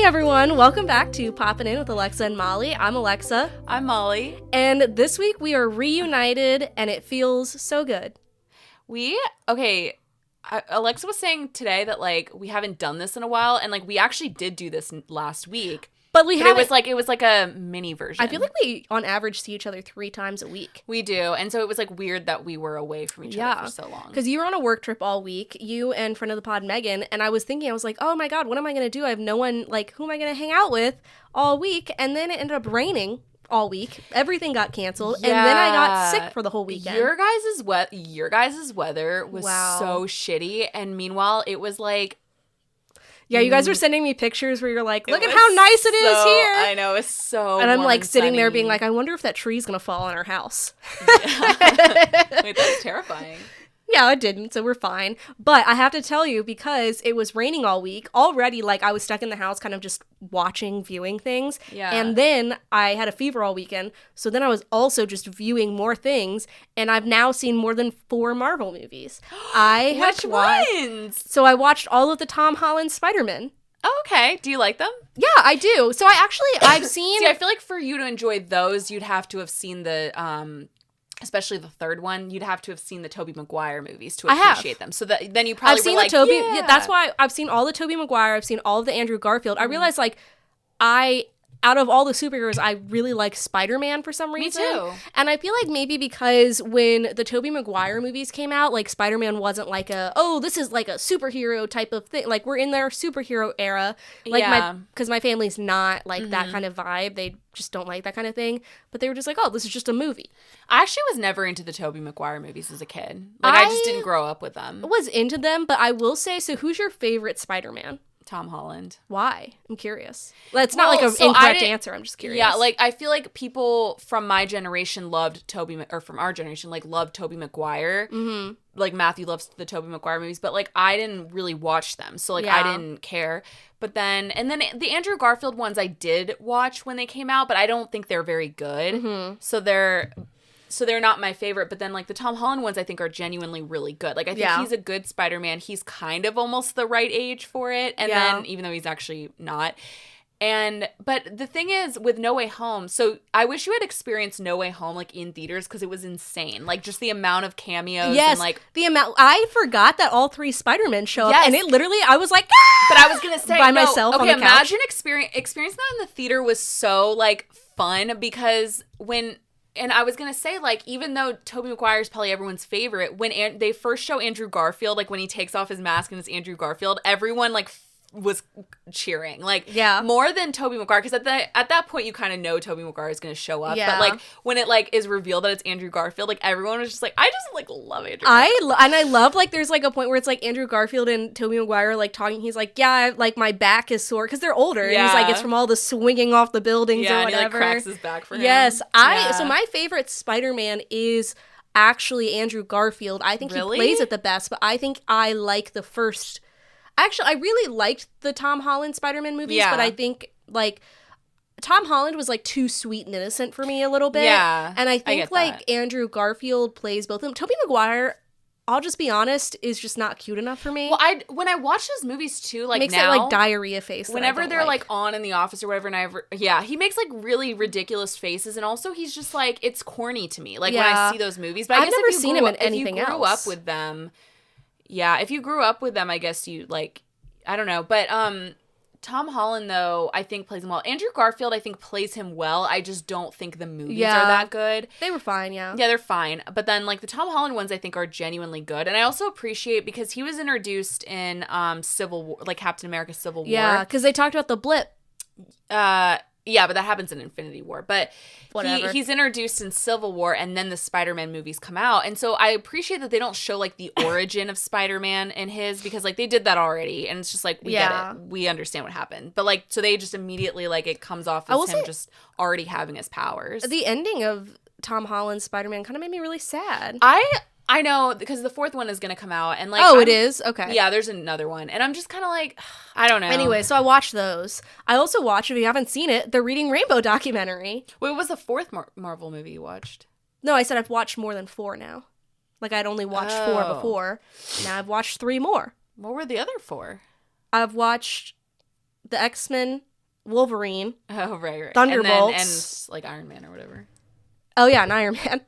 everyone, welcome back to Poppin In with Alexa and Molly. I'm Alexa. I'm Molly. And this week we are reunited and it feels so good. Alexa was saying today that we haven't done this in a while, and we actually did do this last week. But it was like a mini version. I feel like we on average see each other 3 times a week. We do, and so it was weird that we were away from each other for so long. Because you were on a work trip all week, you and friend of the pod Megan, and I was like, oh my god, what am I gonna do? I have no one, who am I gonna hang out with all week? And then it ended up raining all week. Everything got canceled, and then I got sick for the whole weekend. Your guys' weather was so shitty, and meanwhile it was yeah, you guys were sending me pictures where you're like, look at how nice it is here. I know, it's so and I'm warm sitting sunny. there being like, I wonder if that tree's gonna fall on our house. Yeah. Wait, that's terrifying. Yeah, it didn't, so we're fine. But I have to tell you, because it was raining all week, already, I was stuck in the house kind of just viewing things. Yeah. And then I had a fever all weekend, so then I was also just viewing more things, and I've now seen more than 4 Marvel movies. Which ones? So I watched all of the Tom Holland Spider-Man. Oh, okay. Do you like them? Yeah, I do. So I've seen... See, I feel like for you to enjoy those, you'd have to have seen the... especially the third one, you'd have to have seen the Tobey Maguire movies to appreciate them. So then you probably that's why I've seen all the Tobey Maguire, I've seen all of the Andrew Garfield. I realized out of all the superheroes, I really like Spider-Man for some reason. Me too. And I feel like maybe because when the Tobey Maguire movies came out, Spider-Man wasn't this is a superhero type of thing. We're in their superhero era. Because my family's not that kind of vibe. They just don't like that kind of thing. But they were just like, oh, this is just a movie. I actually was never into the Tobey Maguire movies as a kid. I just didn't grow up with them. I was into them, but I will say, so who's your favorite Spider-Man? Tom Holland. Why? I'm curious. It's not an incorrect answer. I'm just curious. Yeah, I feel like people from my generation loved from our generation, loved Tobey Maguire. Mm-hmm. Matthew loves the Tobey Maguire movies, but I didn't really watch them, so I didn't care. But then the Andrew Garfield ones I did watch when they came out, but I don't think they're very good. Mm-hmm. So they're not my favorite, but then the Tom Holland ones I think are genuinely really good. I think he's a good Spider-Man. He's kind of almost the right age for it, and then even though he's actually not. But the thing is with No Way Home, so I wish you had experienced No Way Home in theaters because it was insane. Just the amount of cameos. Yes, and the amount. I forgot that all 3 Spider-Men show up, and it literally, I was like, ah! But I was gonna say by myself on the couch. Imagine experiencing that in the theater was so fun because and I was going to say, even though Tobey Maguire is probably everyone's favorite, when they first show Andrew Garfield, when he takes off his mask and it's Andrew Garfield, everyone, was cheering. More than Tobey Maguire, because at that point, you kind of know Tobey Maguire is going to show up. Yeah. But, when it, is revealed that it's Andrew Garfield, everyone was just I just, love Andrew Garfield. I love, there's, a point where it's, Andrew Garfield and Tobey Maguire, talking. He's yeah, my back is sore, because they're older. Yeah. And he's it's from all the swinging off the buildings or whatever. And he, cracks his back for him. Yes. So my favorite Spider-Man is actually Andrew Garfield. I think he plays it the best, but I think I like the first... Actually, I really liked the Tom Holland Spider-Man movies, but I think, Tom Holland was, too sweet and innocent for me a little bit. Yeah, and I think, Andrew Garfield plays both of them. Tobey Maguire, I'll just be honest, is just not cute enough for me. Well, when I watch those movies, too, makes now... that, diarrhea face. Whenever they're, on in the office or whatever, he makes, really ridiculous faces, and also he's just, it's corny to me, when I see those movies. But I've never seen him in anything else. If you grew up with them... Yeah, if you grew up with them, I guess you, I don't know. But Tom Holland, though, I think plays him well. Andrew Garfield, I think, plays him well. I just don't think the movies are that good. They were fine, yeah. Yeah, they're fine. But then, the Tom Holland ones, I think, are genuinely good. And I also appreciate, because he was introduced in Civil War, Captain America Civil War. Yeah, because they talked about the blip. Yeah, but that happens in Infinity War. But he's introduced in Civil War, and then the Spider-Man movies come out. And so I appreciate that they don't show, the origin of Spider-Man in his, because, they did that already. And it's just, we get it. We understand what happened. But, so they just immediately, it comes off as him just already having his powers. The ending of Tom Holland's Spider-Man kind of made me really sad. I know, because the 4th one is going to come out. And it is? Okay. Yeah, there's another one. And I'm just kind of I don't know. Anyway, so I watched those. I also watched, if you haven't seen it, the Reading Rainbow documentary. Wait, what was the 4th Marvel movie you watched? No, I said I've watched more than 4 now. I'd only watched 4 before. Now I've watched 3 more. What were the other 4? I've watched the X-Men Wolverine. Oh, right. Thunderbolts. And like Iron Man or whatever. Oh, yeah, and Iron Man.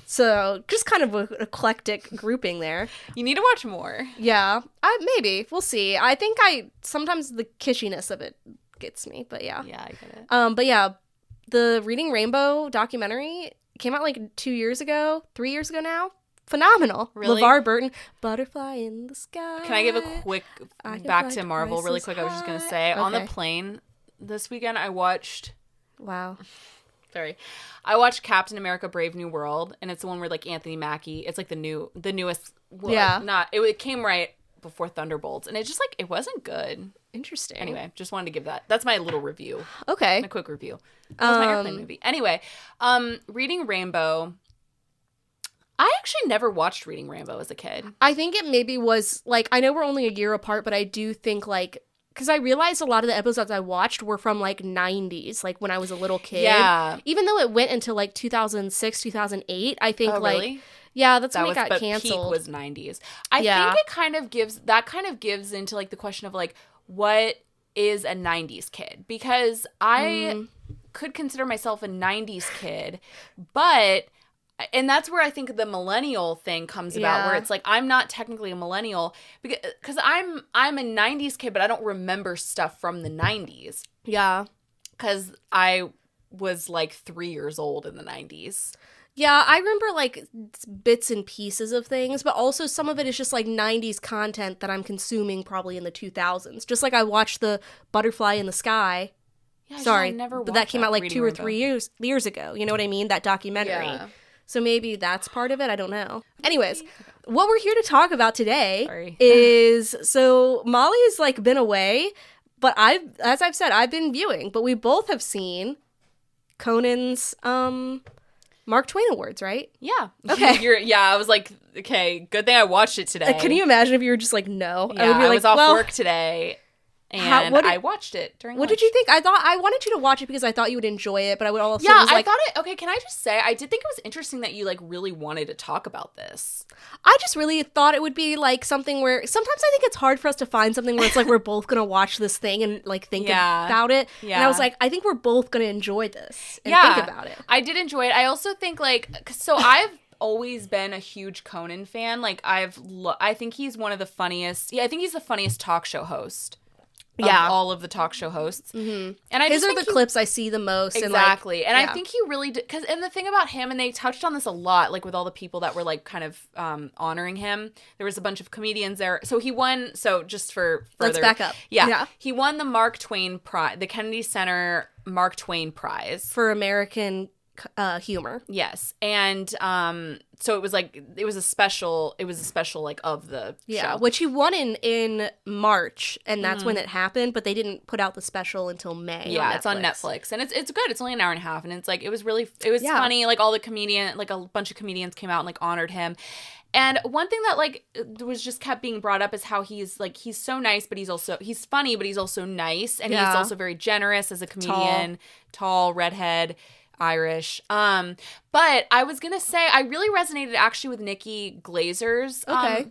So just kind of an eclectic grouping there. You need to watch more. Yeah, maybe. We'll see. I think sometimes the kishiness of it gets me, but yeah. Yeah, I get it. But yeah, the Reading Rainbow documentary came out like 3 years ago now. Phenomenal. Really? LeVar Burton, Butterfly in the Sky. Can I give a quick back to Marvel really quick? I was just going to say, on the plane this weekend, I watched... Wow. Sorry. I watched Captain America Brave New World, and it's the one where, like, Anthony Mackie, it's, like, the newest... Well, yeah. It came right before Thunderbolts, and it just, like, it wasn't good. Interesting. Anyway, just wanted to give that. That's my little review. Okay. A quick review. That was my airplane movie. Anyway, Reading Rainbow... I actually never watched Reading Rainbow as a kid. I think it maybe was, like, I know we're only a year apart, but I do think, like... Because I realized a lot of the episodes I watched were from, like, 90s, like, when I was a little kid. Yeah. Even though it went into, like, 2006, 2008, I think, really? Yeah, that's when it got canceled. Peak was 90s. I think it kind of gives into, like, the question of, like, what is a 90s kid? Because I could consider myself a 90s kid, but... And that's where I think the millennial thing comes about, where it's like, I'm not technically a millennial because I'm a 90s kid, but I don't remember stuff from the 90s. Yeah. Because I was like 3 years old in the 90s. Yeah, I remember like bits and pieces of things, but also some of it is just like 90s content that I'm consuming probably in the 2000s. Just like I watched the Butterfly in the Sky. Yeah, Sorry, never but that came out like 2 or 3 years ago. You know what I mean? That documentary. Yeah. So maybe that's part of it. I don't know. Anyways, what we're here to talk about today is, so Molly's like been away, but as I've said, I've been viewing, but we both have seen Conan's Mark Twain Awards, right? Yeah. Okay. I was like, okay, good thing I watched it today. Can you imagine if you were just like, no? Yeah, I was off work today. And I watched it during lunch. What did you think? I wanted you to watch it because I thought you would enjoy it, but I would also I thought it, okay, can I just say, I did think it was interesting that you like really wanted to talk about this. I just really thought it would be like something where, sometimes I think it's hard for us to find something where it's like we're both going to watch this thing and like think about it. Yeah. And I was like, I think we're both going to enjoy this and think about it. I did enjoy it. I also think like, so I've always been a huge Conan fan. Like I think he's one of the funniest, I think he's the funniest talk show host. All of the talk show hosts. Mm-hmm. And his are the clips I see the most. Exactly. And I think he really did, and the thing about him, and they touched on this a lot, like with all the people that were like kind of honoring him, there was a bunch of comedians there. So he won, so just for further. Let's back up. Yeah. He won the Mark Twain Prize, the Kennedy Center Mark Twain Prize. For American humor. Yes. And so it was a special like of the show. Which he won in March, and that's when it happened, but they didn't put out the special until May. Yeah, it's on Netflix, and it's good. It's only an hour and a half, and it's like it was funny. Like all the like a bunch of comedians came out and like honored him. And one thing that like was just kept being brought up is how he's so nice, but he's funny, but he's also nice, and he's also very generous as a comedian, tall redhead, Irish. But I was gonna say I really resonated actually with Nikki Glazer's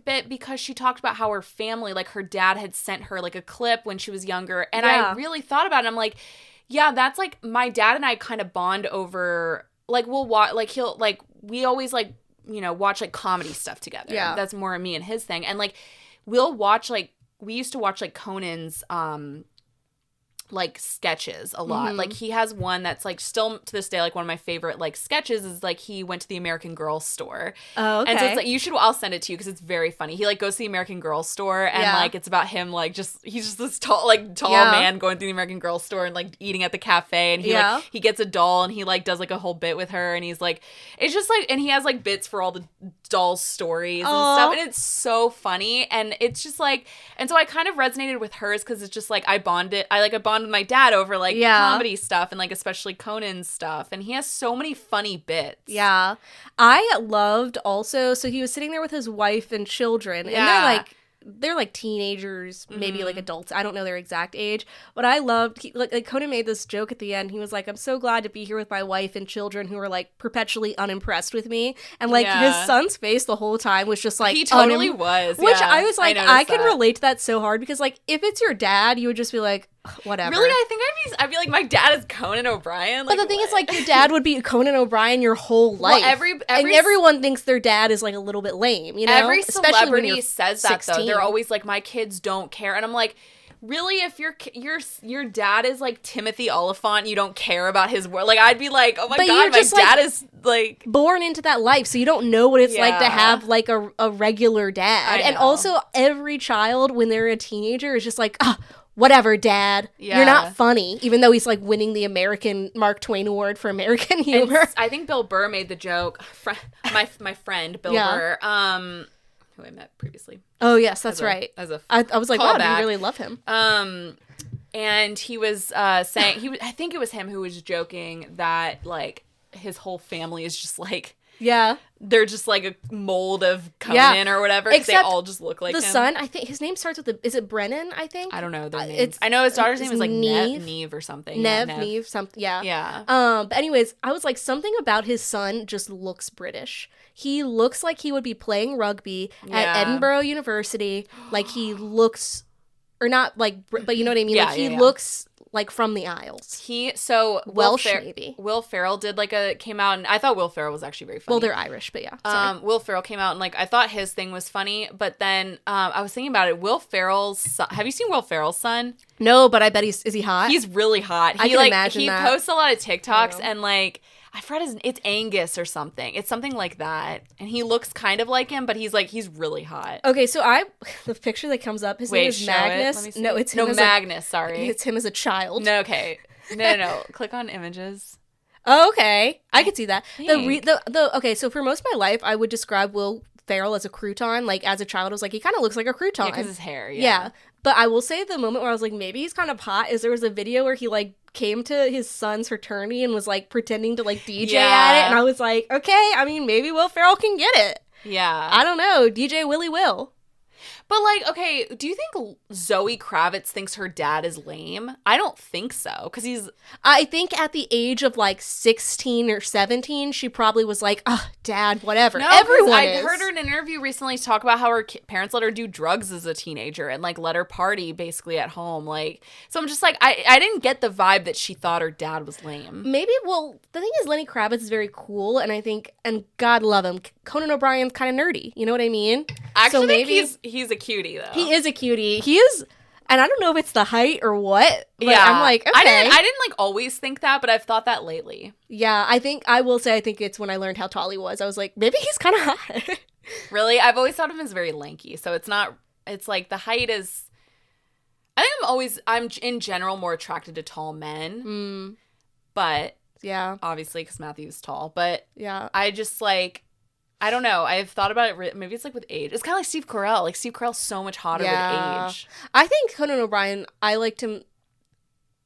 bit, because she talked about how her family, like her dad had sent her like a clip when she was younger, and I really thought about it. I'm like, yeah, that's like my dad and I kind of bond over, like we'll watch, like he'll like we always like, you know, watch like comedy stuff together. Yeah, that's more me and his thing, and like we'll watch, like we used to watch like Conan's like sketches a lot. Like he has one that's like still to this day like one of my favorite like sketches is like he went to the American Girl store. Oh, okay. And so it's like I'll send it to you because it's very funny. He like goes to the American Girl store and like it's about him like he's just this tall man going through the American Girl store and like eating at the cafe, and he gets a doll and he like does like a whole bit with her, and he's like, it's just like, and he has like bits for all the doll stories and stuff, and it's so funny, and it's just like, and so I kind of resonated with hers because it's just like I bond with my dad over like comedy stuff, and like especially Conan's stuff, and he has so many funny bits. Yeah. I loved also, so he was sitting there with his wife and children, and they're like teenagers, maybe like adults. I don't know their exact age, but I loved, like Conan made this joke at the end. He was like, I'm so glad to be here with my wife and children who are like perpetually unimpressed with me. And like his son's face the whole time was just like, he totally was. Which I was like, I can relate to that so hard, because like if it's your dad, you would just be like, whatever. Really, I think I'd be like, my dad is Conan O'Brien. Like, but the thing is, like, your dad would be Conan O'Brien your whole life. Well, and everyone thinks their dad is like a little bit lame, you know? Every Especially celebrity says that 16. though. They're always like, my kids don't care, and I'm like, really? If your dad is like Timothy Oliphant, you don't care about his work? Like, I'd be like, oh my god, my dad is like born into that life, so you don't know what it's like to have like a regular dad. And also, every child when they're a teenager is just like, whatever, dad. You're not funny, even though he's like winning the American Mark Twain Award for American humor. And I think Bill Burr made the joke. My friend Bill Burr, who I met previously. Oh yes, that's right. I was like, wow, do you really love him? And he was saying I think it was him who was joking that like his whole family is just like, they're just like a mold of Conan or whatever. Except they all just look like the him. son. I think his name starts with is it Brennan? I think I don't know their names. I know his daughter's name is like Neve or something. Neve, something. Yeah. But anyways, I was like, something about his son just looks British. He looks like he would be playing rugby at Edinburgh University. Like he looks, or not like, but you know what I mean. Like he looks like from the Isles. Welsh maybe. Will Ferrell came out, and I thought Will Ferrell was actually very funny. Well, they're Irish, but yeah. Sorry. Will Ferrell came out, and like I thought his thing was funny, but then I was thinking about it. Will Ferrell's son, have you seen Will Ferrell's son? No, but I bet is he hot? He's really hot. I can imagine he that. Posts a lot of TikToks, and like I forgot it's Angus or something. It's something like that, and he looks kind of like him, but he's really hot. Okay, so the picture that comes up, his name is Magnus. No, it's him. No, Magnus. Sorry, it's him as a child. No, okay, no. Click on images. Oh, okay, I could see that. Okay, so for most of my life, I would describe Will Ferrell as a crouton. Like as a child, I was like, he kind of looks like a crouton. Yeah, because his hair. Yeah. But I will say the moment where I was like, maybe he's kind of hot is there was a video where he like came to his son's fraternity and was like pretending to like DJ at it. And I was like, okay, I mean, maybe Will Ferrell can get it. Yeah. I don't know. DJ Willie Will. But, like, okay, do you think Zoe Kravitz thinks her dad is lame? I don't think so, because he's... I think at the age of, like, 16 or 17, she probably was like, dad, whatever. No, everyone I heard her in an interview recently talk about how her parents let her do drugs as a teenager and, like, let her party, basically, at home. Like, so I'm just like, I didn't get the vibe that she thought her dad was lame. Maybe, well, the thing is, Lenny Kravitz is very cool, and I think, and God love him, Conan O'Brien's kind of nerdy, you know what I mean? I actually think he's a cutie, though. He is a cutie. He is, and I don't know if it's the height or what. But yeah, I'm like, okay. I didn't like always think that, but I've thought that lately. Yeah, I think it's when I learned how tall he was. I was like, maybe he's kind of hot. Really? I've always thought of him as very lanky, so it's like the height is, I think I'm in general more attracted to tall men. But, yeah, obviously, because Matthew's tall, but yeah, I just like, I don't know. I've thought about it. Maybe it's like with age. It's kind of like Steve Carell. Like Steve Carell's so much hotter with age. I think Conan O'Brien, I liked him.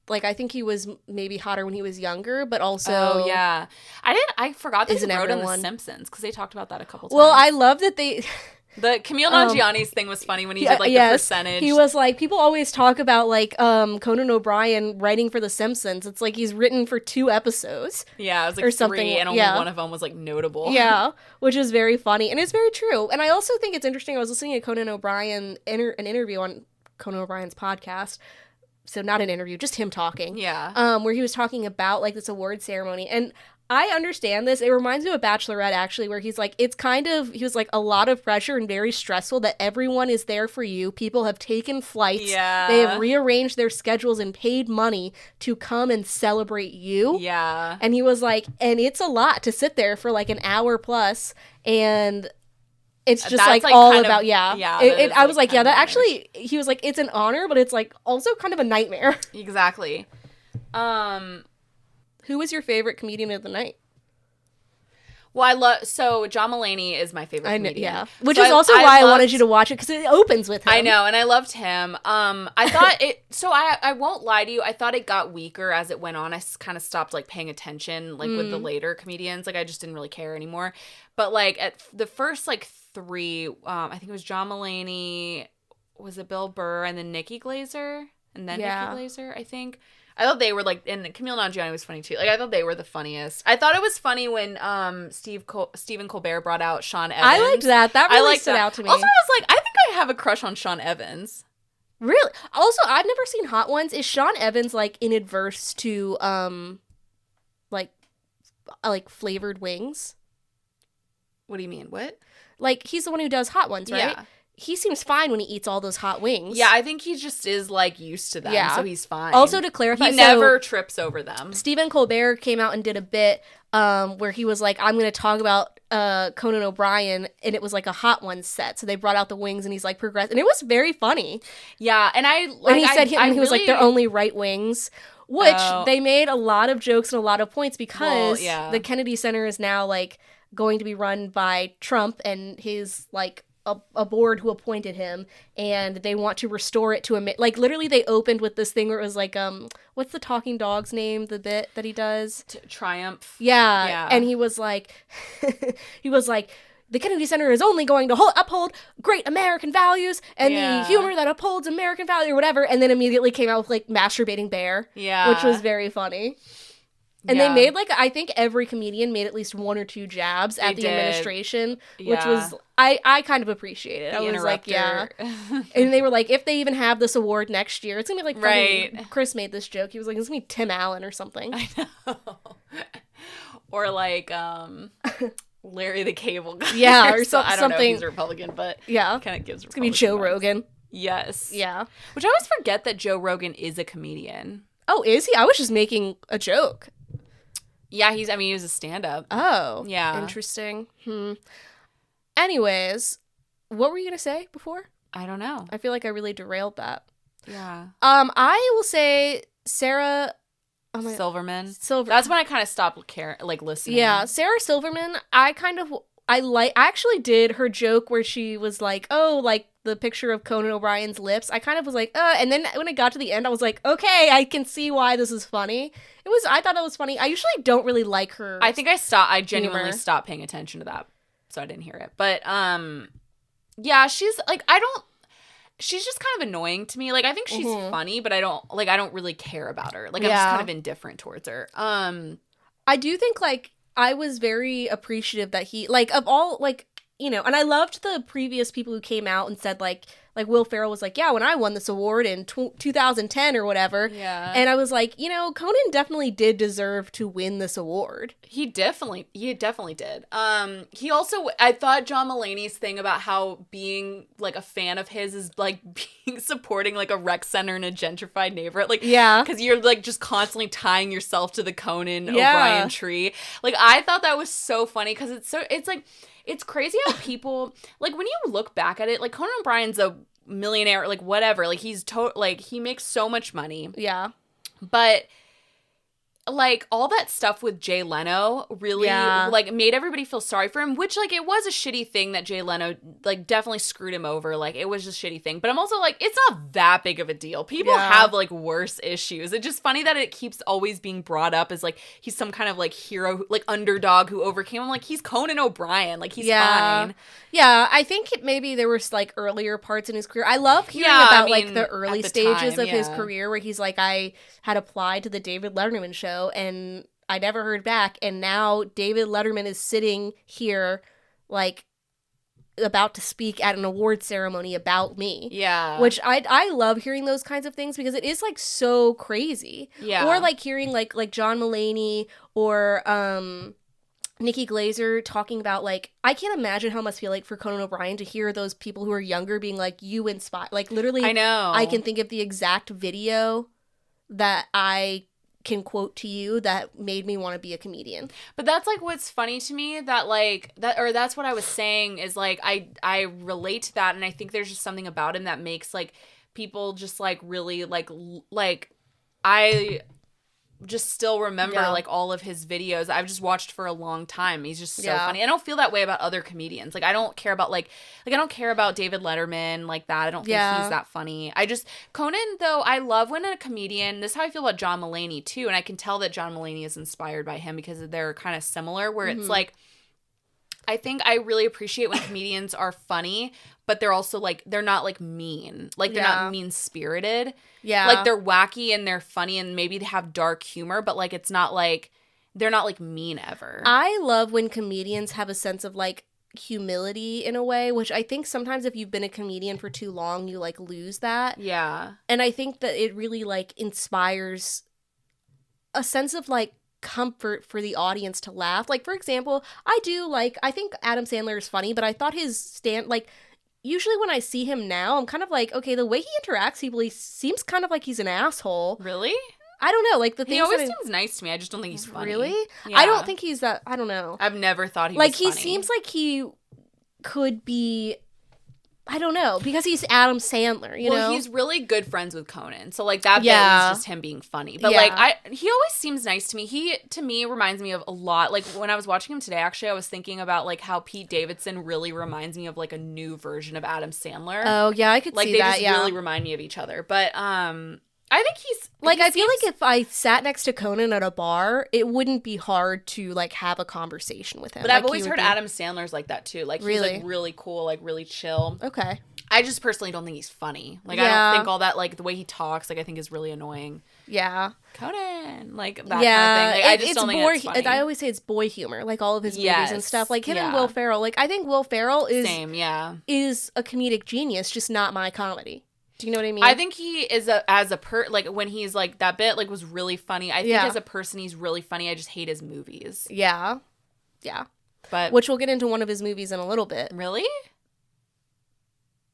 Like, I think he was maybe hotter when he was younger, but also... Oh, yeah. I forgot that he wrote on The Simpsons, because they talked about that a couple times. Well, I love that they... The Camille Nanjiani's thing was funny when he did, like, the percentage. He was like, people always talk about, like, Conan O'Brien writing for The Simpsons. It's like he's written for 2 episodes. Yeah, it was like or 3, something, and only one of them was, like, notable. Yeah, which is very funny, and it's very true. And I also think it's interesting, I was listening to Conan O'Brien, an interview on Conan O'Brien's podcast, so not an interview, just him talking. Yeah. Where he was talking about, like, this award ceremony, and... I understand this. It reminds me of Bachelorette, actually, where he's like, he was like, a lot of pressure and very stressful that everyone is there for you. People have taken flights. Yeah. They have rearranged their schedules and paid money to come and celebrate you. Yeah. And he was like, and it's a lot to sit there for like an hour plus, and it's just like all about, I was like, yeah, that actually, he was like, it's an honor, but it's like also kind of a nightmare. Exactly. Who was your favorite comedian of the night? Well, so John Mulaney is my favorite comedian. Yeah. Which is also why I wanted you to watch it, because it opens with him. I know, and I loved him. I thought it, so I won't lie to you, I thought it got weaker as it went on. I kind of stopped, like, paying attention, like, with the later comedians. Like, I just didn't really care anymore. But, like, at the first, like, 3, I think it was John Mulaney, was it Bill Burr, and then Nikki Glaser? And then Nikki Glaser, I think. I thought they were, like, and Camille Nanjiani was funny, too. Like, I thought they were the funniest. I thought it was funny when Stephen Colbert brought out Sean Evans. I liked that. That really stood out to me. Also, I was like, I think I have a crush on Sean Evans. Really? Also, I've never seen Hot Ones. Is Sean Evans like in adverse to like flavored wings? What do you mean? What? Like, he's the one who does Hot Ones, right? Yeah. He seems fine when he eats all those hot wings. Yeah, I think he just is, like, used to them, so he's fine. Also, to clarify... He never trips over them. Stephen Colbert came out and did a bit where he was like, I'm going to talk about Conan O'Brien, and it was like a Hot Ones set. So they brought out the wings, and he's like, progress. And it was very funny. Yeah, and he was like, they're only right wings. Which, they made a lot of jokes and a lot of points because the Kennedy Center is now, like, going to be run by Trump and his, like... A board who appointed him, and they want to restore it to a like literally they opened with this thing where it was like what's the talking dog's name, the bit that he does, Triumph. Yeah, and he was like the Kennedy Center is only going to uphold great American values and the humor that upholds American value or whatever, and then immediately came out with like masturbating bear, which was very funny. And they made, like, I think every comedian made at least one or two jabs at the administration, which was, I kind of appreciated. I was like, yeah. And they were like, if they even have this award next year, it's going to be like, right. Chris made this joke. He was like, it's going to be Tim Allen or something. I know. Or, like, Larry the Cable Guy. Yeah, or something. I don't know if something. he's Republican, but yeah, kind of gives Republican. It's going to be Joe Rogan. Yes. Yeah. Which I always forget that Joe Rogan is a comedian. Oh, is he? I was just making a joke. Yeah, he was a stand-up. Oh. Yeah. Interesting. Anyways, what were you going to say before? I don't know. I feel like I really derailed that. Yeah. I will say Sarah... Silverman. That's when I kind of stopped listening. Yeah, Sarah Silverman, I actually did her joke where she was like, oh, like, the picture of Conan O'Brien's lips. I kind of was like, and then when it got to the end, I was like, okay, I can see why this is funny. I thought it was funny. I usually don't really like her. I think I genuinely stopped paying attention to that, so I didn't hear it. But, yeah, she's, like, she's just kind of annoying to me. Like, I think she's funny, but I don't really care about her. Like, I'm just kind of indifferent towards her. I do think, like, I was very appreciative that he, like, of all, like, you know, and I loved the previous people who came out and said, like Will Ferrell was like, yeah, when I won this award in 2010 or whatever. Yeah. And I was like, you know, Conan definitely did deserve to win this award. He definitely did. He also, I thought John Mulaney's thing about how being, like, a fan of his is, like, supporting, like, a rec center in a gentrified neighborhood. Like, yeah. Because you're, like, just constantly tying yourself to the Conan O'Brien tree. Like, I thought that was so funny because it's like, it's crazy how people, like, when you look back at it, like, Conan O'Brien's a millionaire, like, whatever. Like, he makes so much money. Yeah. But, like, all that stuff with Jay Leno really, like, made everybody feel sorry for him, which, like, it was a shitty thing that Jay Leno, like, definitely screwed him over. Like, it was just a shitty thing. But I'm also like, it's not that big of a deal. People have, like, worse issues. It's just funny that it keeps always being brought up as, like, he's some kind of, like, hero, like, underdog who overcame him. Like, he's Conan O'Brien. Like, he's fine. Yeah, I think maybe there was, like, earlier parts in his career. I love hearing about, like, the early stages of his career where he's like, I had applied to the David Letterman show and I never heard back, and now David Letterman is sitting here, like, about to speak at an award ceremony about me. Yeah. Which I love hearing those kinds of things because it is, like, so crazy. Yeah. Or, like, hearing, like John Mulaney or Nikki Glaser talking about, like, I can't imagine how it must feel like for Conan O'Brien to hear those people who are younger being like, you inspire. Like, literally, I know. I can think of the exact video that I can quote to you that made me want to be a comedian. But that's, like, what's funny to me that, like, that's what I was saying is, like, I relate to that, and I think there's just something about him that makes, like, people just, like, really, like I just still remember like all of his videos. I've just watched for a long time. He's just so funny. I don't feel that way about other comedians. Like, I don't care about I don't care about David Letterman like that. I don't think he's that funny. Conan, though, I love when a comedian, this is how I feel about John Mulaney too, and I can tell that John Mulaney is inspired by him because they're kind of similar, where it's like, I think I really appreciate when comedians are funny, but they're also, like, they're not, like, mean. Like, they're not mean-spirited. Yeah. Like, they're wacky and they're funny and maybe they have dark humor, but, like, it's not, like, they're not, like, mean ever. I love when comedians have a sense of, like, humility in a way, which I think sometimes if you've been a comedian for too long, you like lose that. Yeah. And I think that it really like inspires a sense of like comfort for the audience to laugh. Like, for example, I think Adam Sandler is funny, but I thought his usually when I see him now, I'm kind of like, okay, the way he interacts people, he seems kind of like he's an asshole. Really? I don't know, like the things he always seems nice to me. I just don't think he's funny. Really? Yeah. I don't think he's that. I don't know. I've never thought he like was funny. he seems like he could be. I don't know, because he's Adam Sandler. You know, he's really good friends with Conan, so like that bit was just him being funny. But like he always seems nice to me. He to me reminds me of a lot. Like when I was watching him today, actually, I was thinking about like how Pete Davidson really reminds me of like a new version of Adam Sandler. Oh yeah, I could see that. Like they just really remind me of each other. But I think he's like, I feel like if I sat next to Conan at a bar, it wouldn't be hard to like have a conversation with him. But I've always heard Adam Sandler's like that too. Like he's like really cool, like really chill. Okay. I just personally don't think he's funny. Like I don't think all that like the way he talks, like I think is really annoying. Yeah. Conan, like that kind of thing. Like, I just don't think it's funny. I always say it's boy humor, like all of his movies and stuff. Like him and Will Ferrell. Like I think Will Ferrell is a comedic genius, just not my comedy. Do you know what I mean? I think he is like when he's like that bit like was really funny. I think as a person he's really funny. I just hate his movies. Yeah. Yeah. But which we'll get into one of his movies in a little bit. Really?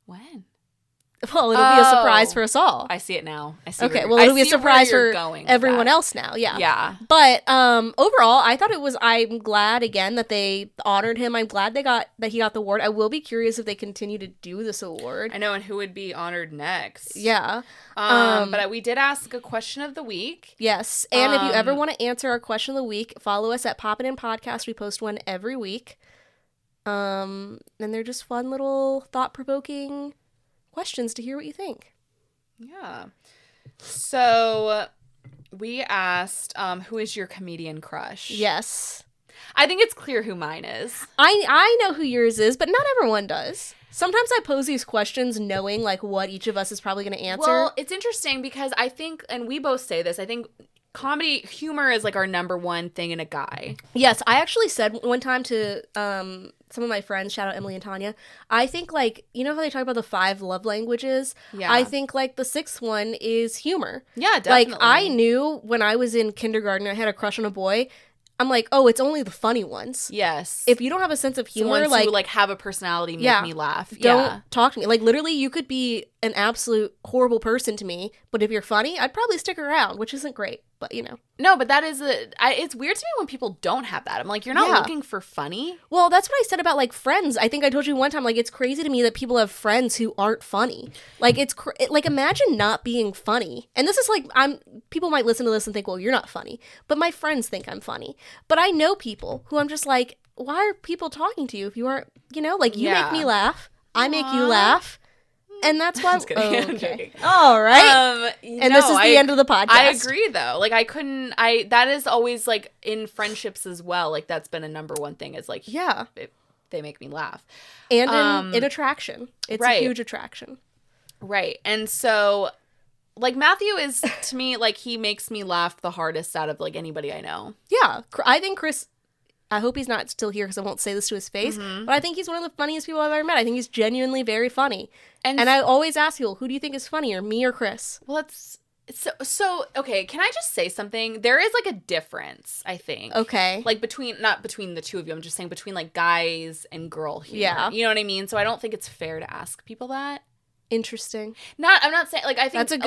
When? Well, it'll be a surprise for us all. I see it now. Okay, well, it'll be a surprise for everyone else now. Yeah. Yeah. But overall, I thought I'm glad, again, that they honored him. I'm glad that he got the award. I will be curious if they continue to do this award. I know, and who would be honored next. Yeah. But we did ask a question of the week. Yes. And if you ever want to answer our question of the week, follow us at Poppin In Podcast. We post one every week. And they're just fun little thought-provoking questions to hear what you think. Yeah. So we asked, who is your comedian crush? Yes. I think it's clear who mine is. I know who yours is, but not everyone does. Sometimes I pose these questions knowing like what each of us is probably going to answer. Well, it's interesting because I think, and we both say this, I think comedy humor is like our number one thing in a guy. Yes, I actually said one time to some of my friends, shout out Emily and Tanya, I think like, you know how they talk about the 5 love languages? Yeah. I think like the 6th one is humor. Yeah, definitely. Like I knew when I was in kindergarten I had a crush on a boy. I'm like, oh, it's only the funny ones. Yes. If you don't have a sense of humor, the ones who, like have a personality, make me laugh. Don't talk to me. Like literally, you could be an absolute horrible person to me, but if you're funny, I'd probably stick around, which isn't great, but you know. No, but that is it's weird to me when people don't have that. I'm like, you're not looking for funny. Well, that's what I said about like friends. I think I told you one time, like it's crazy to me that people have friends who aren't funny. Like like imagine not being funny. And this is like people might listen to this and think, well, you're not funny, but my friends think I'm funny. But I know people who I'm just like, why are people talking to you if you aren't, you know, like you make me laugh, I make you laugh. And that's why. Okay. All right. And this is the end of the podcast. I agree, though. Like, that is always, like, in friendships as well. Like, that's been a number one thing is, like, they make me laugh. And in attraction. It's a huge attraction. Right. And so, like, Matthew is, to me, like, he makes me laugh the hardest out of, like, anybody I know. Yeah. I think Chris... I hope he's not still here because I won't say this to his face, but I think he's one of the funniest people I've ever met. I think he's genuinely very funny. And I always ask people, who do you think is funnier, me or Chris? Well, it's so okay, can I just say something? There is, like, a difference, I think. Okay. Like, not between the two of you, I'm just saying between, like, guys and girl humor. Yeah. You know what I mean? So I don't think it's fair to ask people that. Interesting. I'm not saying, like, I think that's a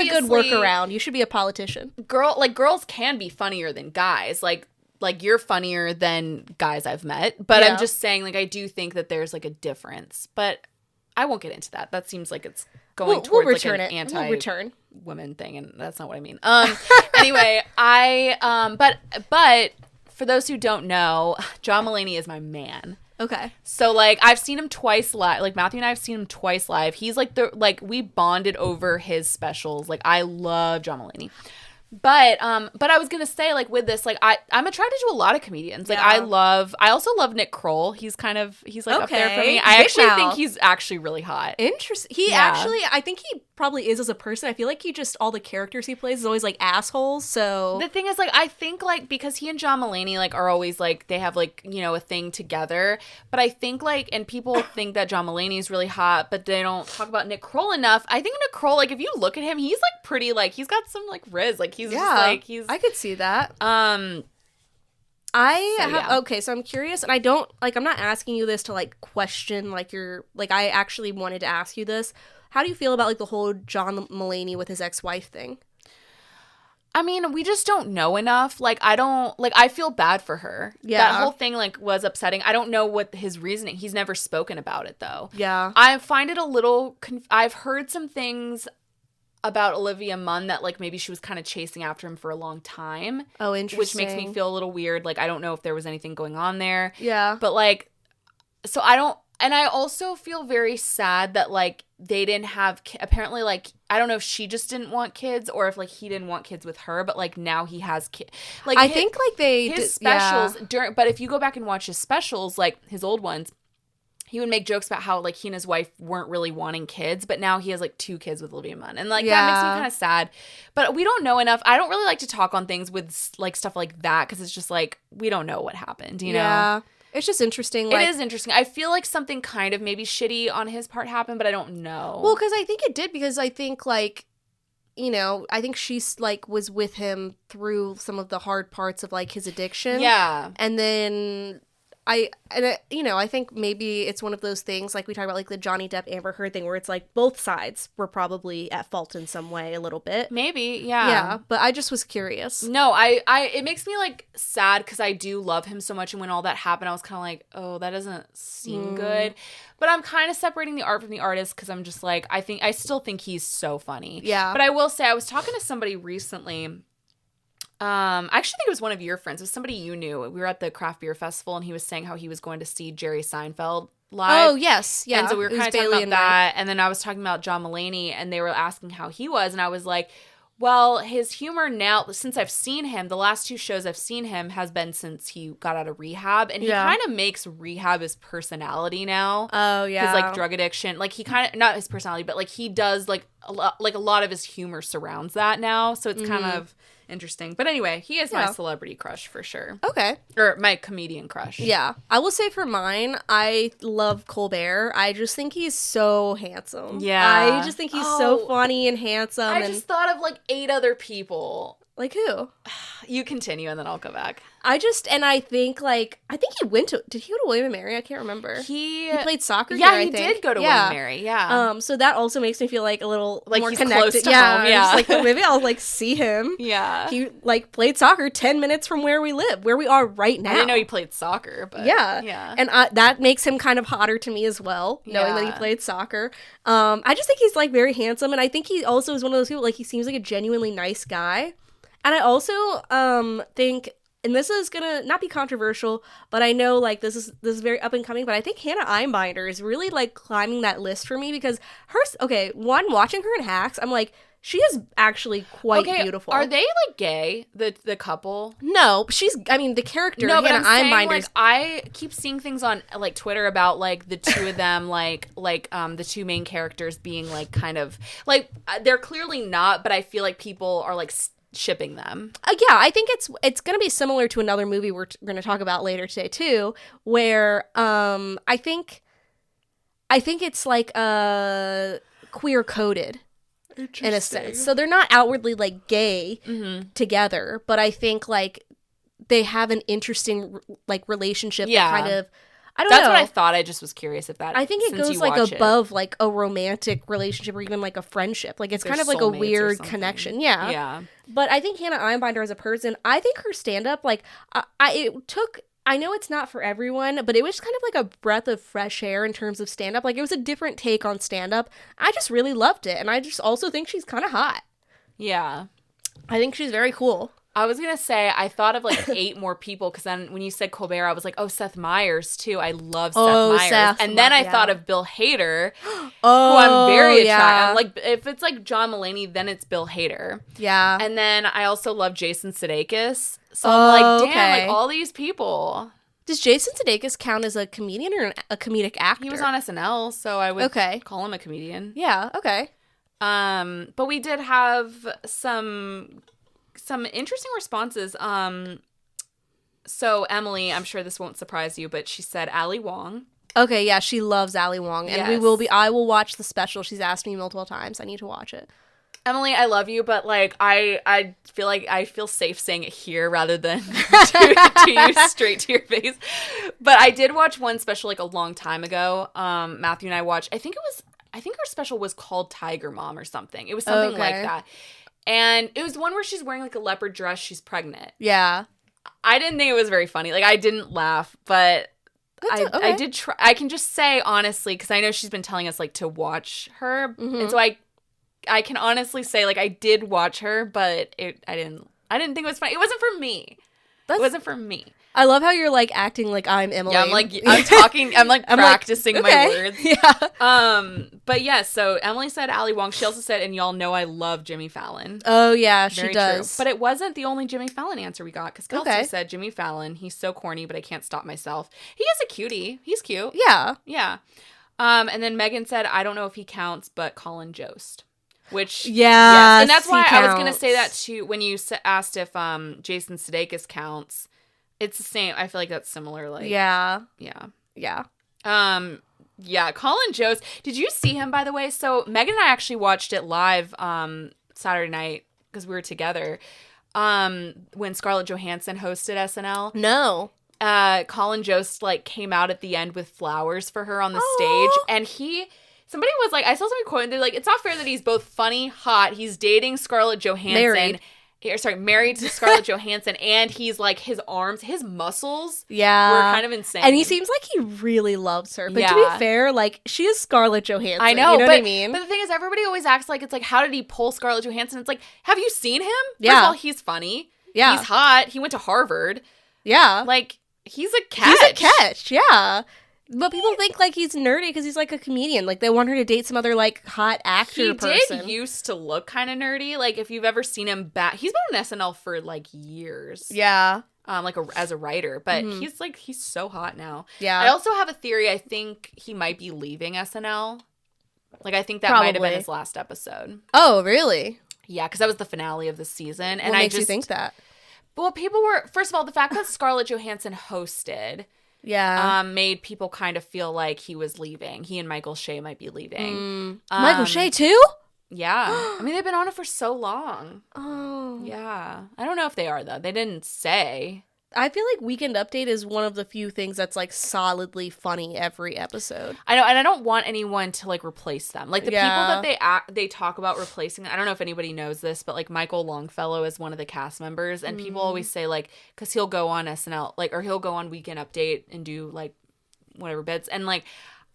good workaround. You should be a politician. Girls can be funnier than guys. Like, you're funnier than guys I've met. But I'm just saying, like, I do think that there's, like, a difference. But I won't get into that. That seems like it's going towards, like, an anti-women thing. And that's not what I mean. Anyway, but for those who don't know, John Mulaney is my man. Okay. So, like, I've seen him twice live. Like, Matthew and I have seen him twice live. He's, like, we bonded over his specials. Like, I love John Mulaney. But I was gonna say, like, with this, like, I'm attracted to a lot of comedians. Like, I also love Nick Kroll. He's like up there for me. I actually think he's actually really hot. Interesting. I think he probably is as a person. I feel like all the characters he plays is always like assholes. So the thing is, like, I think, like, because he and John Mulaney, like, are always like, they have, like, you know, a thing together. But I think, like, and people think that John Mulaney is really hot, but they don't talk about Nick Kroll enough. I think Nick Kroll, like, if you look at him, he's like pretty, like, he's got some like riz, like, he's just like, I could see that. Okay, so I'm curious, and I don't, like, I'm not asking you this to, like, question, like, I actually wanted to ask you this. How do you feel about, like, the whole John Mulaney with his ex-wife thing? I mean, we just don't know enough. Like, I feel bad for her. Yeah. That whole thing, like, was upsetting. I don't know what his reasoning, he's never spoken about it, though. Yeah. I find it a little, I've heard some things about Olivia Munn that, like, maybe she was kind of chasing after him for a long time. Oh, interesting. Which makes me feel a little weird. Like, I don't know if there was anything going on there. Yeah. But, like, so I don't, and I also feel very sad that, like, they didn't have, apparently, like, I don't know if she just didn't want kids or if, like, he didn't want kids with her, but, like, now he has kids. Like, I think, like, his specials, but if you go back and watch his specials, like, his old ones, he would make jokes about how, like, he and his wife weren't really wanting kids, but now he has, like, 2 kids with Olivia Munn. And, like, that makes me kind of sad. But we don't know enough. I don't really like to talk on things with, like, stuff like that because it's just, like, we don't know what happened, you know? It's just interesting. Like, it is interesting. I feel like something kind of maybe shitty on his part happened, but I don't know. Well, because I think it did, because I think, like, you know, I think she's, like, was with him through some of the hard parts of, like, his addiction. Yeah. And then I think maybe it's one of those things, like we talk about, like, the Johnny Depp Amber Heard thing, where it's like both sides were probably at fault in some way a little bit. Maybe, yeah. Yeah, but I just was curious. No, it makes me, like, sad because I do love him so much, and when all that happened, I was kind of like, oh, that doesn't seem good. But I'm kind of separating the art from the artist because I'm just like, I still think he's so funny. Yeah. But I will say, I was talking to somebody recently. I actually think it was one of your friends. It was somebody you knew. We were at the craft beer festival, and he was saying how he was going to see Jerry Seinfeld live. Oh, yes. Yeah. And so we were kind of talking about that. And then I was talking about John Mulaney, and they were asking how he was. And I was like, well, his humor now, since I've seen him, the last 2 shows I've seen him has been since he got out of rehab. And he kind of makes rehab his personality now. Oh, yeah. His, like, drug addiction. Like, he kind of, not his personality, but, like, he does, like, a lot of his humor surrounds that now. So it's kind of interesting. But anyway, he is my celebrity crush for sure. Okay. Or my comedian crush. Yeah. I will say for mine, I love Colbert. I just think he's so handsome. Yeah. I just think he's so funny and handsome. I just thought of, like, 8 other people. Like who? You continue and then I'll go back. I think he went to, did he go to William & Mary? I can't remember. He played soccer here, I think. He did go to William & Mary, yeah. So that also makes me feel like a little like more he's connected. Close to home, yeah. Just like, oh, maybe I'll, like, see him. Yeah. He, like, played soccer 10 minutes from where we live, where we are right now. I didn't know he played soccer, but yeah. And that makes him kind of hotter to me as well, knowing that he played soccer. I just think he's, like, very handsome, and I think he also is one of those people, like, he seems like a genuinely nice guy. And I also think, and this is gonna not be controversial, but I know, like, this is very up and coming, but I think Hannah Einbinder is really, like, climbing that list for me because watching her in Hacks, I'm like, she is actually quite beautiful. Are they, like, gay, the couple? No, the character, Hannah Einbinder. Like, I keep seeing things on, like, Twitter about, like, the 2 of them, like the 2 main characters being, like, kind of, like, they're clearly not, but I feel like people are, like, shipping them. Yeah, I think it's going to be similar to another movie we're going to talk about later today too, where I think it's like queer coded in a sense. So they're not outwardly, like, gay together, but I think, like, they have an interesting, like, relationship that kind of, I don't know. That's what I thought. I just was curious if that. I think it goes, like, above like a romantic relationship or even, like, a friendship. Like, it's kind of like a weird connection. Yeah. Yeah. But I think Hannah Einbinder as a person, I think her stand-up, like, I know it's not for everyone, but it was kind of like a breath of fresh air in terms of stand-up. Like, it was a different take on stand-up. I just really loved it. And I just also think she's kind of hot. Yeah. I think she's very cool. I was going to say, I thought of like 8 more people because then when you said Colbert, I was like, oh, Seth Meyers too. I love Seth Meyers. Seth, and then I thought of Bill Hader, who I'm very attracted. I'm like, if it's like John Mulaney, then it's Bill Hader. Yeah. And then I also love Jason Sudeikis. So I'm like, damn, like all these people. Does Jason Sudeikis count as a comedian or a comedic actor? He was on SNL, so I would call him a comedian. Yeah, okay. But we did have some interesting responses. So Emily, I'm sure this won't surprise you, but she said Ali Wong. Okay, yeah, she loves Ali Wong, and I will watch the special. She's asked me multiple times. I need to watch it. Emily, I love you, but like I feel like I feel safe saying it here rather than to you straight to your face. But I did watch one special like a long time ago. Matthew and I watched. I think her special was called Tiger Mom or something. It was something like that. And it was the one where she's wearing like a leopard dress. She's pregnant. Yeah. I didn't think it was very funny. Like I didn't laugh, but I did try. I can just say honestly, because I know she's been telling us like to watch her, and so I can honestly say like I did watch her, but I didn't think it was funny. It wasn't for me. It wasn't for me. I love how you're like acting like I'm Emily. Yeah, I'm talking. I'm like practicing my words. Yeah. But yeah. So Emily said Ali Wong. She also said, and y'all know I love Jimmy Fallon. Oh yeah, she Very does. True. But it wasn't the only Jimmy Fallon answer we got because Kelsey said Jimmy Fallon. He's so corny, but I can't stop myself. He is a cutie. He's cute. Yeah. Yeah. And then Megan said, I don't know if he counts, but Colin Jost. Which yes, and that's why I was gonna say that too when you asked if Jason Sudeikis counts. It's the same. I feel like that's similar. Like yeah. Colin Jost. Did you see him by the way? So Megan and I actually watched it live Saturday night because we were together. When Scarlett Johansson hosted SNL. No. Colin Jost like came out at the end with flowers for her on the stage, and somebody was like, I saw somebody quoting, they're like, it's not fair that he's both funny, hot, he's dating Scarlett Johansson. Married to Scarlett Johansson, and he's like, his arms, his muscles were kind of insane. And he seems like he really loves her. But to be fair, like, she is Scarlett Johansson. I know, you know what I mean? But the thing is, everybody always acts like it's like, how did he pull Scarlett Johansson? It's like, have you seen him? Yeah. First of all, he's funny. Yeah. He's hot. He went to Harvard. Yeah. Like, he's a catch. Yeah. But people think, like, he's nerdy because he's, like, a comedian. Like, they want her to date some other, like, hot actor person. He did used to look kind of nerdy. Like, if you've ever seen him he's been on SNL for, like, years. Yeah. As a writer. But he's so hot now. Yeah. I also have a theory. I think he might be leaving SNL. Like, I think that might have been his last episode. Oh, really? Yeah, because that was the finale of the season. And what makes you think that? Well, people were... First of all, the fact that Scarlett Johansson hosted... Yeah. Made people kind of feel like he was leaving. He and Michael Shea might be leaving. Michael Shea too? Yeah. I mean, they've been on it for so long. Oh. Yeah. I don't know if they are, though. They didn't say. I feel like Weekend Update is one of the few things that's, like, solidly funny every episode. I know, and I don't want anyone to, like, replace them. Like, the people that they talk about replacing, I don't know if anybody knows this, but, like, Michael Longfellow is one of the cast members, and people always say, like, because he'll go on SNL, like, or he'll go on Weekend Update and do, like, whatever bits, and, like,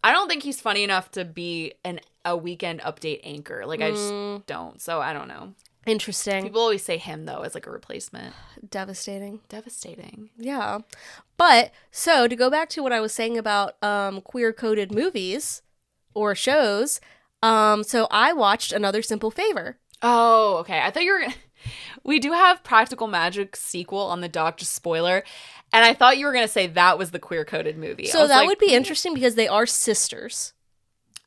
I don't think he's funny enough to be a Weekend Update anchor. Like, I just don't, so I don't know. Interesting. People always say him, though, as, like, a replacement. Devastating. Yeah. But, so, to go back to what I was saying about queer-coded movies or shows, so I watched Another Simple Favor. Oh, okay. I thought you were going to... We do have Practical Magic sequel on the dock, just spoiler, and I thought you were going to say that was the queer-coded movie. So that would be interesting because they are sisters.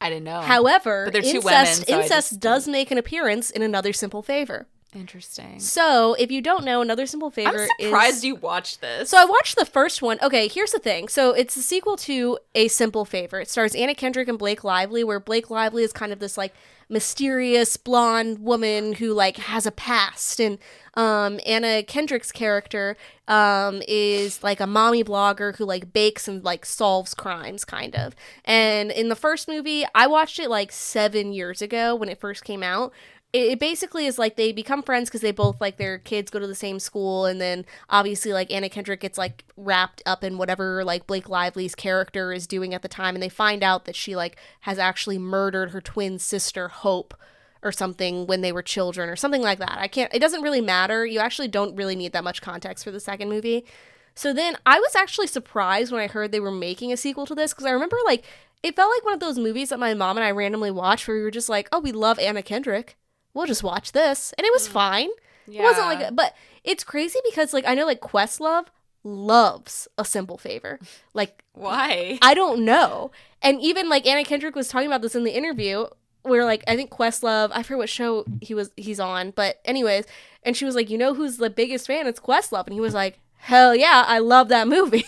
I didn't know. However, but they're two women, so incest does make an appearance in Another Simple Favor. Interesting. So, if you don't know, Another Simple Favor I'm surprised you watched this. So, I watched the first one. Okay, here's the thing. So, it's a sequel to A Simple Favor. It stars Anna Kendrick and Blake Lively, where Blake Lively is kind of this, like, mysterious blonde woman who, like, has a past. And Anna Kendrick's character is, like, a mommy blogger who, like, bakes and, like, solves crimes, kind of. And in the first movie, I watched it, like, 7 years ago when it first came out. It basically is like they become friends because they both, like, their kids go to the same school, and then obviously, like, Anna Kendrick gets, like, wrapped up in whatever, like, Blake Lively's character is doing at the time, and they find out that she, like, has actually murdered her twin sister Hope or something when they were children or something like that. It doesn't really matter. You actually don't really need that much context for the second movie. So then I was actually surprised when I heard they were making a sequel to this, because I remember, like, it felt like one of those movies that my mom and I randomly watched where we were just like, oh, we love Anna Kendrick. We'll just watch this. And it was fine. Yeah. It wasn't like, but it's crazy because, like, I know, like, Questlove loves A Simple Favor. Like, why? I don't know. And even, like, Anna Kendrick was talking about this in the interview where, like, I think Questlove, I forget what show he's on, but anyways, and she was like, you know who's the biggest fan? It's Questlove. And he was like, hell yeah, I love that movie.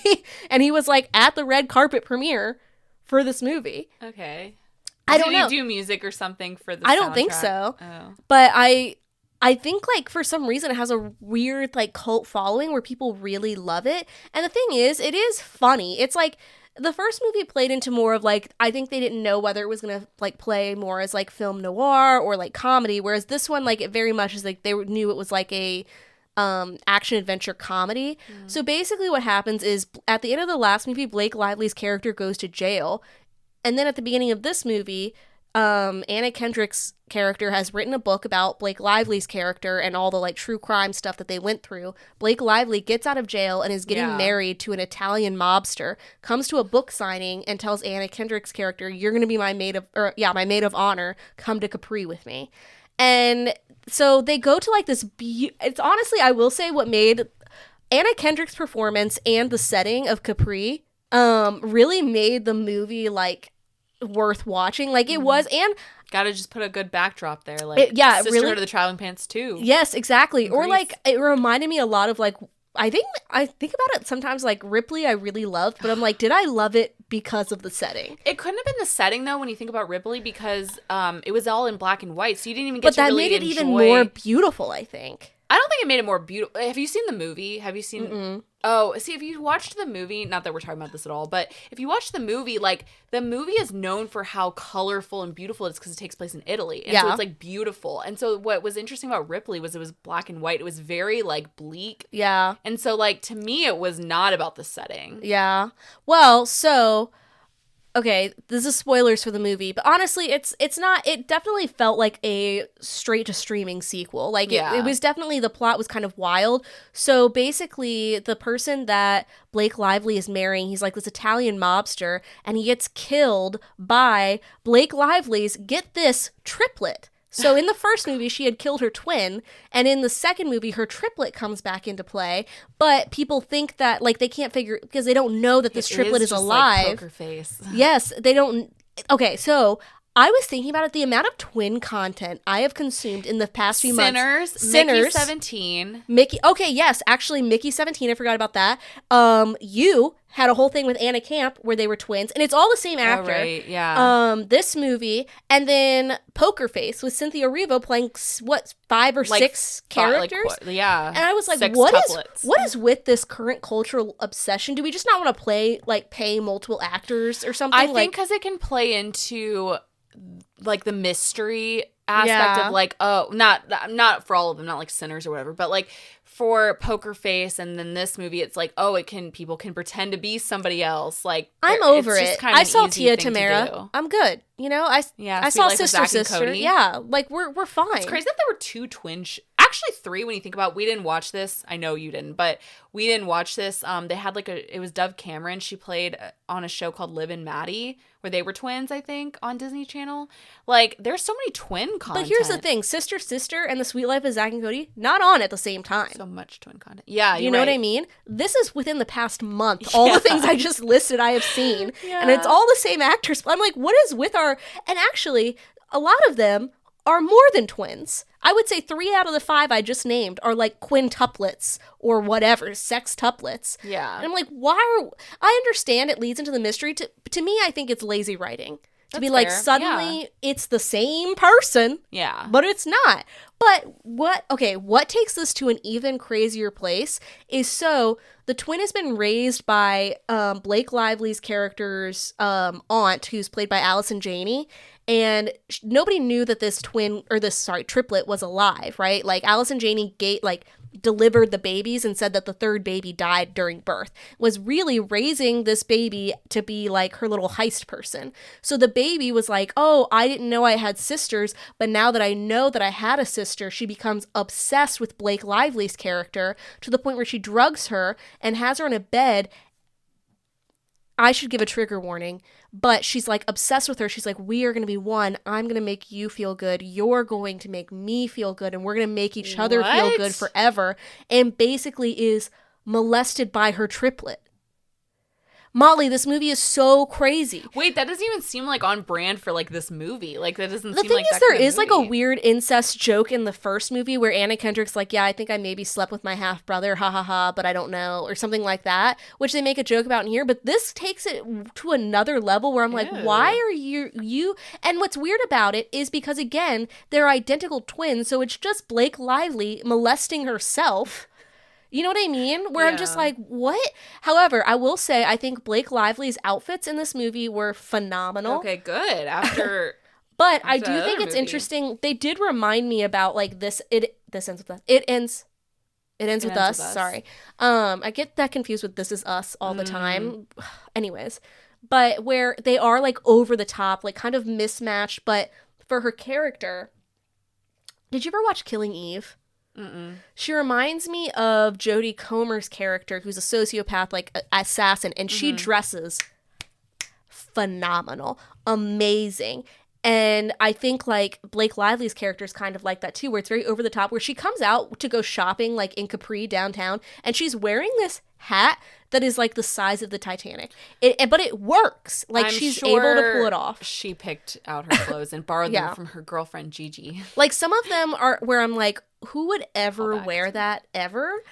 And he was, like, at the red carpet premiere for this movie. Okay. I don't know. Did you do music or something for the I don't soundtrack? think so. Oh. But I think, like, for some reason it has a weird, like, cult following where people really love it. And the thing is, it is funny. It's like, the first movie played into more of, like, I think they didn't know whether it was going to, like, play more as, like, film noir or, like, comedy. Whereas this one, like, it very much is, like, they knew it was, like, a action-adventure comedy. So basically what happens is, at the end of the last movie, Blake Lively's character goes to jail. And then at the beginning of this movie, Anna Kendrick's character has written a book about Blake Lively's character and all the, like, true crime stuff that they went through. Blake Lively gets out of jail and is getting married to an Italian mobster, comes to a book signing and tells Anna Kendrick's character, you're going to be my maid of honor. Come to Capri with me. And so they go to, like, this it's honestly, I will say, what made Anna Kendrick's performance and the setting of Capri really made the movie, like, worth watching. Like, it was, and gotta just put a good backdrop there, like, Sisterhood really, of the Traveling Pants 2. Yes, exactly. Or, Grease. like, it reminded me a lot of, like, I think about it sometimes, like, Ripley I really loved, but I'm like, did I love it because of the setting? It couldn't have been the setting, though, when you think about Ripley, because it was all in black and white, so you didn't even get to really enjoy. But that made it even more beautiful, I think. I don't think it made it more beautiful. Have you seen the movie? Have you seen... Mm-mm. Oh, see, if you watched the movie, not that we're talking about this at all, but if you watch the movie, like, the movie is known for how colorful and beautiful it is because it takes place in Italy. And so it's, like, beautiful. And so what was interesting about Ripley was it was black and white. It was very, like, bleak. Yeah. And so, like, to me, it was not about the setting. Yeah. Well, so... Okay, this is spoilers for the movie, but honestly, it's not, it definitely felt like a straight to streaming sequel. Like, it was definitely, the plot was kind of wild. So basically, the person that Blake Lively is marrying, he's like this Italian mobster, and he gets killed by Blake Lively's, get this, triplet. So in the first movie, she had killed her twin, and in the second movie, her triplet comes back into play, but people think that, like, they can't figure, because they don't know that this triplet is alive. Like, poker face. Yes, they don't. Okay, so I was thinking about it, the amount of twin content I have consumed in the past few months. Sinners, Mickey 17. Okay, yes, actually, Mickey 17, I forgot about that. You had a whole thing with Anna Camp where they were twins, and it's all the same actor. Oh, right, yeah. This movie, and then Poker Face with Cynthia Erivo playing, what, 5 or 6 characters? Yeah. And I was like, what is with this current cultural obsession? Do we just not want to pay multiple actors or something? I think because it can play into, like, the mystery aspect of, like, oh, not for all of them, not like Sinners or whatever, but, like, for Poker Face and then this movie, it's like, oh, people can pretend to be somebody else. Like, I'm over it. I saw Tia Tamara. I'm good. You know, I saw Sister. Yeah, like, we're fine. It's crazy that there were 2 twin actually 3 when you think about it. We didn't watch this. I know you didn't, but we didn't watch this. They had, like, it was Dove Cameron. She played on a show called Liv and Maddie where they were twins, I think, on Disney Channel. Like, there's so many twin content. But here's the thing. Sister and The Sweet Life of Zack and Cody, not on at the same time. So much twin content. Yeah, you know what I mean? This is within the past month. All the things I just listed I have seen. Yeah. And it's all the same actors. I'm like, what is with our... And actually, a lot of them are more than twins. I would say 3 out of the 5 I just named are, like, quintuplets or whatever, sextuplets. Yeah. And I'm like, I understand it leads into the mystery. To me, I think it's lazy writing. To be like, suddenly it's the same person. Yeah. But it's not. But what takes this to an even crazier place is, so the twin has been raised by Blake Lively's character's aunt, who's played by Allison Janney. And nobody knew that this triplet was alive, right? Like, Allison Janney delivered the babies and said that the third baby died during birth, was really raising this baby to be like her little heist person. So the baby was like, oh, I didn't know I had sisters, but now that I know that I had a sister, she becomes obsessed with Blake Lively's character to the point where she drugs her and has her in a bed. I should give a trigger warning, but she's like obsessed with her. She's like, we are going to be one. I'm going to make you feel good. You're going to make me feel good. And we're going to make each other feel good forever. And basically is molested by her triplet. Molly, this movie is so crazy. Wait, that doesn't even seem like on brand for like this movie. Like that doesn't seem like that. The thing is there is like a weird incest joke in the first movie where Anna Kendrick's like, yeah, I think I maybe slept with my half brother, ha ha ha, but I don't know, or something like that, which they make a joke about in here. But this takes it to another level where I'm like, why are you? And what's weird about it is because again, they're identical twins, so it's just Blake Lively molesting herself. You know what I mean? Where I'm just like, what? However, I will say, I think Blake Lively's outfits in this movie were phenomenal. Okay, good. But I do think it's interesting. They did remind me about like this ends with us. It ends with us. Sorry. I get that confused with This Is Us all the time. Anyways. But where they are like over the top, like kind of mismatched. But for her character, did you ever watch Killing Eve? Mm-mm. She reminds me of Jodie Comer's character, who's a sociopath, like assassin, and she dresses phenomenal, amazing. And I think like Blake Lively's character is kind of like that too, where it's very over the top, where she comes out to go shopping like in Capri downtown, and she's wearing this hat that is like the size of the Titanic. But it works. Like she's able to pull it off. She picked out her clothes and borrowed them from her girlfriend Gigi. Like some of them are where I'm like, who would ever wear that ever?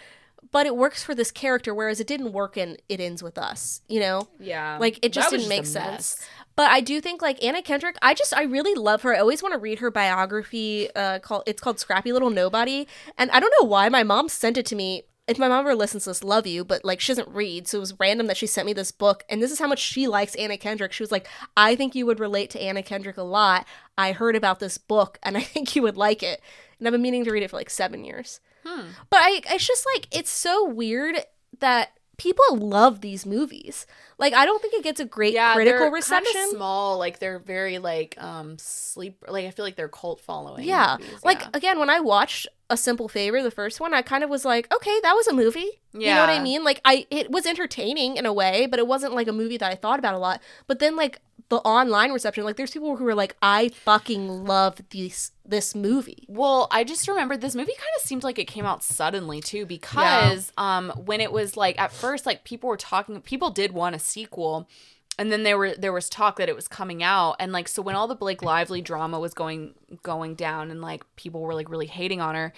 But it works for this character, whereas it didn't work in It Ends With Us, you know? Yeah. Like it just didn't make sense. But I do think like Anna Kendrick, I really love her. I always want to read her biography. It's called Scrappy Little Nobody. And I don't know why my mom sent it to me. If my mom ever listens to this, love you, but like she doesn't read, so it was random that she sent me this book, and this is how much she likes Anna Kendrick. She was like, I think you would relate to Anna Kendrick a lot. I heard about this book, and I think you would like it. And I've been meaning to read it for like 7 years. But it's just like, it's so weird that people love these movies. Like, I don't think it gets a great critical reception. Kind of small, like they're very like sleep. Like I feel like they're cult following. Yeah, like again, when I watched A Simple Favor, the first one, I kind of was like, okay, that was a movie. Yeah. You know what I mean? Like it was entertaining in a way, but it wasn't like a movie that I thought about a lot. But then like the online reception, like there's people who were like, I fucking love this movie. Well, I just remember this movie kind of seemed like it came out suddenly too, because when it was like at first like people did want a sequel, and then there was talk that it was coming out, and like so when all the Blake Lively drama was going down and like people were like really hating on her,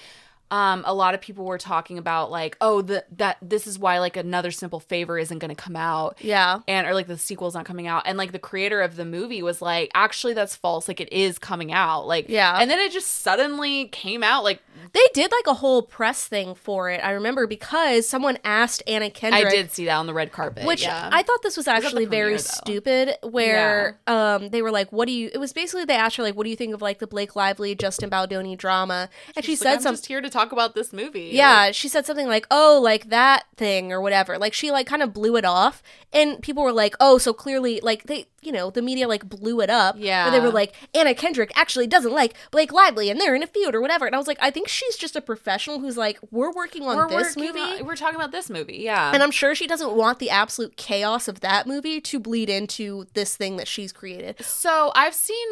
a lot of people were talking about like, oh, that this is why like Another Simple Favor isn't going to come out. Yeah. Or like the sequel's not coming out. And like the creator of the movie was like, actually that's false. Like it is coming out. Like, yeah. And then it just suddenly came out. Like they did like a whole press thing for it. I remember because someone asked Anna Kendrick. I did see that on the red carpet. Which I thought this was actually very stupid, where they were like, it was basically they asked her like, what do you think of like the Blake Lively, Justin Baldoni drama? And she said I'm just here to talk about this movie. Yeah, she said something like, oh, like that thing or whatever. Like she like kind of blew it off, and people were like, oh, so clearly like they, you know, the media like blew it up. Yeah. Where they were like, Anna Kendrick actually doesn't like Blake Lively and they're in a feud or whatever. And I was like, I think she's just a professional who's like, we're working on this movie. We're talking about this movie, yeah. And I'm sure she doesn't want the absolute chaos of that movie to bleed into this thing that she's created. So I've seen...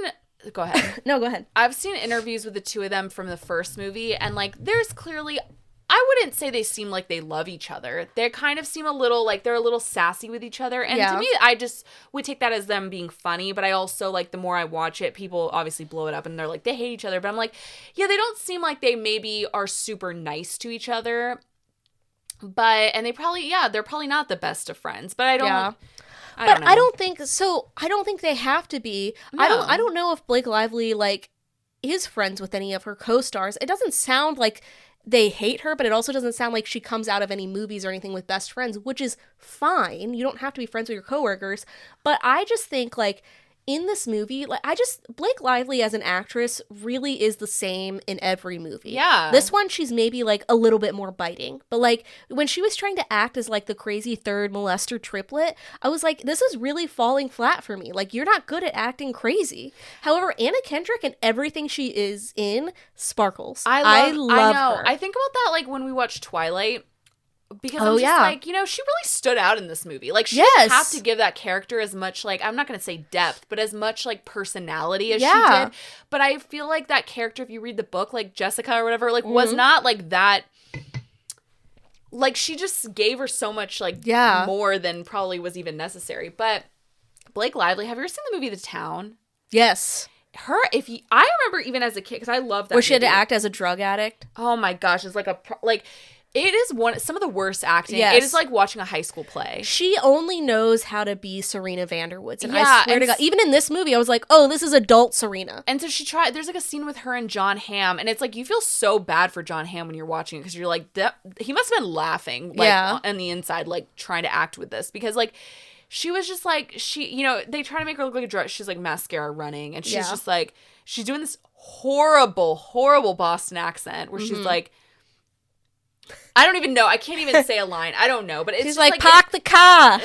Go ahead. No, go ahead. I've seen interviews with the two of them from the first movie, and like there's clearly... I wouldn't say they seem like they love each other. They kind of seem a little like they're a little sassy with each other. And to me, I just would take that as them being funny. But I also like the more I watch it, people obviously blow it up and they're like, they hate each other. But I'm like, yeah, they don't seem like they maybe are super nice to each other. And they're probably not the best of friends. But I don't know. I don't think so. I don't think they have to be. No. I don't know if Blake Lively like is friends with any of her co-stars. It doesn't sound like they hate her, but it also doesn't sound like she comes out of any movies or anything with best friends, which is fine. You don't have to be friends with your coworkers. But I just think like in this movie, like Blake Lively as an actress really is the same in every movie. Yeah. This one, she's maybe like a little bit more biting. But like when she was trying to act as like the crazy third molester triplet, I was like, this is really falling flat for me. Like, you're not good at acting crazy. However, Anna Kendrick and everything she is in sparkles. I love her. I think about that like when we watch Twilight. Because I'm just like, you know, she really stood out in this movie. Like, she didn't have to give that character as much, like, I'm not going to say depth, but as much, like, personality as she did. But I feel like that character, if you read the book, like, Jessica or whatever, like, was not, like, that... Like, she just gave her so much, like, more than probably was even necessary. But Blake Lively, have you ever seen the movie The Town? Yes. I remember even as a kid, because I love that where she had to act as a drug addict. Oh, my gosh. It's like it is some of the worst acting. Yes. It is like watching a high school play. She only knows how to be Serena Vanderwoods. And I swear to God, even in this movie, I was like, oh, this is adult Serena. And so there's like a scene with her and John Hamm. And it's like, you feel so bad for John Hamm when you're watching it. Because you're like, he must have been laughing like on the inside, like trying to act with this. Because like, she was just like, they try to make her look like a drug. She's like mascara running. And she's just like, she's doing this horrible, horrible Boston accent where she's like, I don't even know. I can't even say a line. I don't know. But it's she's just like park the car.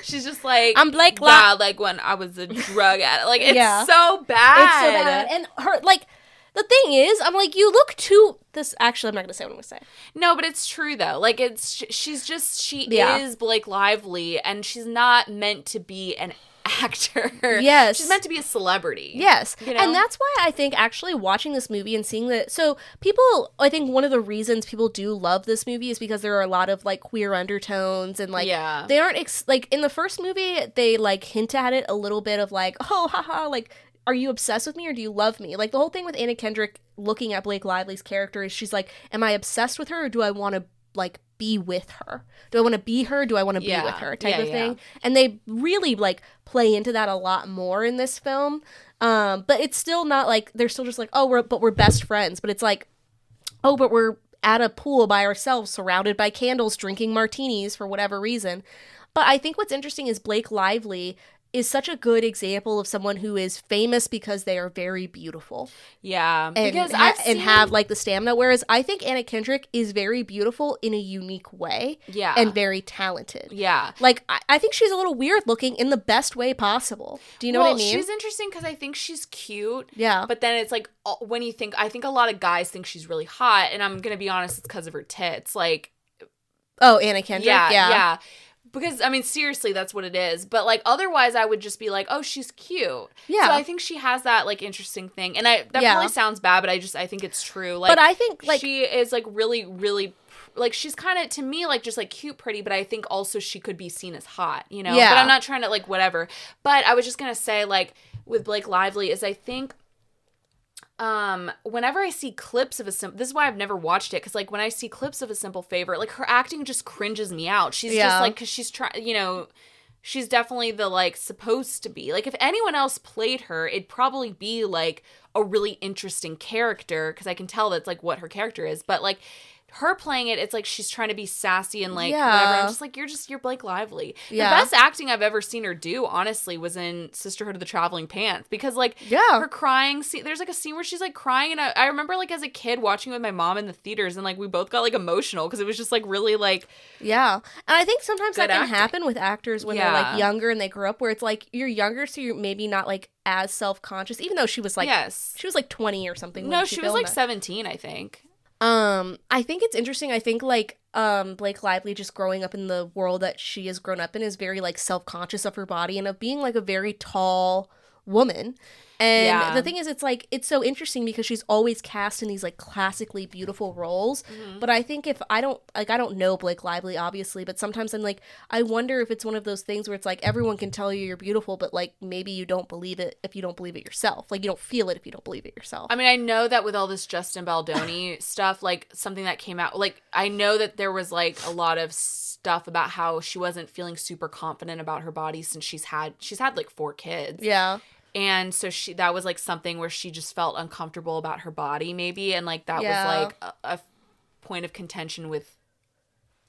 She's just like, I'm Blake like when I was a drug addict. Like, it's so bad. It's so bad. And her, like, the thing is, I'm like, you look too... This, actually, I'm not going to say what I'm going to say. No, but it's true, though. Like, she is Blake Lively, and she's not meant to be an actor. Yes. She's meant to be a celebrity. Yes. You know? And that's why I think actually watching this movie and seeing that... So people... I think one of the reasons people do love this movie is because there are a lot of, like, queer undertones and, like... Yeah. They aren't... like, in the first movie, they, like, hint at it a little bit of, like, oh, haha, like... Are you obsessed with me or do you love me? Like, the whole thing with Anna Kendrick looking at Blake Lively's character is she's like, am I obsessed with her or do I want to, like, be with her? Do I want to be her? Do I want to be with her? Type of thing. And they really, like, play into that a lot more in this film. But it's still not, like, they're still just like, oh, we're best friends. But it's like, oh, but we're at a pool by ourselves, surrounded by candles, drinking martinis for whatever reason. But I think what's interesting is Blake Lively is such a good example of someone who is famous because they are very beautiful. Yeah. And, because and have, like, the stamina. Whereas I think Anna Kendrick is very beautiful in a unique way. Yeah. And very talented. Yeah. Like, I think she's a little weird looking in the best way possible. Do you know what I mean? She's interesting because I think she's cute. Yeah. But then it's like, when you think, I think a lot of guys think she's really hot. And I'm going to be honest, it's because of her tits. Like. Oh, Anna Kendrick? Yeah. Because, I mean, seriously, that's what it is. But, like, otherwise, I would just be like, oh, she's cute. Yeah. So I think she has that, like, interesting thing. And that probably sounds bad, but I think it's true. Like, but I think, like... She is, like, really, really... Like, she's kind of, to me, like, just, like, cute, pretty. But I think also she could be seen as hot, you know? Yeah. But I'm not trying to, like, whatever. But I was just going to say, like, with Blake Lively is I think... whenever I see clips of this is why I've never watched it, because like when I see clips of A Simple Favor, like her acting just cringes me out. She's just like, because she's trying, you know, she's definitely the like supposed to be like, if anyone else played her, it'd probably be like a really interesting character, because I can tell that's like what her character is, but like her playing it, it's like she's trying to be sassy and like whatever. I'm just like, you're Blake Lively. Yeah. The best acting I've ever seen her do, honestly, was in Sisterhood of the Traveling Pants, because like her crying scene, there's like a scene where she's like crying, and I remember like as a kid watching with my mom in the theaters, and like we both got like emotional because it was just like really like and I think sometimes that can happen with actors when they're like younger and they grow up, where it's like you're younger, so you're maybe not like as self-conscious, even though she was like she was like 20 or something. No, she was like 17, I think. I think it's interesting. I think like Blake Lively, just growing up in the world that she has grown up in, is very like self-conscious of her body and of being like a very tall woman. And the thing is, it's like, it's so interesting because she's always cast in these like classically beautiful roles. Mm-hmm. But I think if I don't know Blake Lively, obviously, but sometimes I'm like, I wonder if it's one of those things where it's like, everyone can tell you you're beautiful, but like maybe you don't believe it if you don't believe it yourself. Like you don't feel it if you don't believe it yourself. I mean, I know that with all this Justin Baldoni stuff, like something that came out, like I know that there was like a lot of stuff about how she wasn't feeling super confident about her body since she's had like 4 kids. Yeah. And so that was like something where she just felt uncomfortable about her body maybe, and like that was like a point of contention with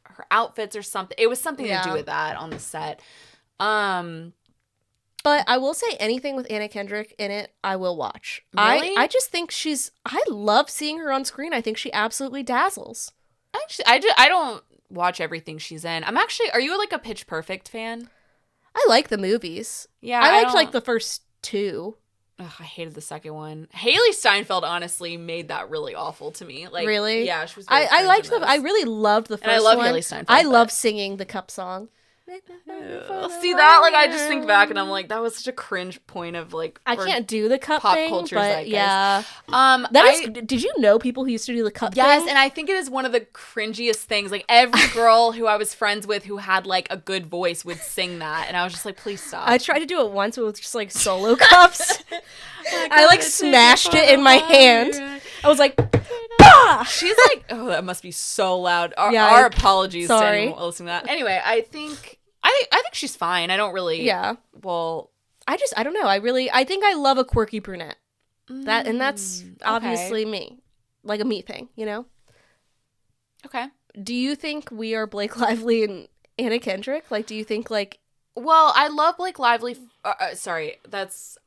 her outfits or something. It was something to do with that on the set. But I will say anything with Anna Kendrick in it, I will watch. Really? I just think I love seeing her on screen. I think she absolutely dazzles. Actually, I don't watch everything she's in. Are you like a Pitch Perfect fan? I like the movies. Yeah. I liked like the first two. Ugh, I hated the second one. Haley Steinfeld honestly made that really awful to me. Like, really? Yeah, she was. I liked I really loved the first one. And I love Haley Steinfeld. I love singing the Cup song. See that? Like, I just think back and I'm like, that was such a cringe point of like. I can't do the cup pop thing, culture but zeitgeist. yeah. Did you know people who used to do the cup thing? Yes, and I think it is one of the cringiest things. Like, every girl who I was friends with who had like a good voice would sing that, and I was just like, please stop. I tried to do it once with just like solo cups. I like smashed it in my hand. I was like, bah! She's like, oh, that must be so loud. Our apologies to anyone listening to that. Anyway, I think she's fine. I don't really. Yeah. Well, I don't know. I think I love a quirky brunette. That's obviously me, like a me thing, you know. Okay. Do you think we are Blake Lively and Anna Kendrick? Like, do you think like? Well, I love Blake Lively. Sorry,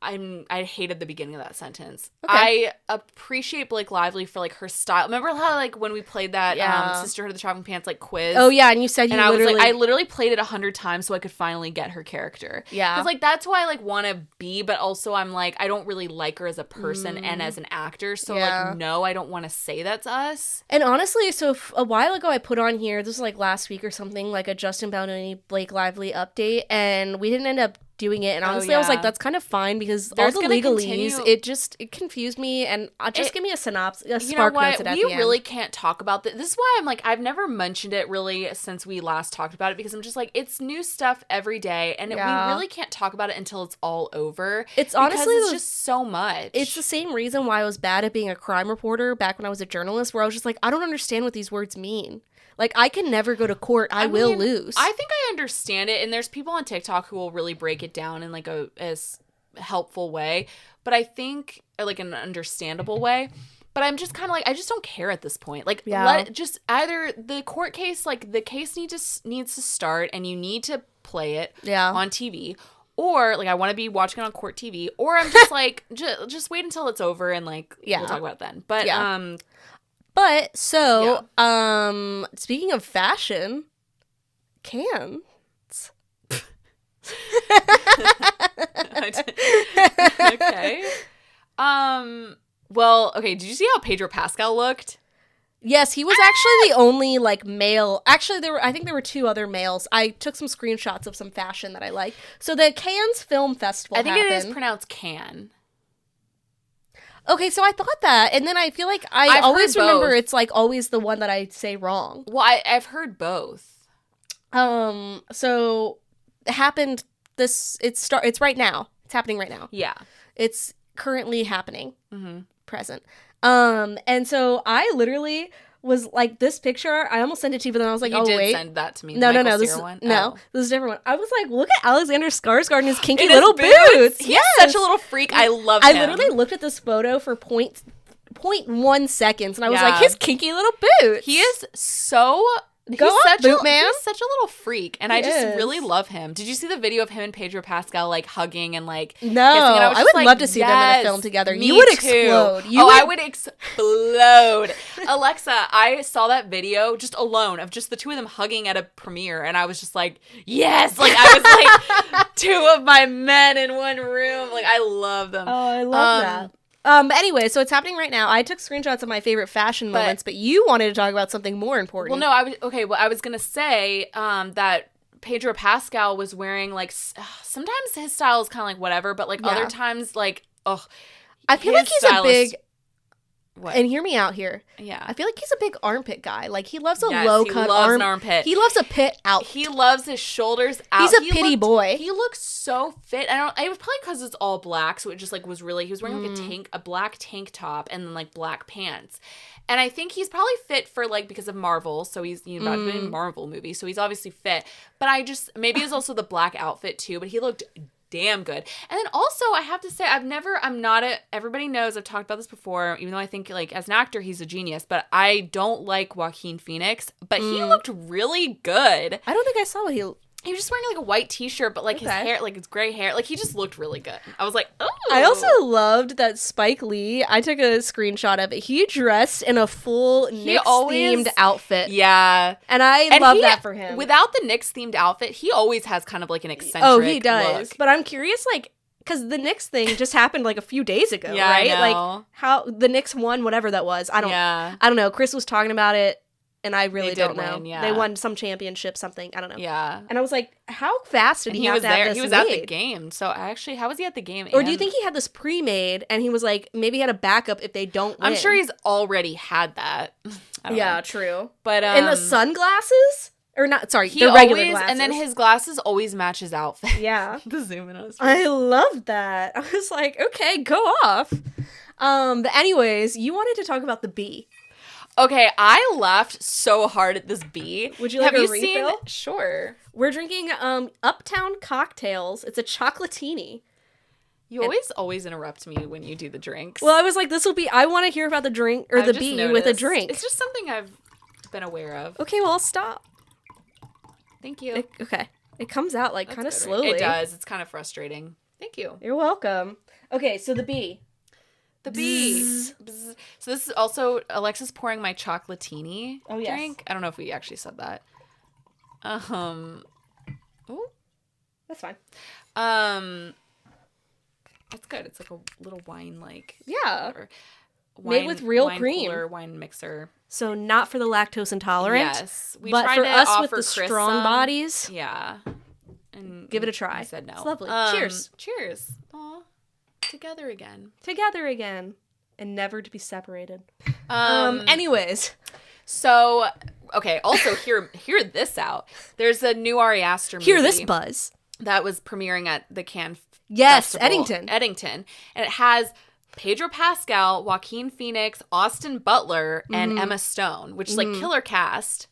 I hated the beginning of that sentence. Okay. I appreciate Blake Lively for like her style. Remember how like when we played that Sisterhood of the Traveling Pants like quiz? Oh yeah, and you said I was like, I literally played it 100 times so I could finally get her character. Yeah, because like that's who I like want to be, but also I'm like I don't really like her as a person and as an actor. So like no, I don't want to say that's us. And honestly, so a while ago I put on here, this was like last week or something, like a Justin Bounty Blake Lively update, and we didn't end up doing it, and honestly I was like, that's kind of fine because all the legalese it confused me, and just give me a synopsis, a spark notes at the end. We really can't talk about this. This is why I'm like, I've never mentioned it really since we last talked about it, because I'm just like, it's new stuff every day, and we really can't talk about it until it's all over. It's honestly it's just so much. It's the same reason why I was bad at being a crime reporter back when I was a journalist, where I was just like, I don't understand what these words mean. Like, I can never go to court. I will lose. I think I understand it, and there's people on TikTok who will really break it down in, like, a helpful way. But I think, like, an understandable way. But I'm just kind of like, I just don't care at this point. Like, just either the court case, like, the case needs to start, and you need to play it on TV. Or, like, I want to be watching it on court TV. Or I'm just like, just wait until it's over, and, like, we'll talk about it then. But, But, so, speaking of fashion, cans. Okay. Well, okay, did you see how Pedro Pascal looked? Yes, he was actually the only, like, male. Actually, I think there were two other males. I took some screenshots of some fashion that I like. So the Cannes Film Festival happened. It is pronounced Can. Okay, so I thought that, and then I feel like I've always remember it's like always the one that I say wrong. Well, I've heard both. So it happened. It's right now. It's happening right now. Yeah, it's currently happening. Present. And so I literally was like, this picture, I almost sent it to you, but then I was like, you did wait. Send that to me. No. This is a different one. I was like, look at Alexander Skarsgård and his kinky little boots. He's such a little freak. I love him. I literally looked at this photo for 0.1 seconds, and I was like, his kinky little boots. He is so... He's such a little freak, and I just really love him. Did you see the video of him and Pedro Pascal like hugging and like kissing? I would love to see them in a film together. You would explode. I would explode. Alexa, I saw that video just alone of just the two of them hugging at a premiere, and I was just like, yes! Like, I was like two of my men in one room. Like, I love them. Oh, I love that. Anyway, so it's happening right now. I took screenshots of my favorite fashion moments, but you wanted to talk about something more important. Well, no, I was going to say that Pedro Pascal was wearing, like, sometimes his style is kind of like whatever, but, like, other times, like, I feel like he's a big... What? And hear me out here. Yeah. I feel like he's a big armpit guy. Like, he loves a low-cut an armpit. He loves a pit out. He loves his shoulders out. He's a pity boy. He looks so fit. It was probably because it's all black, so it just, like, was really... He was wearing, like, a black tank top and then, like, black pants. And I think he's probably fit for, like, because of Marvel. So he's about to be in a Marvel movie. So he's obviously fit. But maybe it's also the black outfit, too. But he looked damn good. And then also, I have to say, everybody knows I've talked about this before, even though I think, like, as an actor, he's a genius, but I don't like Joaquin Phoenix, but he looked really good. I don't think I saw what he He was just wearing like a white t-shirt, but like his hair, like his gray hair, like he just looked really good. I was like, oh. I also loved that Spike Lee, I took a screenshot of it. He dressed in a full Knicks-themed outfit. Yeah. And I love that for him. Without the Knicks-themed outfit, he always has kind of like an eccentric he does. look. But I'm curious, like, because the Knicks thing just happened like a few days ago, yeah, right? I know. Like, how the Knicks won, whatever that was. I don't know. Chris was talking about it. And I really don't know. Win, yeah. They won some championship, something. I don't know. Yeah. And I was like, how fast did he have to have this He was made? at the game. So actually, how was he at the game? Or do you think he had this pre-made and he was like, maybe he had a backup if they don't win? I'm sure he's already had that. Yeah, true. But and the sunglasses? Or not, sorry, the regular glasses. And then his glasses always match his outfit. Yeah. The zoom in on his face. I love that. I was like, okay, go off. But anyways, you wanted to talk about the bee. Okay, I laughed so hard at this bee. Would you like a refill? Seen? Sure. We're drinking Uptown Cocktails. It's a chocolatini. You always interrupt me when you do the drinks. Well, I was like, I want to hear about the drink or the bee noticed. with a drink. It's just something I've been aware of. Okay, well, I'll stop. Thank you. Okay. It comes out like kind of slowly. It does. It's kind of frustrating. Thank you. You're welcome. Okay, so the bee. The bee. Bzz. Bzz. So this is also Alexa's pouring my chocolatini drink. I don't know if we actually said that. Oh. That's fine. It's good. It's like a little wine made with real cream. Cooler, wine mixer. So not for the lactose intolerant. Yes. We but for us with the strong bodies. Yeah. And give it a try. I said no. It's lovely. Cheers. Cheers. Aw. Together again. And never to be separated. Anyways. So, okay, also hear this out. There's a new Ari Aster movie. Hear this buzz. That was premiering at the Cannes Festival. Eddington. And it has Pedro Pascal, Joaquin Phoenix, Austin Butler, and Emma Stone, which is like killer cast,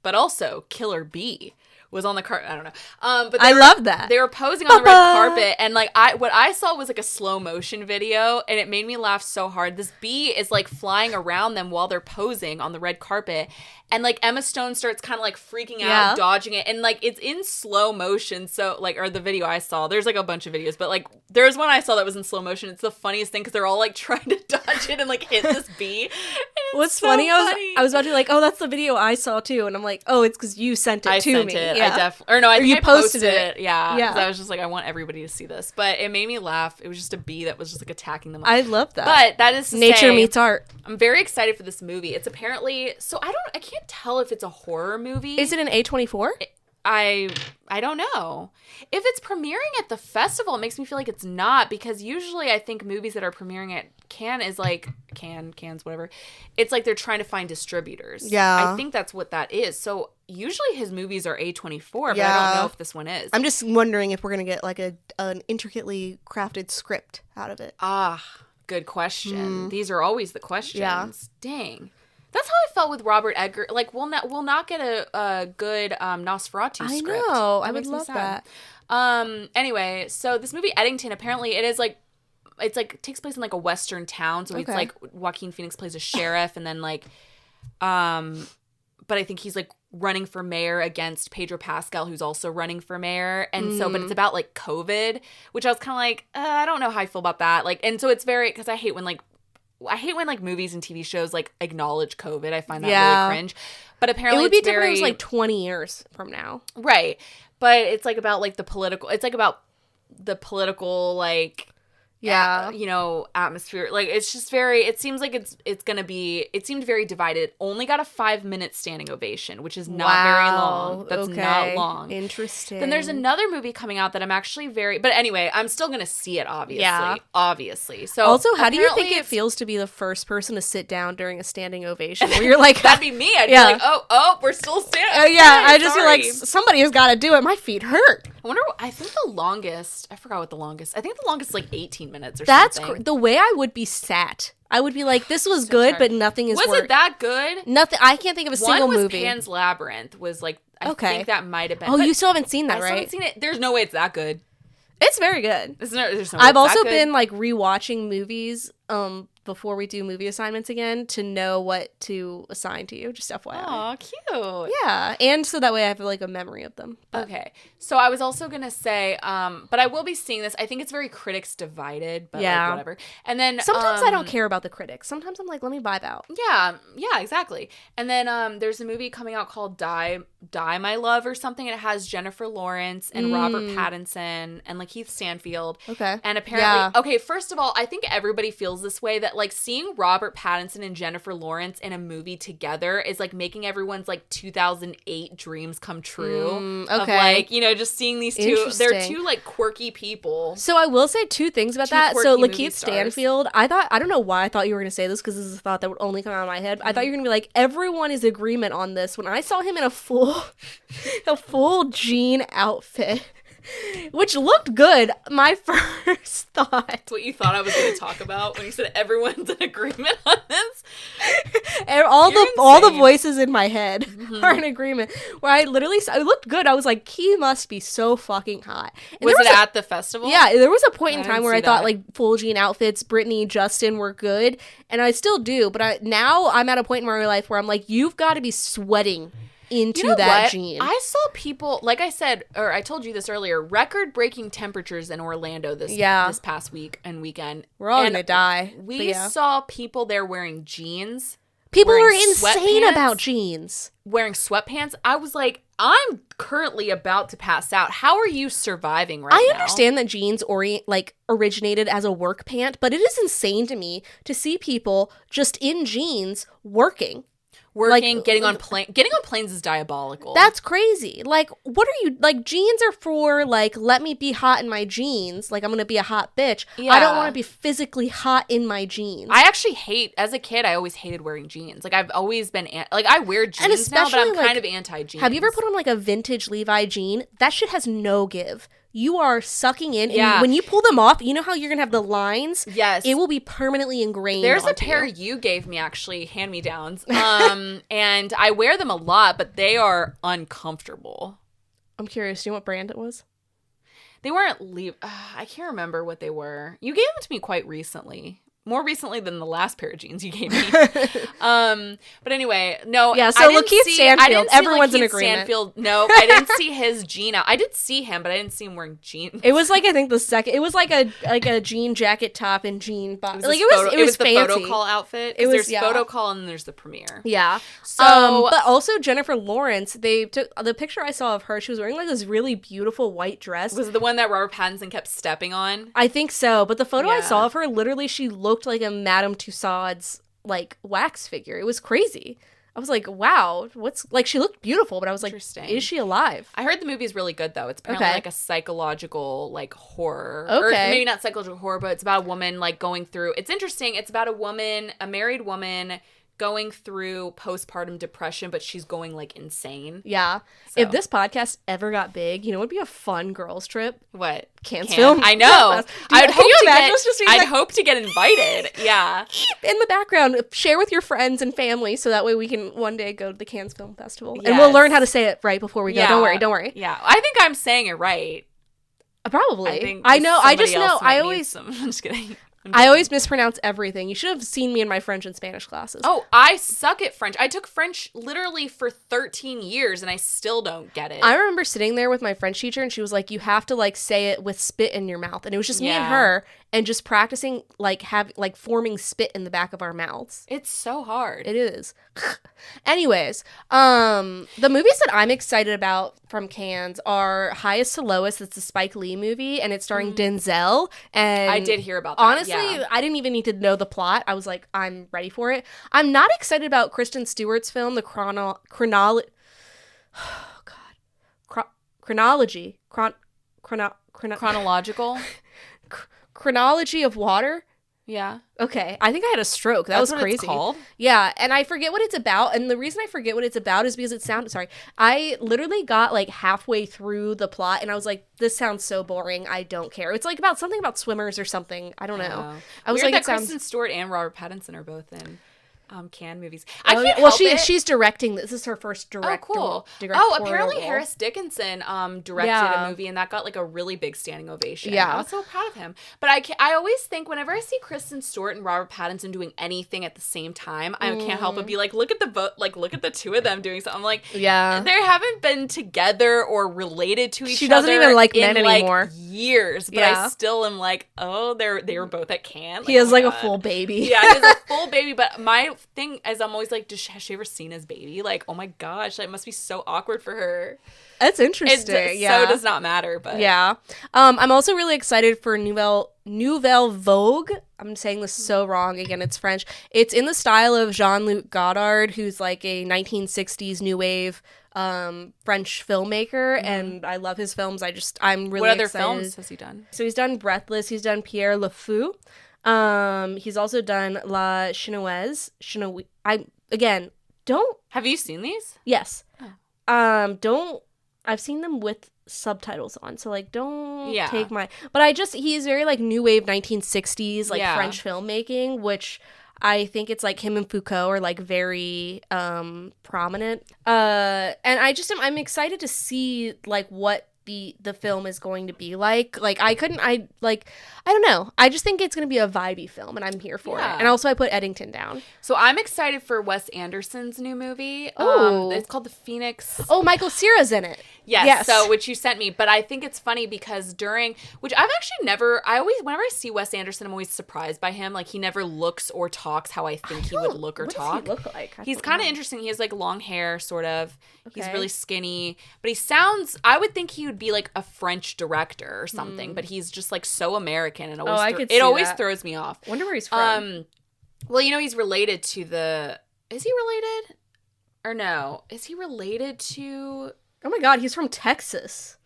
but also killer bee. Was on the cart. I don't know. But I love that. They were posing on the red carpet, and like what I saw was like a slow motion video, and it made me laugh so hard. This bee is like flying around them while they're posing on the red carpet, and like Emma Stone starts kind of like freaking out, dodging it, and like it's in slow motion. So like, or the video I saw, there's like a bunch of videos, but like there's one I saw that was in slow motion. It's the funniest thing because they're all like trying to dodge it and like hit this bee. What's so funny? I was about to be like, oh, that's the video I saw too, and I'm like, oh, it's because you sent it to me. Yeah. I definitely, or no, I think you I posted it. Yeah. Because I was just like, I want everybody to see this, but it made me laugh. It was just a bee that was just like attacking them. I love that. But that is to nature meets art. I'm very excited for this movie. It's apparently I can't tell if it's a horror movie. Is it an A24? I don't know. If it's premiering at the festival, it makes me feel like it's not, because usually I think movies that are premiering at Cannes is like Cannes, whatever. It's like they're trying to find distributors. Yeah. I think that's what that is. So usually his movies are A24, but I don't know if this one is. I'm just wondering if we're going to get like an intricately crafted script out of it. Good question. These are always the questions. Yeah. Dang. That's how I felt with Robert Edgar. Like, we'll not get a good Nosferatu script. I know. I would love that. Anyway, so this movie Eddington, apparently it takes place in like a western town. So it's like Joaquin Phoenix plays a sheriff, and then like, but I think he's like running for mayor against Pedro Pascal, who's also running for mayor. And so, but it's about like COVID, which I was kind of like, I don't know how I feel about that. Like, and so it's because I hate when movies and TV shows like acknowledge COVID. I find that really cringe. But apparently it would be different if it was like 20 years from now. Right. But it's like about like the political like atmosphere. Like, it's just it seems like it seemed very divided. Only got a 5-minute standing ovation, which is not very long. That's not long. Interesting. Then there's another movie coming out that I'm actually but anyway, I'm still going to see it, obviously. Yeah. Obviously. So also, how do you think it feels to be the first person to sit down during a standing ovation? Where you're like, that'd be me. I'd be like, oh, we're still standing. Oh, yeah. I just feel like somebody has got to do it. My feet hurt. I think the longest, I forgot what the longest, I think the longest is like 18 minutes or something. The way I would be sat. I would be like, this was good, but nothing is Was it that good? Nothing. I can't think of a single movie. One was Pan's Labyrinth, was like, I think that might have been. Oh, you still haven't seen that, right? I still haven't seen it. There's no way it's that good. It's very good. There's no way I've also been like rewatching movies before we do movie assignments again to know what to assign to you. Just FYI. Aw, cute. Yeah, and so that way I have like a memory of them. But. Okay, so I was also gonna say, but I will be seeing this. I think it's very critics divided, but like whatever. And then sometimes I don't care about the critics. Sometimes I'm like, let me vibe out. Yeah, exactly. And then there's a movie coming out called Die My Love or something, and it has Jennifer Lawrence and Robert Pattinson and like Keith Stanfield. Okay. And apparently, okay, first of all, I think everybody feels this way, that like seeing Robert Pattinson and Jennifer Lawrence in a movie together is like making everyone's like 2008 dreams come true. Okay. Of like, you know, just seeing these two, they're two like quirky people. So I will say two things about that. So Lakeith Stanfield, I don't know why I thought you were going to say this, because this is a thought that would only come out of my head. I thought you were going to be like, everyone is agreement on this. When I saw him in a full jean outfit, which looked good, my first thought. That's what you thought I was going to talk about when you said everyone's in agreement on this? And all the voices in my head are in agreement. Where I literally, it looked good. I was like, he must be so fucking hot. And was it at the festival? Yeah, there was a point in time where I thought like full jean outfits, Brittany, Justin were good, and I still do. But now I'm at a point in my life where I'm like, you've got to be sweating into that jean. I saw people, like I said, or I told you this earlier, record-breaking temperatures in Orlando this past week and weekend. We're all gonna die. We saw people there wearing jeans. People are insane about jeans. Wearing sweatpants. I was like, I'm currently about to pass out. How are you surviving right now? I understand that jeans originated as a work pant, but it is insane to me to see people just in jeans working. Getting on planes is diabolical. That's crazy. Like, what are you, like, jeans are for, like, let me be hot in my jeans. Like, I'm gonna be a hot bitch. Yeah. I don't want to be physically hot in my jeans. I actually as a kid, I always hated wearing jeans. Like, I've always been, I wear jeans now, but I'm kind of anti-jeans. Have you ever put on, like, a vintage Levi jean? That shit has no give. You are sucking in, and when you pull them off, you know how you're gonna have the lines? Yes. It will be permanently ingrained. There's a pair you gave me, actually, hand-me-downs, and I wear them a lot, but they are uncomfortable. I'm curious, do you know what brand it was? They weren't I can't remember what they were. You gave them to me quite recently. More recently than the last pair of jeans you gave me. But anyway, no. Yeah, so Lakeith Stanfield, everyone's in agreement. Stanfield, no, I didn't see his jean out. I did see him, but I didn't see him wearing jeans. It was like, I think it was like a jean jacket top and jean bottom. Like, it was the fancy. photo call outfit. There's photo call and then there's the premiere. Yeah. So, but also Jennifer Lawrence, they took the picture I saw of her. She was wearing like this really beautiful white dress. Was it the one that Robert Pattinson kept stepping on? I think so. But the photo I saw of her, literally, she looked like a Madame Tussauds like wax figure. It was crazy. I was like, wow, she looked beautiful, but I was like, is she alive? I heard the movie's really good though. It's apparently like a psychological like horror. Okay. Or maybe not psychological horror, but it's about a woman like going through, it's interesting. It's about a married woman going through postpartum depression, but she's going like insane. Yeah. So. If this podcast ever got big, you know, it would be a fun girls trip. What? Cannes film. I know. I'd hope to get invited. Yeah. In the background, share with your friends and family so that way we can one day go to the Cannes Film Festival. Yes. And we'll learn how to say it right before we go. Yeah. Don't worry. Yeah. I think I'm saying it right. Probably. I know. I just know. I'm just kidding. I always mispronounce everything. You should have seen me in my French and Spanish classes. Oh, I suck at French. I took French literally for 13 years and I still don't get it. I remember sitting there with my French teacher and she was like, you have to like say it with spit in your mouth. And it was just me and her and just practicing like forming spit in the back of our mouths. It's so hard. It is. Anyways, the movies that I'm excited about from Cannes are Highest to Lowest. It's a Spike Lee movie and it's starring Denzel. And I did hear about that. Honestly, I didn't even need to know the plot. I was like, I'm ready for it. I'm not excited about Kristen Stewart's film, the chronology. Chronology of Water. Yeah. Okay. I think I had a stroke. That was crazy. That's what it's called? Yeah. And I forget what it's about. And the reason I forget what it's about is because I literally got like halfway through the plot and I was like, this sounds so boring. I don't care. It's like about something about swimmers or something. I don't know. I was Weird like, that Kristen Stewart and Robert Pattinson are both in. Cannes movies. She's directing. This is her first director. Oh, cool. Apparently role. Harris Dickinson directed a movie, and that got like a really big standing ovation. Yeah, I was so proud of him. But I always think whenever I see Kristen Stewart and Robert Pattinson doing anything at the same time, I can't help but be like, look at the two of them doing something. I'm like, they haven't been together or related to each other. She doesn't even like men anymore. Years, but I still am like, oh, they were both at Cannes. He has like a full baby. Yeah, he has a full baby. But my thing is, I'm always like, has she ever seen his baby? Like, oh my gosh, that must be so awkward for her. That's interesting. So does not matter, but yeah. I'm also really excited for Nouvelle Vogue. I'm saying this so wrong. Again, it's French. It's in the style of Jean-Luc Godard, who's like a 1960s new wave French filmmaker, and I love his films. I'm really excited. What other films has he done? So he's done Breathless. He's done Pierre Le Fou. He's also done La Chinoise. Have you seen these? Yes. I've seen them with subtitles on, so like don't take my, but he's very like new wave 1960s like French filmmaking, which I think it's like him and Foucault are like very prominent. And I'm excited to see like what the film is going to be like. Like I don't know. I just think it's going to be a vibey film, and I'm here for it. And also I put Eddington down. So I'm excited for Wes Anderson's new movie. It's called The Phoenix. Oh, Michael Cera's in it. Yes. So, which you sent me. But I think it's funny because which I've actually whenever I see Wes Anderson, I'm always surprised by him. Like he never looks or talks how I think he would look or talk. What does he look like? He's kind of interesting. He has like long hair, sort of. Okay. He's really skinny. But I would think he would be like a French director or something. But he's just like so American. And it always throws me off. Wonder where he's from. Well, he's related to is he related? Or no? Is he related to... Oh my god, he's from Texas.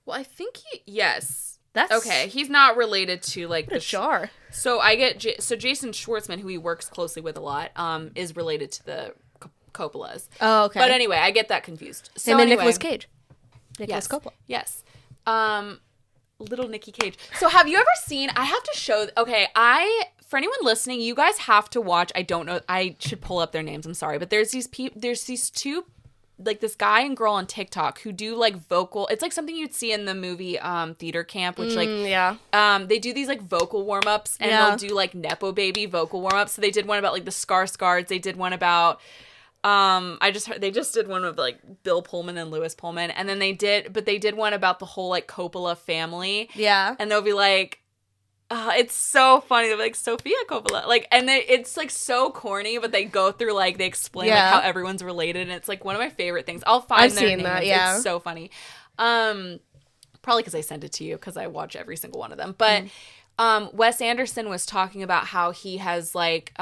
Well, I think yes. That's okay. He's not related to like the jar. So Jason Schwartzman, who he works closely with a lot, is related to the Coppolas. Oh, okay. But anyway, I get that confused. So and Nicolas Cage. Nicolas Coppola. Yes. Little Nicky Cage. So have you ever seen? I have to show. Okay, for anyone listening, you guys have to watch. I don't know. I should pull up their names. I'm sorry, but there's these two. Like this guy and girl on TikTok who do like vocal. It's like something you'd see in the movie Theater Camp, which they do these like vocal warm ups, and they'll do like Nepo Baby vocal warm ups. So they did one about like the Skarsgårds. They did one about they just did one with like Bill Pullman and Lewis Pullman, and then they did one about the whole like Coppola family. Yeah, and they'll be like. It's so funny. They're like, Sofia Coppola. Like, and it's like so corny, but they go through like, they explain like how everyone's related. And it's like one of my favorite things. I'll find their names. That, yeah. It's so funny. Probably because I sent it to you because I watch every single one of them. But Wes Anderson was talking about how he has like,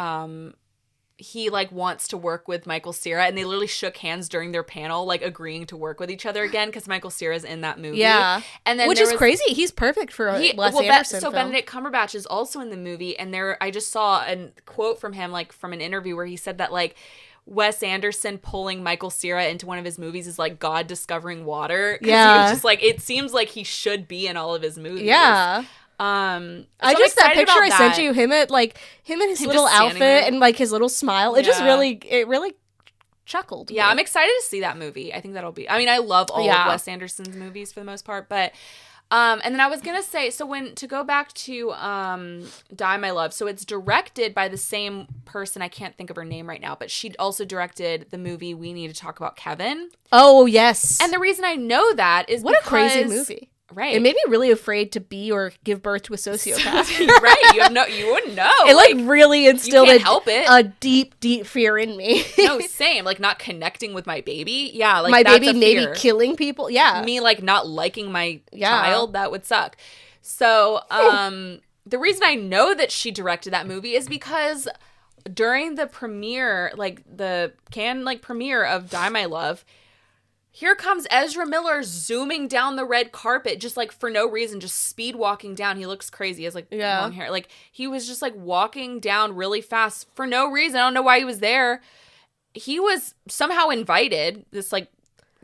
he like wants to work with Michael Cera, and they literally shook hands during their panel, like agreeing to work with each other again because Michael Cera's in that movie. Yeah, and then which is crazy. He's perfect for a Wes Anderson film. Benedict Cumberbatch is also in the movie, and I just saw a quote from him, like from an interview where he said that like Wes Anderson pulling Michael Cera into one of his movies is like God discovering water. Yeah, he was just like, it seems like he should be in all of his movies. Yeah. So I just that picture I sent you, him in his little outfit and like his little smile. It just really chuckled. Yeah, I'm excited to see that movie. I think that'll be. I mean, I love all of Wes Anderson's movies for the most part, but and then I was gonna say, so to go back to Die My Love, so it's directed by the same person. I can't think of her name right now, but she also directed the movie We Need to Talk About Kevin. Oh yes, and the reason I know that is what a crazy movie. Right. It made me really afraid to be or give birth to a sociopath. Right. You wouldn't know. It like really instilled a deep, deep fear in me. No, same. Like not connecting with my baby. Yeah. Like my baby maybe killing people. Yeah. Me like not liking my child. That would suck. So the reason I know that she directed that movie is because during the premiere, like the Cannes like premiere of Die My Love, here comes Ezra Miller zooming down the red carpet, just like for no reason, just speed walking down. He looks crazy. He has like long hair. Like he was just like walking down really fast for no reason. I don't know why he was there. He was somehow invited, this like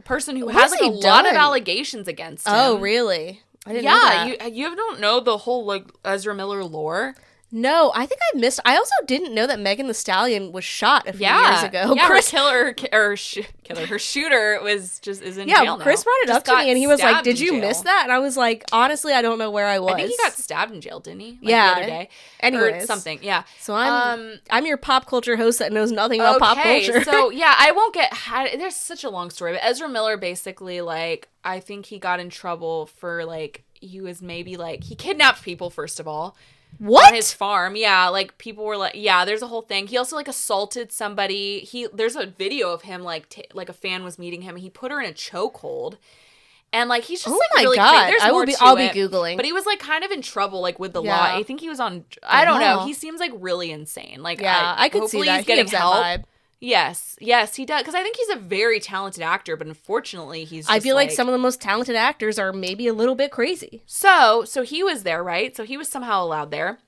person who has like a lot of allegations against him. Oh, really? I didn't know that. You don't know the whole like Ezra Miller lore? No, I think I missed. I also didn't know that Megan Thee Stallion was shot a few years ago. Yeah, Chris, her shooter is in jail now. Chris brought it up to me and he was like, "Did you miss that?" And I was like, "Honestly, I don't know where I was." I think he got stabbed in jail, didn't he? Like, yeah. The other day. Anyways. Or something. Yeah. So I'm your pop culture host that knows nothing about pop culture. So yeah, I won't get. There's such a long story, but Ezra Miller basically like I think he got in trouble for like he was maybe like he kidnapped people first of all. What? On his farm, yeah, like people were like, yeah, there's a whole thing. He also like assaulted somebody. There's a video of him like like a fan was meeting him. And he put her in a chokehold, and like he's just like really crazy. There's more to it. I'll be googling. But he was like kind of in trouble like with the law. I think he was on. I don't know. He seems like really insane. Like I could see that. He's getting help. Yes, he does. Because I think he's a very talented actor, but unfortunately, he's. I feel like some of the most talented actors are maybe a little bit crazy. So he was there, right? So he was somehow allowed there.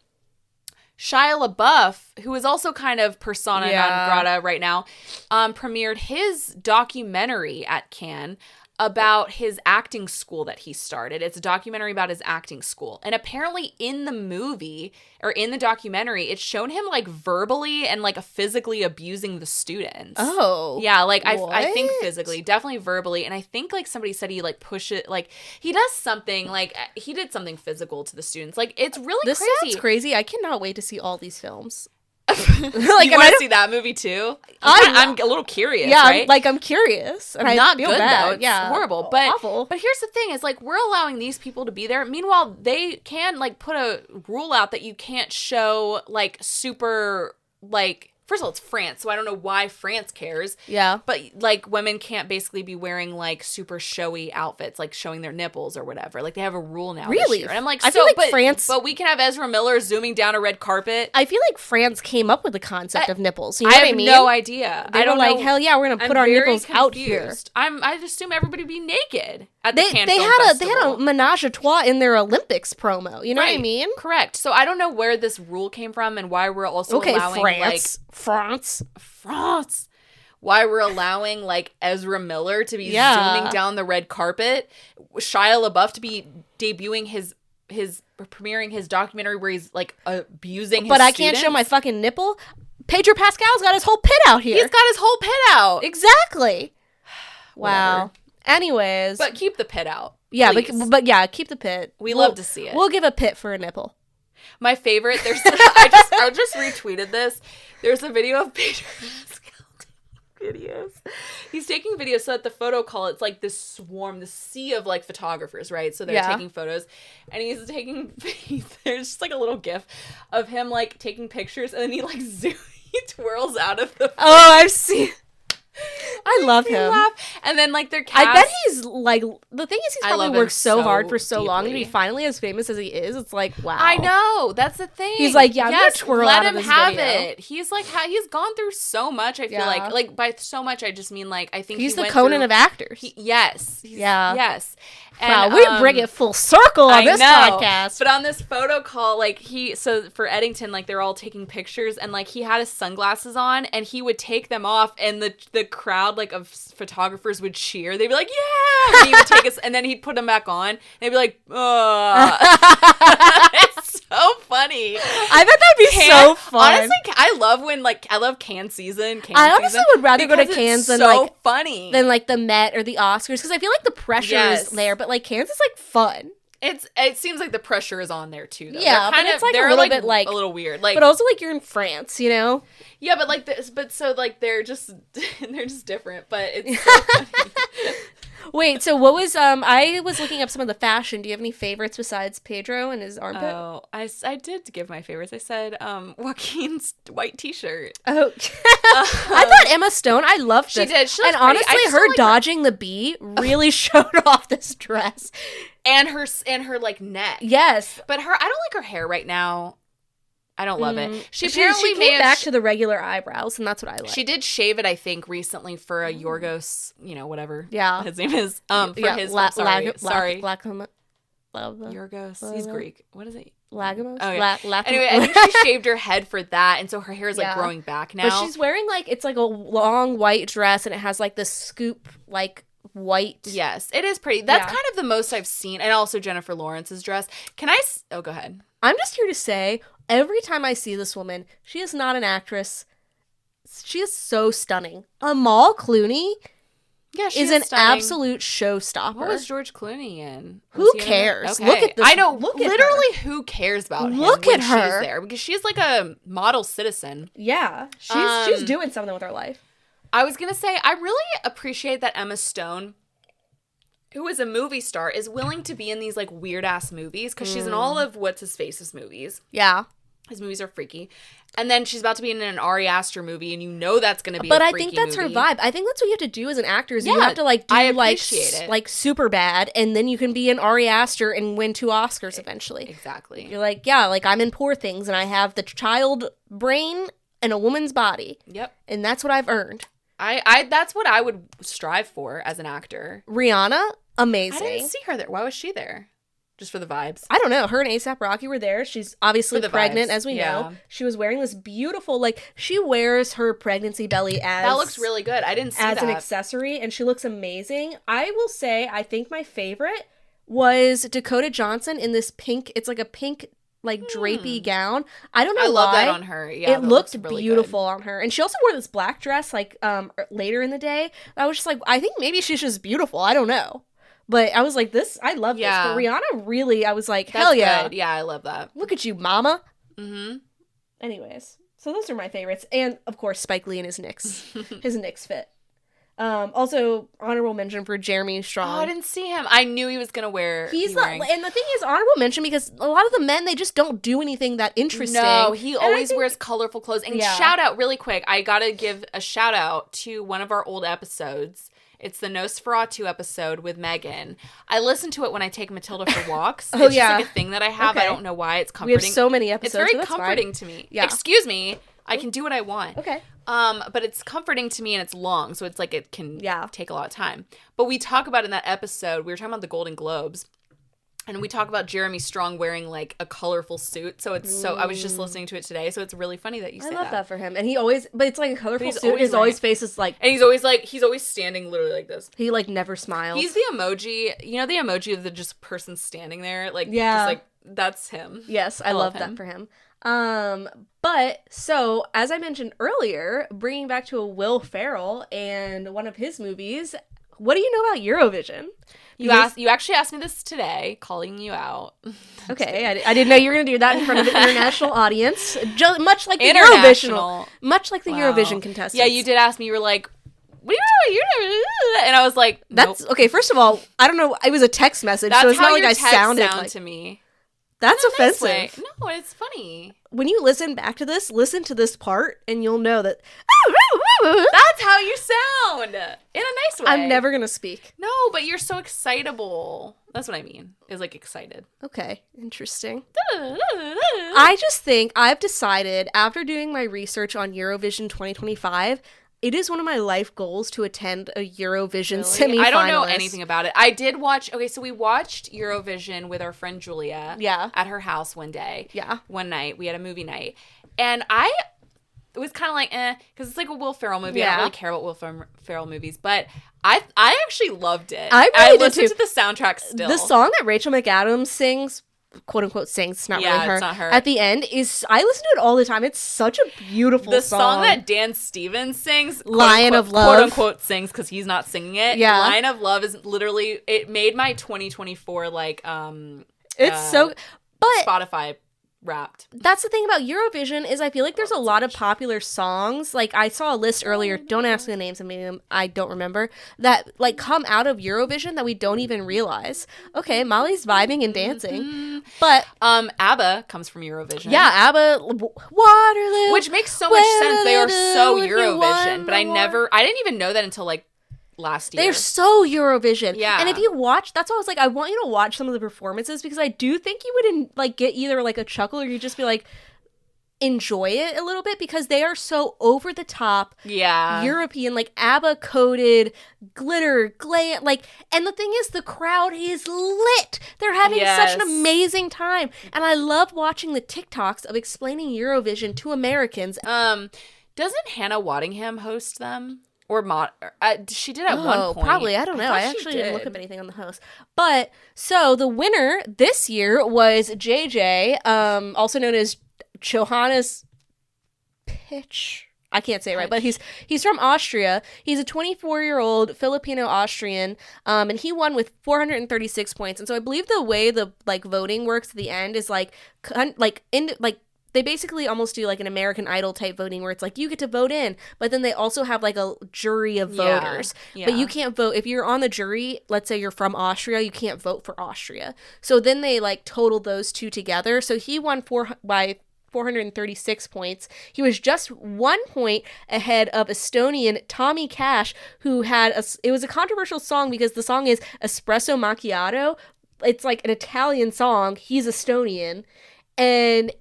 Shia LaBeouf, who is also kind of persona non grata right now, premiered his documentary at Cannes about his acting school that he started. It's a documentary about his acting school. And apparently in the movie, or in the documentary, it's shown him like verbally and like physically abusing the students. Oh. Yeah, like I think physically, definitely verbally. And I think like somebody said he like like he does something, like he did something physical to the students. Like it's really crazy. This sounds crazy. I cannot wait to see all these films. Like, you want to see that movie too? I'm a little curious. Yeah, right? like I'm curious, and not I feel good bad. though. It's horrible, but awful. But here's the thing: is like we're allowing these people to be there. Meanwhile, they can like put a rule out that you can't show like super like. First of all, it's France, so I don't know why France cares. Yeah. But, like, women can't basically be wearing, like, super showy outfits, like showing their nipples or whatever. Like, they have a rule now this year. And I'm like, I feel like France... But we can have Ezra Miller zooming down a red carpet. I feel like France came up with the concept of nipples. You know what I mean? I have no idea. They were like, hell yeah, we're going to put our nipples out here. I just assume everybody would be naked at the Cannes Film Festival. They had a menage a trois in their Olympics promo. You know what I mean? Correct. So I don't know where this rule came from and why we're also allowing, France. Why we're allowing like Ezra Miller to be zooming down the red carpet, Shia LaBeouf to be debuting his premiering his documentary where he's like abusing his students. Can't show my fucking nipple. Pedro Pascal's got his whole pit out here. He's got his whole pit out. Exactly. Wow. Anyways, but keep the pit out. Yeah, but yeah, keep the pit. We'll love to see it. We'll give a pit for a nipple. My favorite. I just retweeted this. There's a video of Pedro Pascal taking videos. He's taking videos so that the photo call, it's like this swarm, this sea of like photographers, right? So they're taking photos, and there's just like a little gif of him like taking pictures, and then he like he twirls out of the. Oh, I've seen. I love him. And then like their cast. I bet he's like, the thing is he's probably worked so hard for so long to be finally as famous as he is. It's like, wow. I know. That's the thing. He's like, yeah, I'm gonna twirl out of this video. Let him have it. He's like, he's gone through so much. I feel like by so much, I just mean like, I think he's the Conan of actors. Yes. Yes. And, wow, we bring it full circle on this podcast. But on this photo call, like so for Eddington, like they're all taking pictures, and like he had his sunglasses on, and he would take them off, and the crowd like of photographers would cheer. They'd be like, yeah, and he would take us, and then he'd put them back on, and they'd be like, it's so funny. I bet that'd be so fun. Honestly, I love Cannes season. I honestly would rather go to Cannes than like funny than like the Met or the Oscars, because I feel like the pressure is there, but like Cannes is like fun. It seems like the pressure is on there too, though. Yeah, but it's like a little bit like a little weird, like, but also like you're in France, you know? Yeah, but like this, but so like they're just different, but it's so funny. Wait, so what was I was looking up some of the fashion. Do you have any favorites besides Pedro and his armpit? Oh, I did give my favorites. I said Joaquin's white t-shirt. Oh, I thought Emma Stone. I loved this. She did. She and honestly, her dodging the bee really showed off this dress and her like neck. Yes, but I don't like her hair right now. I don't love it. She came back to the regular eyebrows, and that's what I like. She did shave it, I think, recently for a Yorgos, whatever. Yeah, his name is. For his. Sorry. Yorgos. He's Greek. What is it? Lagamos. Oh, yeah. Anyway, I think she shaved her head for that, and so her hair is like growing back now. But she's wearing like it's like a long white dress, and it has like this scoop like white. Yes, it is pretty. That's kind of the most I've seen, and also Jennifer Lawrence's dress. Oh, go ahead. I'm just here to say, every time I see this woman, she is not an actress. She is so stunning. Amal Clooney is an absolute showstopper. What was George Clooney in? Who cares? Okay. Look at this. I know. Literally, who cares about him when at her. She's there? Because she's like a model citizen. Yeah. She's doing something with her life. I was going to say, I really appreciate that Emma Stone, who is a movie star, is willing to be in these like weird ass movies because she's in all of What's-His-Face's movies. Yeah. His movies are freaky. And then she's about to be in an Ari Aster movie, and you know that's going to be a freaky movie. But I think that's her vibe. I think that's what you have to do as an actor is you have to like do like super bad, and then you can be in Ari Aster and win 2 Oscars eventually. Exactly. You're like, yeah, like I'm in Poor Things, and I have the child brain and a woman's body. Yep. And that's what I've earned. I that's what I would strive for as an actor. Rihanna, amazing. I didn't see her there. Why was she there? Just for the vibes? I don't know. Her and A$AP Rocky were there. She's obviously pregnant, as we know. She was wearing this beautiful, like, she wears her pregnancy belly as... That looks really good. I didn't see that. As an accessory, and she looks amazing. I will say, I think my favorite was Dakota Johnson in this pink, it's like a pink, like, drapey gown. I don't know why. I love that on her. Yeah, it looked really beautiful on her. And she also wore this black dress, like, later in the day. I was just like, I think maybe she's just beautiful. I don't know. But I was like, I love this. But Rihanna really, I was like, hell yeah. Good. Yeah, I love that. Look at you, mama. Mm-hmm. Anyways, so those are my favorites. And, of course, Spike Lee and his Knicks. His Knicks fit. Also, honorable mention for Jeremy Strong. Oh, I didn't see him. I knew he was going to wear... And the thing is, honorable mention, because a lot of the men, they just don't do anything that interesting. No, he always wears colorful clothes. And shout out, really quick, I got to give a shout out to one of our old episodes. It's the Nosferatu episode with Megan. I listen to it when I take Matilda for walks. It's just like a thing that I have. Okay. I don't know why. It's comforting. We have so many episodes. It's very comforting to me. Yeah. Excuse me. I can do what I want. Okay. But it's comforting to me, and it's long, so it's like it can take a lot of time. But we talk about in that episode, we were talking about the Golden Globes, and we talk about Jeremy Strong wearing like a colorful suit. So it's I was just listening to it today, so it's really funny that you say that. I love that for him. And but it's like a colorful suit. His always face is like, and he's always standing literally like this. He like never smiles. He's the emoji. You know the emoji of the just person standing there, like just like that's him. Yes, I love that for him. But so as I mentioned earlier, bringing back to a Will Ferrell and one of his movies, what do you know about Eurovision? You actually asked me this today, calling you out. Okay, I didn't know you were going to do that in front of an international audience, much like the Eurovision contestants. Yeah, you did ask me. You were like, "What do you know?" And I was like, nope. "That's okay." First of all, I don't know. It was a text message, so it's not like I sounded like to me. That's offensive. Nice no, it's funny. When you listen back to this, listen to this part, and you'll know that. That's how you sound in a nice way. I'm never gonna speak. No, but you're so excitable. That's what I mean. Is like excited. Okay, interesting. I just think I've decided after doing my research on Eurovision 2025. It is one of my life goals to attend a Eurovision semi-finalist. I don't know anything about it. I did watch... Okay, so we watched Eurovision with our friend Julia at her house one day. Yeah. One night. We had a movie night. And it was kind of like, because it's like a Will Ferrell movie. I don't really care about Will Ferrell movies. But I actually loved it. I listened to the soundtrack still. The song that Rachel McAdams sings... quote unquote sings, it's not really her. It's not her. At the end I listen to it all the time. It's such a beautiful song. The song that Dan Stevens sings, Lion of Love, quote unquote sings because he's not singing it. Yeah. Lion of Love is literally, it made my 2024 like Spotify Wrapped. That's the thing about Eurovision is I feel like there's a lot of popular songs. Like I saw a list earlier, don't ask me the names of them, I don't remember, that like come out of Eurovision that we don't even realize. Okay, Molly's vibing and dancing. But ABBA comes from Eurovision. Yeah, ABBA, Waterloo. Which makes so much sense. They are so Eurovision. But I didn't even know that until like last year. They're so Eurovision. Yeah. And if you watch, that's why I was like, I want you to watch some of the performances because I do think you would like get either like a chuckle or you just be like, enjoy it a little bit because they are so over the top. Yeah. European, like ABBA coded, glitter, glam, like, and the thing is the crowd is lit. They're having such an amazing time. And I love watching the TikToks of explaining Eurovision to Americans. Doesn't Hannah Waddingham host them? Or she did at one point. Probably. I don't know. I actually didn't look up anything on the host. But, so the winner this year was JJ, also known as Johannes Pitch. I can't say it right, but he's from Austria. He's a 24-year-old Filipino-Austrian, and he won with 436 points. And so I believe the way the like voting works at the end is like they basically almost do like an American Idol type voting where it's like you get to vote in, but then they also have like a jury of voters. Yeah. But you can't vote if you're on the jury. Let's say you're from Austria, you can't vote for Austria. So then they like total those two together. So he won by 436 points. He was just 1 point ahead of Estonian Tommy Cash, who had it was a controversial song because the song is Espresso Macchiato. It's like an Italian song. He's Estonian. And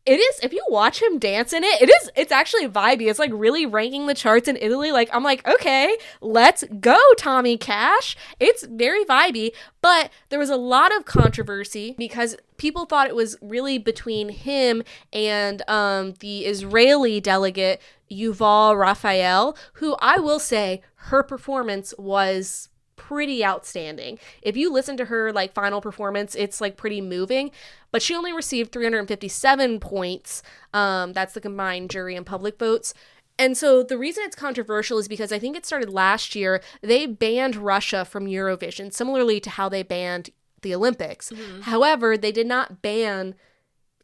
it is, if you watch him dance in it's actually vibey. It's like really ranking the charts in Italy. Like, I'm like, okay, let's go, Tommy Cash. It's very vibey, but there was a lot of controversy because people thought it was really between him and the Israeli delegate, Yuval Raphael, who I will say her performance was pretty outstanding. If you listen to her like final performance, it's like pretty moving, but she only received 357 points. That's the combined jury and public votes. And so the reason it's controversial is because I think it started last year. They banned Russia from Eurovision, similarly to how they banned the Olympics. Mm-hmm. However, they did not ban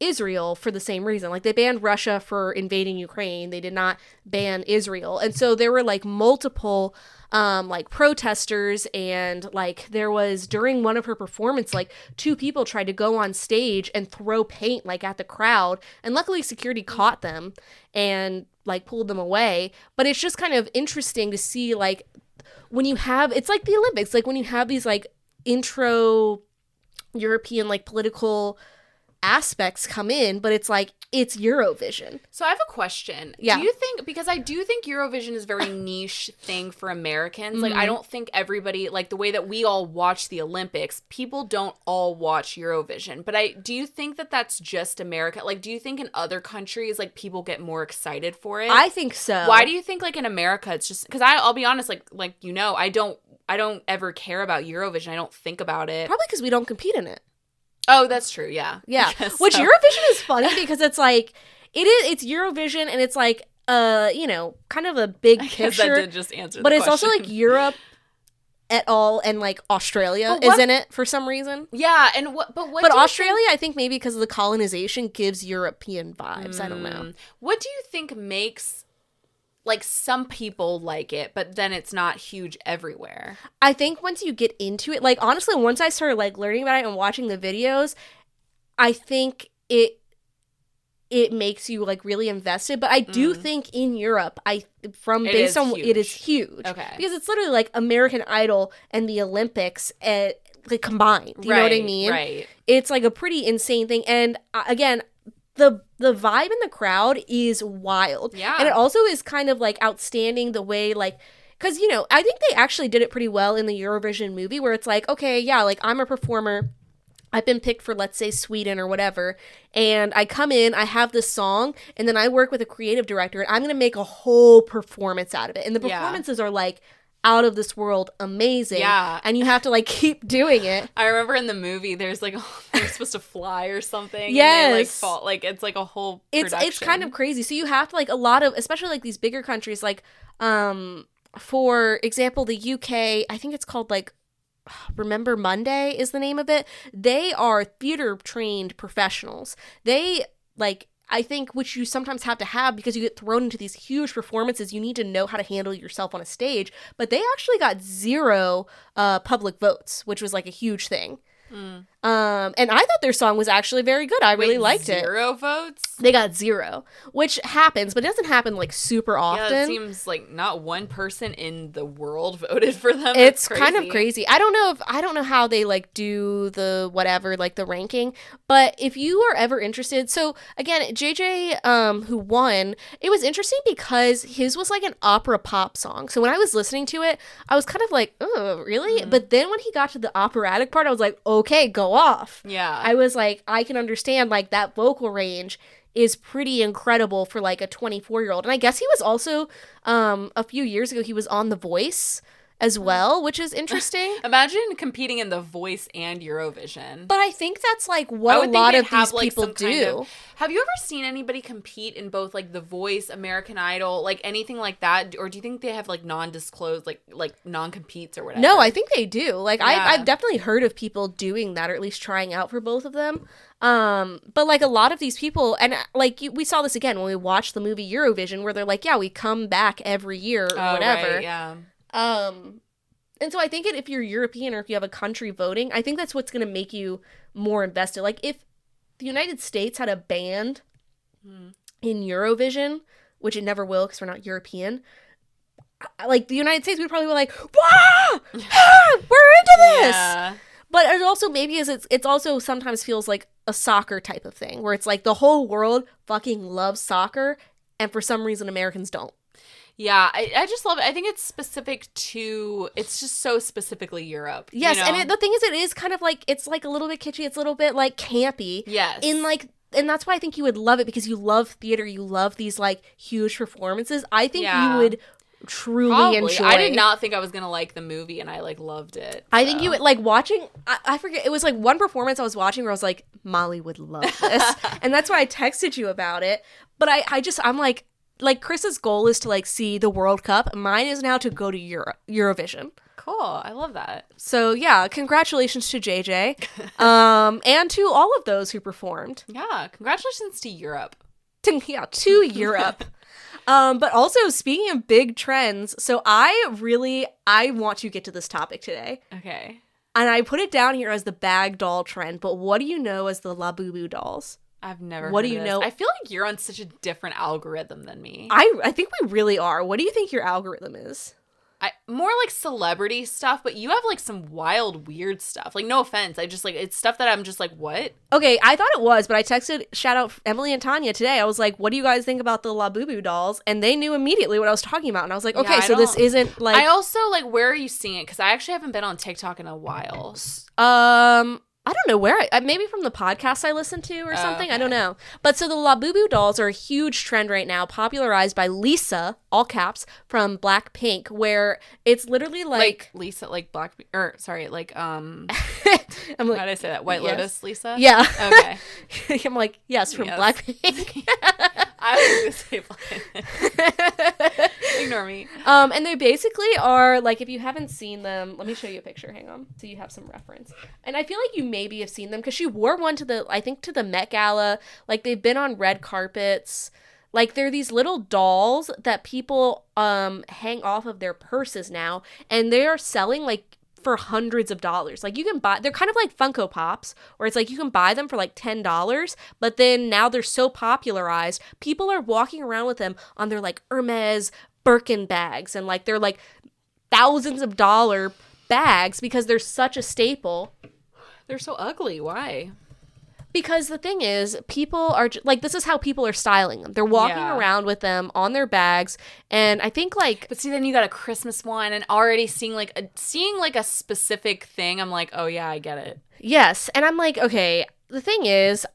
Israel for the same reason. Like, they banned Russia for invading Ukraine. They did not ban Israel. And so there were like multiple like protesters, and like there was during one of her performance, like 2 people tried to go on stage and throw paint like at the crowd, and luckily security caught them and like pulled them away. But it's just kind of interesting to see like when you have, it's like the Olympics, like when you have these like intro European like political aspects come in, but it's like it's Eurovision. So I have a question. Yeah. Do you think, because I do think Eurovision is a very niche thing for Americans. Like, I don't think everybody, like the way that we all watch the Olympics, people don't all watch Eurovision. But do you think that that's just America? Like, do you think in other countries, like, people get more excited for it? I think so. Why do you think, like, in America, it's just, because I'll be honest, like, you know, I don't ever care about Eurovision. I don't think about it. Probably because we don't compete in it. Oh, that's true. Yeah. Yeah. Which so. Eurovision is funny because it's like, it's Eurovision and it's like, you know, kind of a big picture. That did just answer but the it's question. Also like Europe et al. And like Australia is in it for some reason. Yeah. And But Australia, I think maybe because of the colonization gives European vibes. I don't know. What do you think makes, like, some people like it, but then it's not huge everywhere? I think once you get into it, like, honestly, once I started, like, learning about it and watching the videos, I think it makes you, like, really invested. But I do think in Europe, it is huge. Okay. Because it's literally, like, American Idol and the Olympics like, combined. You know what I mean? Right. It's, like, a pretty insane thing. And, again, the vibe in the crowd is wild. Yeah. And it also is kind of like outstanding the way like, because, you know, I think they actually did it pretty well in the Eurovision movie where it's like, okay, yeah, like I'm a performer. I've been picked for, let's say, Sweden or whatever. And I come in, I have this song, and then I work with a creative director and I'm going to make a whole performance out of it. And the performances are like out of this world amazing. Yeah. And you have to like keep doing it. I remember in the movie there's like they're supposed to fly or something. Yes. And they like fall, like it's like a whole production. It's kind of crazy. So you have to like a lot of, especially like these bigger countries, like for example the UK, I think it's called like Remember Monday is the name of it. They are theater trained professionals. They like, I think, which you sometimes have to have because you get thrown into these huge performances. You need to know how to handle yourself on a stage. But they actually got 0 public votes, which was like a huge thing. And I thought their song was actually very good. I really liked 0 votes? They got 0, which happens, but it doesn't happen like super often. Yeah, it seems like not one person in the world voted for them. It's kind of crazy. I don't know how they like do the whatever, like the ranking, but if you are ever interested, so again, JJ who won, it was interesting because his was like an opera pop song. So when I was listening to it, I was kind of like, oh, really? But then when he got to the operatic part, I was like, okay, go off. Yeah. I was like, I can understand like that vocal range is pretty incredible for like a 24-year-old. And I guess he was also a few years ago he was on The Voice as well, which is interesting. Imagine competing in The Voice and Eurovision. But I think that's like what a lot of these people do. Have you ever seen anybody compete in both like The Voice, American Idol, like anything like that? Or do you think they have like non-disclosed, like non-competes or whatever? No, I think they do. Like I've definitely heard of people doing that, or at least trying out for both of them. But like a lot of these people, and like we saw this again when we watched the movie Eurovision, where they're like, yeah, we come back every year or whatever. Right, yeah. And so I think if you're European or if you have a country voting, I think that's what's going to make you more invested. Like if the United States had a band in Eurovision, which it never will because we're not European, like the United States would probably be like, wow, we're into this. Yeah. But it also maybe it's also sometimes feels like a soccer type of thing where it's like the whole world fucking loves soccer and for some reason Americans don't. Yeah, I just love it. I think it's specific to, it's just so specifically Europe. Yes, you know? And the thing is, it is kind of like, it's like a little bit kitschy, it's a little bit like campy. Yes. And that's why I think you would love it, because you love theater, you love these like huge performances. I think you would truly enjoy. I did not think I was gonna like the movie, and I like loved it. I think you would like watching. I forget. It was like one performance I was watching where I was like, Molly would love this, and that's why I texted you about it. But I'm like Chris's goal is to like see the World Cup. Mine is now to go to Eurovision. Cool. I love that. So yeah, congratulations to JJ, and to all of those who performed. Yeah, congratulations to Europe. To Europe. But also, speaking of big trends, so I want to get to this topic today. Okay. And I put it down here as the bag doll trend, but what do you know as the Labubu dolls? I've never What heard do you of know? this. I feel like you're on such a different algorithm than me. I think we really are. What do you think your algorithm is? More like celebrity stuff, but you have like some wild, weird stuff. Like, no offense. I just like, it's stuff that I'm just like, what? Okay, I thought it was, but I texted, shout out Emily and Tanya today. I was like, what do you guys think about the Labubu dolls? And they knew immediately what I was talking about. And I was like, okay, so this isn't like. I also like, where are you seeing it? Because I actually haven't been on TikTok in a while. I don't know where. Maybe from the podcast I listened to or something. Okay. I don't know. But so the Labubu dolls are a huge trend right now, popularized by Lisa, all caps, from Blackpink, where it's literally like Lisa, like Black, or sorry, like I'm like, how did I say that? White Lotus, Lisa? Yeah. Okay. I'm like, yes, from Blackpink. I was going to say Blackpink. Ignore me. And they basically are like, if you haven't seen them, let me show you a picture. Hang on, so you have some reference. And I feel like you maybe have seen them because she wore one to the Met Gala. Like they've been on red carpets. Like they're these little dolls that people hang off of their purses now, and they are selling like for hundreds of dollars. Like you can buy, they're kind of like Funko Pops, where it's like you can buy them for like $10, but then now they're so popularized, people are walking around with them on their like Hermes Birkin bags, and like they're like thousands of dollar bags because they're such a staple. They're so ugly. Why? Because the thing is, people are like, this is how people are styling them. They're walking around with them on their bags, and I think like. But see, then you got a Christmas one, and already seeing like a specific thing. I'm like, oh yeah, I get it. Yes, and I'm like, okay. The thing is,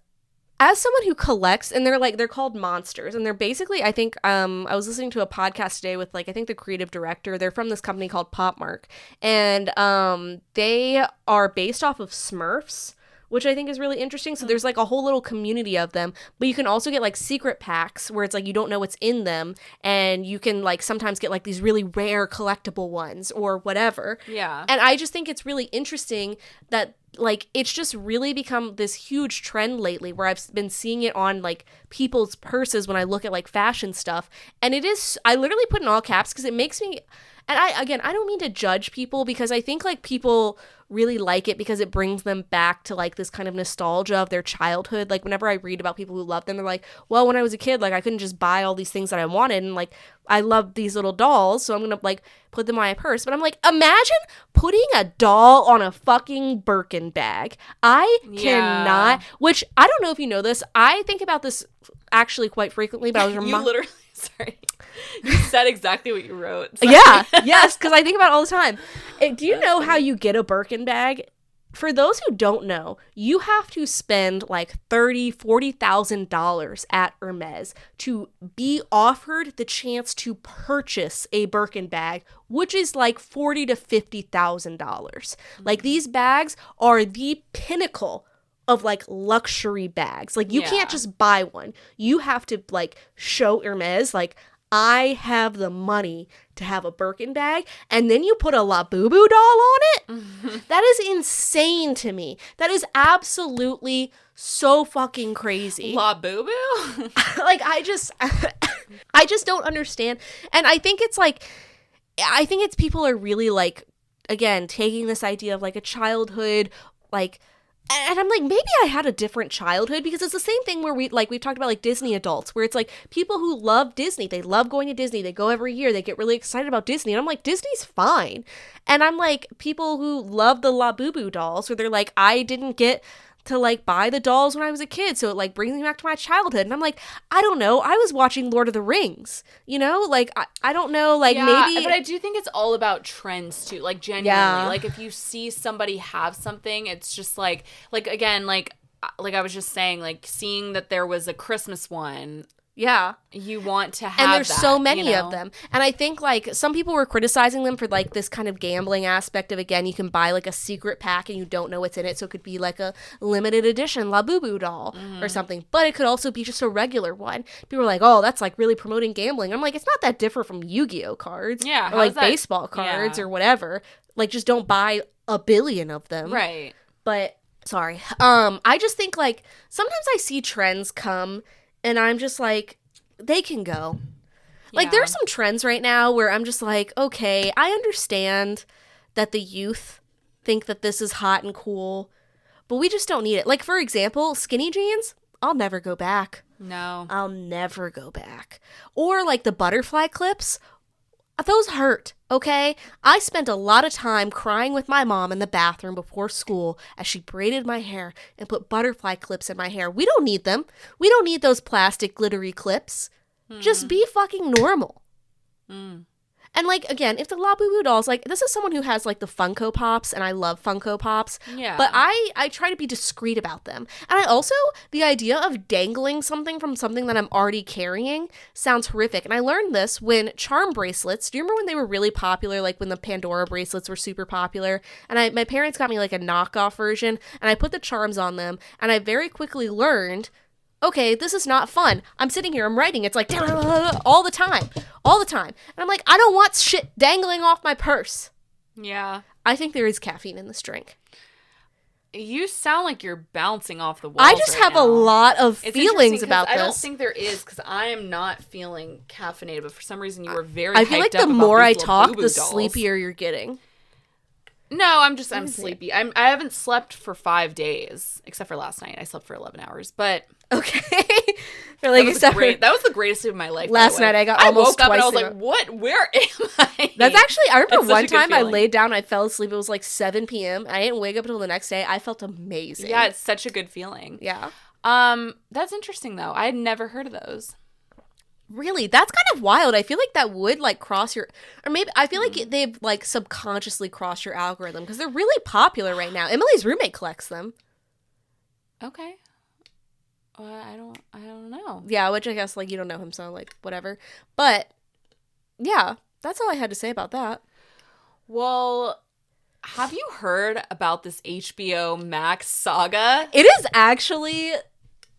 as someone who collects, and they're called monsters, and they're basically, I think, I was listening to a podcast today with like, I think the creative director. They're from this company called Popmark, and they are based off of Smurfs, which I think is really interesting. So there's like a whole little community of them, but you can also get like secret packs where it's like you don't know what's in them, and you can like sometimes get like these really rare collectible ones or whatever. Yeah. And I just think it's really interesting that like it's just really become this huge trend lately where I've been seeing it on like people's purses when I look at like fashion stuff. And it is, I literally put in all caps because it makes me, and I don't mean to judge people, because I think like people really like it because it brings them back to like this kind of nostalgia of their childhood. Like whenever I read about people who love them, they're like, well, when I was a kid, like I couldn't just buy all these things that I wanted, and like I love these little dolls, so I'm gonna like put them in my purse. But I'm like, imagine putting a doll on a fucking Birkin bag. I cannot, which I don't know if you know this, I think about this actually quite frequently, but I was you literally, sorry, you said exactly what you wrote. Sorry. Yeah, yes, because I think about it all the time. Do you know how you get a Birkin bag? for those who don't know, you have to spend like $30,000-$40,000 at Hermes to be offered the chance to purchase a Birkin bag, which is like $40,000 to $50,000. Like, these bags are the pinnacle of like luxury bags. Like, you can't just buy one. You have to like show Hermes like, I have the money to have a Birkin bag, and then you put a Labubu doll on it? That is insane to me. That is absolutely so fucking crazy. Labubu? Like, I just don't understand. And I think it's people are really like, again, taking this idea of like a childhood, like, and I'm like, maybe I had a different childhood, because it's the same thing where we've talked about like Disney adults, where it's like people who love Disney, they love going to Disney, they go every year, they get really excited about Disney, and I'm like, Disney's fine. And I'm like, people who love the Labubu dolls, where they're like, I didn't get to like buy the dolls when I was a kid, so it like brings me back to my childhood. And I'm like, I don't know, I was watching Lord of the Rings, you know, like I don't know, like, maybe. But I do think it's all about trends too, like, genuinely, like, if you see somebody have something, it's just like again, like I was just saying, like, seeing that there was a Christmas one. Yeah. You want to have, and there's that, so many of them. And I think like some people were criticizing them for like this kind of gambling aspect of, again, you can buy like a secret pack and you don't know what's in it. So it could be like a limited edition Labubu doll or something. But it could also be just a regular one. People are like, oh, that's like really promoting gambling. I'm like, it's not that different from Yu-Gi-Oh cards. Yeah. Or like baseball cards or whatever. Like, just don't buy a billion of them. Right. But sorry. I just think like sometimes I see trends come and I'm just like, they can go. Like, there are some trends right now where I'm just like, okay, I understand that the youth think that this is hot and cool, but we just don't need it. Like, for example, skinny jeans, I'll never go back. No. I'll never go back. Or like the butterfly clips, those hurt, okay? I spent a lot of time crying with my mom in the bathroom before school as she braided my hair and put butterfly clips in my hair. We don't need them. We don't need those plastic glittery clips. Just be fucking normal. And like, again, if the Labubu dolls, like, this is someone who has like the Funko Pops, and I love Funko Pops. Yeah. But I try to be discreet about them. And I also, the idea of dangling something from something that I'm already carrying sounds horrific. And I learned this when charm bracelets, do you remember when they were really popular, like when the Pandora bracelets were super popular? And my parents got me like a knockoff version, and I put the charms on them, and I very quickly learned, okay, this is not fun. I'm sitting here, I'm writing, it's like all the time. And I'm like, I don't want shit dangling off my purse. Yeah. I think there is caffeine in this drink. You sound like you're bouncing off the walls. I just have a lot of feelings about this. I don't think there is, because I am not feeling caffeinated, but for some reason you were very I feel like the more I talk, the sleepier you're getting. No, I'm sleepy. I haven't slept for 5 days, except for last night. I slept for 11 hours, but okay. Like, that was the greatest sleep of my life. Last night I woke up and I was like, "What? Where am I?" That's actually, I remember one time I laid down, I fell asleep. It was like 7 p.m. I didn't wake up until the next day. I felt amazing. Yeah, it's such a good feeling. Yeah. That's interesting though. I had never heard of those. Really? That's kind of wild. I feel like that would like cross your, or maybe I feel like they've like subconsciously crossed your algorithm, because they're really popular right now. Emily's roommate collects them. Okay. I don't know. Yeah, which I guess like you don't know him, so like whatever. But yeah, that's all I had to say about that. Well, have you heard about this HBO Max saga? It is actually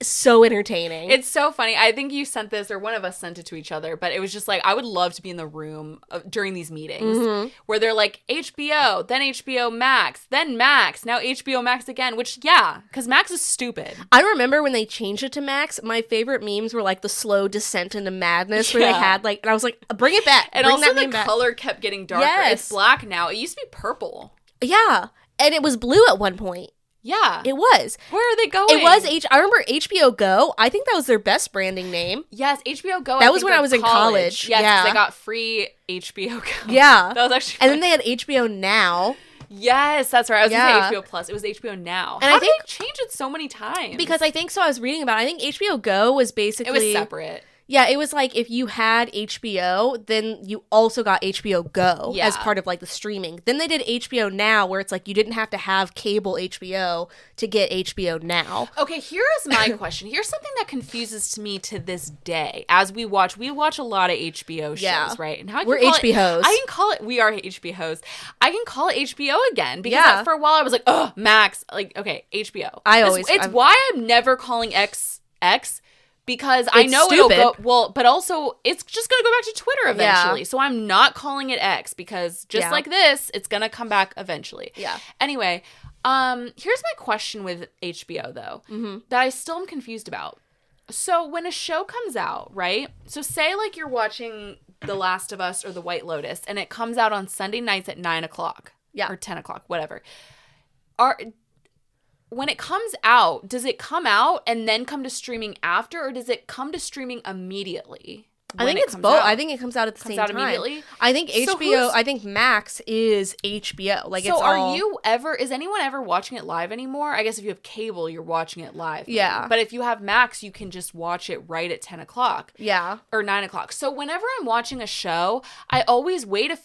so entertaining. It's so funny. I think you sent this, or one of us sent it to each other, but it was just like, I would love to be in the room during these meetings where they're like, HBO, then HBO Max, then Max, now HBO Max again, which, yeah, because Max is stupid. I remember when they changed it to Max, my favorite memes were like the slow descent into madness where they had like, and I was like, bring it back. And bring also that the color kept getting darker. Yes. It's black now. It used to be purple. Yeah. And it was blue at one point. Yeah. It was. Where are they going? It was I remember HBO Go. I think that was their best branding name. Yes, HBO Go. That was when I was in college. Yes, yeah. They got free HBO Go. Yeah. That was actually fun. And then they had HBO Now. Yes, that's right. I was going to say HBO Plus. It was HBO Now. And I think they changed it so many times? Because I think so. I was reading about it. I think HBO Go was basically... It was separate. Yeah, it was like if you had HBO, then you also got HBO Go as part of like the streaming. Then they did HBO Now, where it's like you didn't have to have cable HBO to get HBO Now. Okay, here is my question. Here's something that confuses me to this day. As we watch a lot of HBO shows, right? And how we're HBOs. I can call it. We are HBOs. I can call it HBO again because for a while I was like, oh, Max. Like, okay, HBO. It's why I'm never calling X. Because I know stupid. It'll go well, but also it's just gonna go back to Twitter eventually. So I'm not calling it X because just like this, it's gonna come back eventually. Yeah. Anyway, here's my question with HBO though, that I still am confused about. So when a show comes out, right? So say like you're watching The Last of Us or The White Lotus, and it comes out on Sunday nights at 9:00. Yeah. Or 10:00, whatever. When it comes out, does it come out and then come to streaming after, or does it come to streaming immediately? I think it's both. I think it comes out at the same time. Immediately? I think HBO, I think Max is HBO. Like, so is anyone ever watching it live anymore? I guess if you have cable, you're watching it live. Yeah. But if you have Max, you can just watch it right at 10:00. Yeah. Or 9:00. So whenever I'm watching a show, I always wait a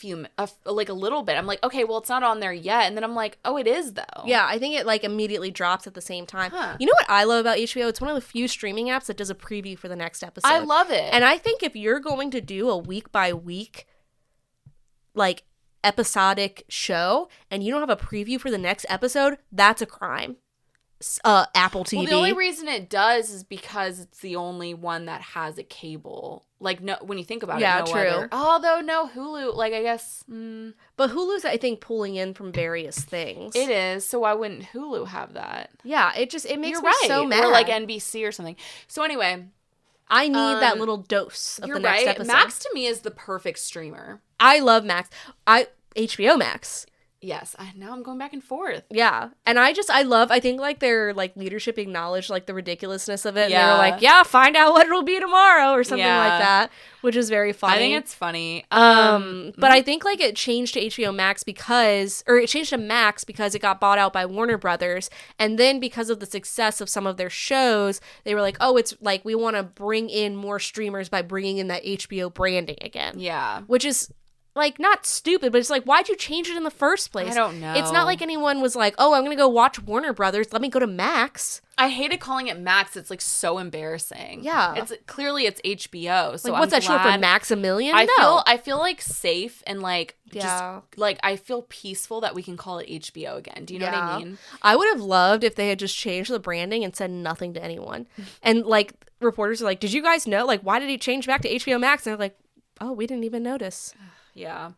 little bit. I'm like, okay, well, it's not on there yet. And then I'm like, oh, it is though. Yeah, I think it like immediately drops at the same time. Huh. You know what I love about HBO? It's one of the few streaming apps that does a preview for the next episode. I love it. And I think if you're going to do a week by week like episodic show and you don't have a preview for the next episode, that's a crime. Apple TV. Well, the only reason it does is because it's the only one that has a cable. Like, no, when you think about it, no true. Other. Although no Hulu, like I guess. But Hulu's, I think, pulling in from various things. It is. So why wouldn't Hulu have that? Yeah, it makes me so mad. Or like NBC or something. So anyway, I need that little dose of the next episode. Max to me is the perfect streamer. I love Max. HBO Max. Yes, now I'm going back and forth. Yeah, and I think like their like leadership acknowledged like the ridiculousness of it. Yeah, and they were like, find out what it'll be tomorrow or something like that, which is very funny. I think it's funny. But I think like it changed to HBO Max it changed to Max because it got bought out by Warner Brothers, and then because of the success of some of their shows, they were like, oh, it's like we want to bring in more streamers by bringing in that HBO branding again. Yeah, which is. Like, not stupid, but it's like, why'd you change it in the first place? I don't know. It's not like anyone was like, oh, I'm going to go watch Warner Brothers. Let me go to Max. I hated calling it Max. It's, like, so embarrassing. Yeah. It's HBO. So like, what's that show for Maximilian? I feel, like, safe and, like, just, like, I feel peaceful that we can call it HBO again. Do you know what I mean? I would have loved if they had just changed the branding and said nothing to anyone. And, like, reporters are like, did you guys know? Like, why did he change back to HBO Max? And they're like, oh, we didn't even notice. Yeah.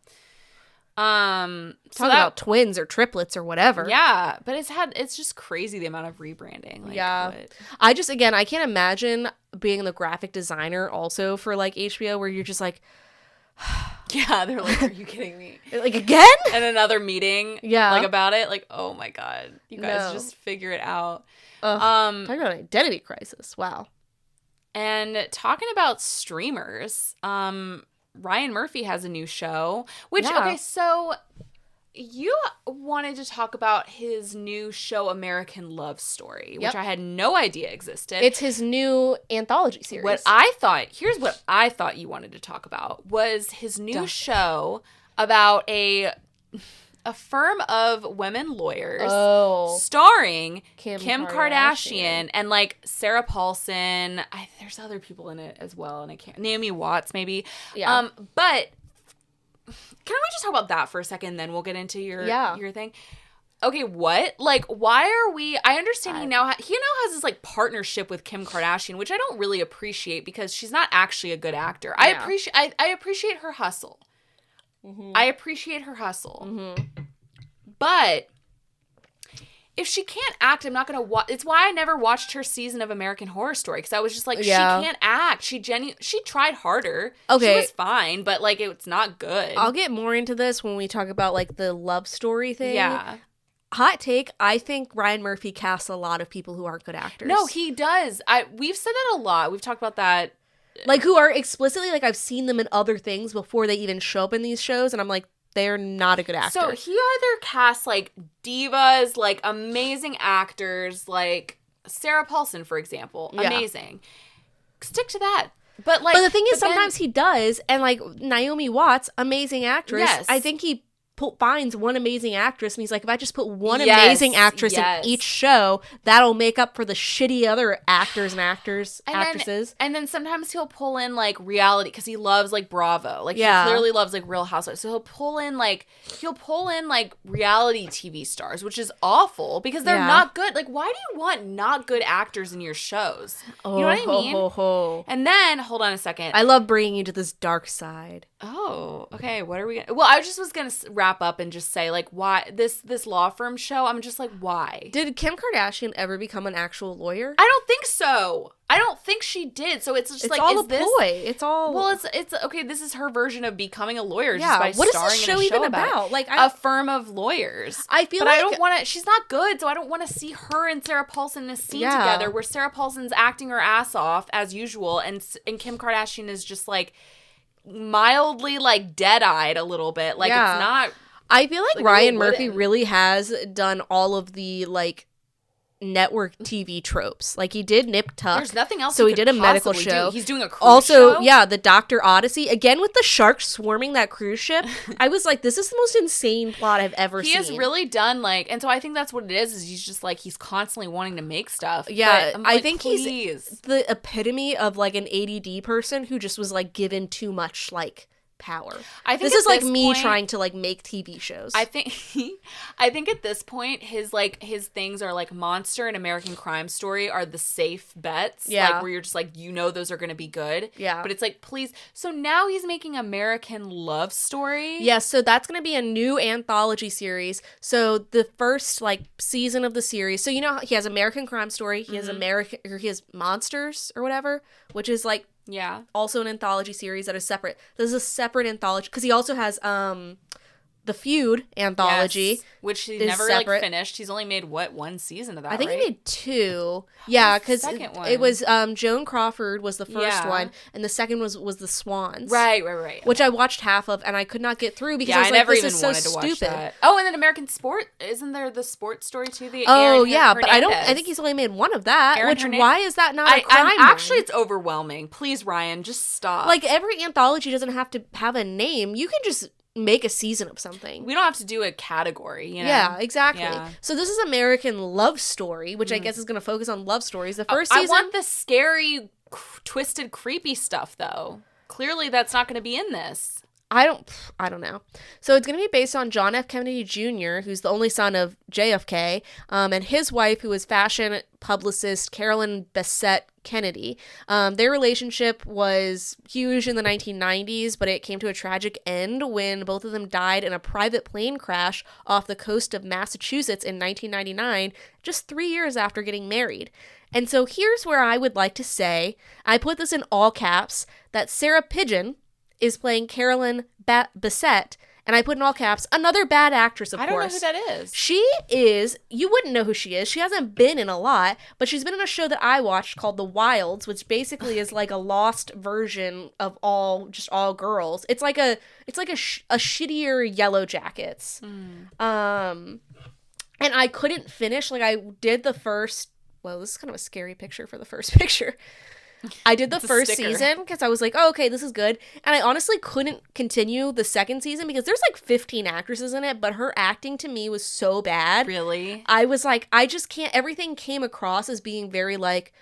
Talk about twins or triplets or whatever. Yeah, but it's just crazy the amount of rebranding. Like, I can't imagine being the graphic designer also for like HBO where you're just like yeah, they're like, are you kidding me? Like, again? And another meeting like about it, like, oh my god, you guys just figure it out. Talking about an identity crisis. Wow. And talking about streamers, Ryan Murphy has a new show, which, okay, so you wanted to talk about his new show, American Love Story, which I had no idea existed. It's his new anthology series. Here's what I thought you wanted to talk about, was his new show about a firm of women lawyers starring Kim Kardashian and like Sarah Paulson. There's other people in it as well, and Naomi Watts maybe. Yeah. But can we just talk about that for a second, then we'll get into your thing. Okay, what? Like, why are we? I understand he now has this like partnership with Kim Kardashian, which I don't really appreciate because she's not actually a good actor. Yeah. I appreciate her hustle. Mm-hmm. I appreciate her hustle. Mm-hmm. But if she can't act, I'm not going to watch. It's why I never watched her season of American Horror Story, because I was just like, she can't act. She tried harder. Okay. She was fine, but like it's not good. I'll get more into this when we talk about like the love story thing. Yeah. Hot take, I think Ryan Murphy casts a lot of people who aren't good actors. No, he does. We've said that a lot. We've talked about that. Like, who are explicitly, like, I've seen them in other things before they even show up in these shows, and I'm like, they're not a good actor. So he either casts, like, divas, like, amazing actors, like Sarah Paulson, for example. Amazing. Stick to that. But the thing is, sometimes he does, and like Naomi Watts, amazing actress. Yes. I think he finds one amazing actress, and he's like, if I just put one amazing actress in each show, that'll make up for the shitty other actors and actresses. And then sometimes he'll pull in like reality, because he loves like Bravo, like he clearly loves like Real Housewives. So he'll pull in like reality TV stars, which is awful because they're not good. Like, why do you want not good actors in your shows? You know what I mean? And then hold on a second. I love bringing you to this dark side. Oh, okay. What are we gonna? Well, I just was gonna wrap up and just say like, why this law firm show? I'm just like, why did Kim Kardashian ever become an actual lawyer? I don't think so. I don't think she did. So it's just it's like, all is a this ploy? It's all it's okay. This is her version of becoming a lawyer. Yeah. Just by what starring is this show in a even show about? Like a firm of lawyers. I feel but like I don't want to. She's not good, so I don't want to see her and Sarah Paulson in a scene together where Sarah Paulson's acting her ass off as usual, and Kim Kardashian is just like mildly like dead-eyed a little bit. Like it's not. I feel like Ryan Murphy really has done all of the like network TV tropes. Like he did Nip Tuck. There's nothing else. So he did a medical show. He's doing a cruise show. The Dr. Odyssey again with the sharks swarming that cruise ship. I was like, this is the most insane plot I've ever seen. He has really done like, and so I think that's what it is he's just like he's constantly wanting to make stuff. Yeah, but I think he's the epitome of like an ADD person who just was like given too much like power. I think this is like me trying to like make TV shows. I think at this point his things are like Monster and American Crime Story are the safe bets. Yeah. Like where you're just like, you know, those are going to be good. Yeah. But it's like, please. So now he's making American Love Story. Yes. So that's going to be a new anthology series. So the first like season of the series. So you know he has American Crime Story. He has he has Monsters or whatever, which is like also an anthology series that is separate. This is a separate anthology because he also has the Feud anthology, which he never separate. Like finished. He's only made one season of that. I think right? he made 2. Yeah, because it was Joan Crawford was the first one, and the second was the Swans. Right. Which I watched half of, and I could not get through because I was never like, even this is so wanted to stupid. Watch that. Oh, and then American Sport, isn't there the sports story too? But I think he's only made one of that. Why is that not a crime? Actually, it's overwhelming. Please, Ryan, just stop. Like every anthology doesn't have to have a name. You can just make a season of something. We don't have to do a category, you know? Yeah, exactly. Yeah. So this is American Love Story, which I guess is going to focus on love stories. The first season... I want the scary, twisted, creepy stuff, though. Clearly, that's not going to be in this. I don't know. So it's going to be based on John F. Kennedy Jr., who's the only son of JFK, and his wife, who is fashion publicist Carolyn Bessette Kennedy. Their relationship was huge in the 1990s, but it came to a tragic end when both of them died in a private plane crash off the coast of Massachusetts in 1999, just 3 years after getting married. And so here's where I would like to say, I put this in all caps, that Sarah Pidgeon is playing Carolyn Bessette, and I put in all caps, another bad actress, of course. I don't know who that is. She is, you wouldn't know who she is. She hasn't been in a lot, but she's been in a show that I watched called The Wilds, which basically is like a lost version of all girls. It's like a shittier Yellow Jackets. And I couldn't finish, like I did the first, well, this is kind of a scary picture for the first picture. I did the first season because I was like, oh, okay, this is good. And I honestly couldn't continue the second season because there's like 15 actresses in it, but her acting to me was so bad. Really? I was like, I just can't, everything came across as being very like,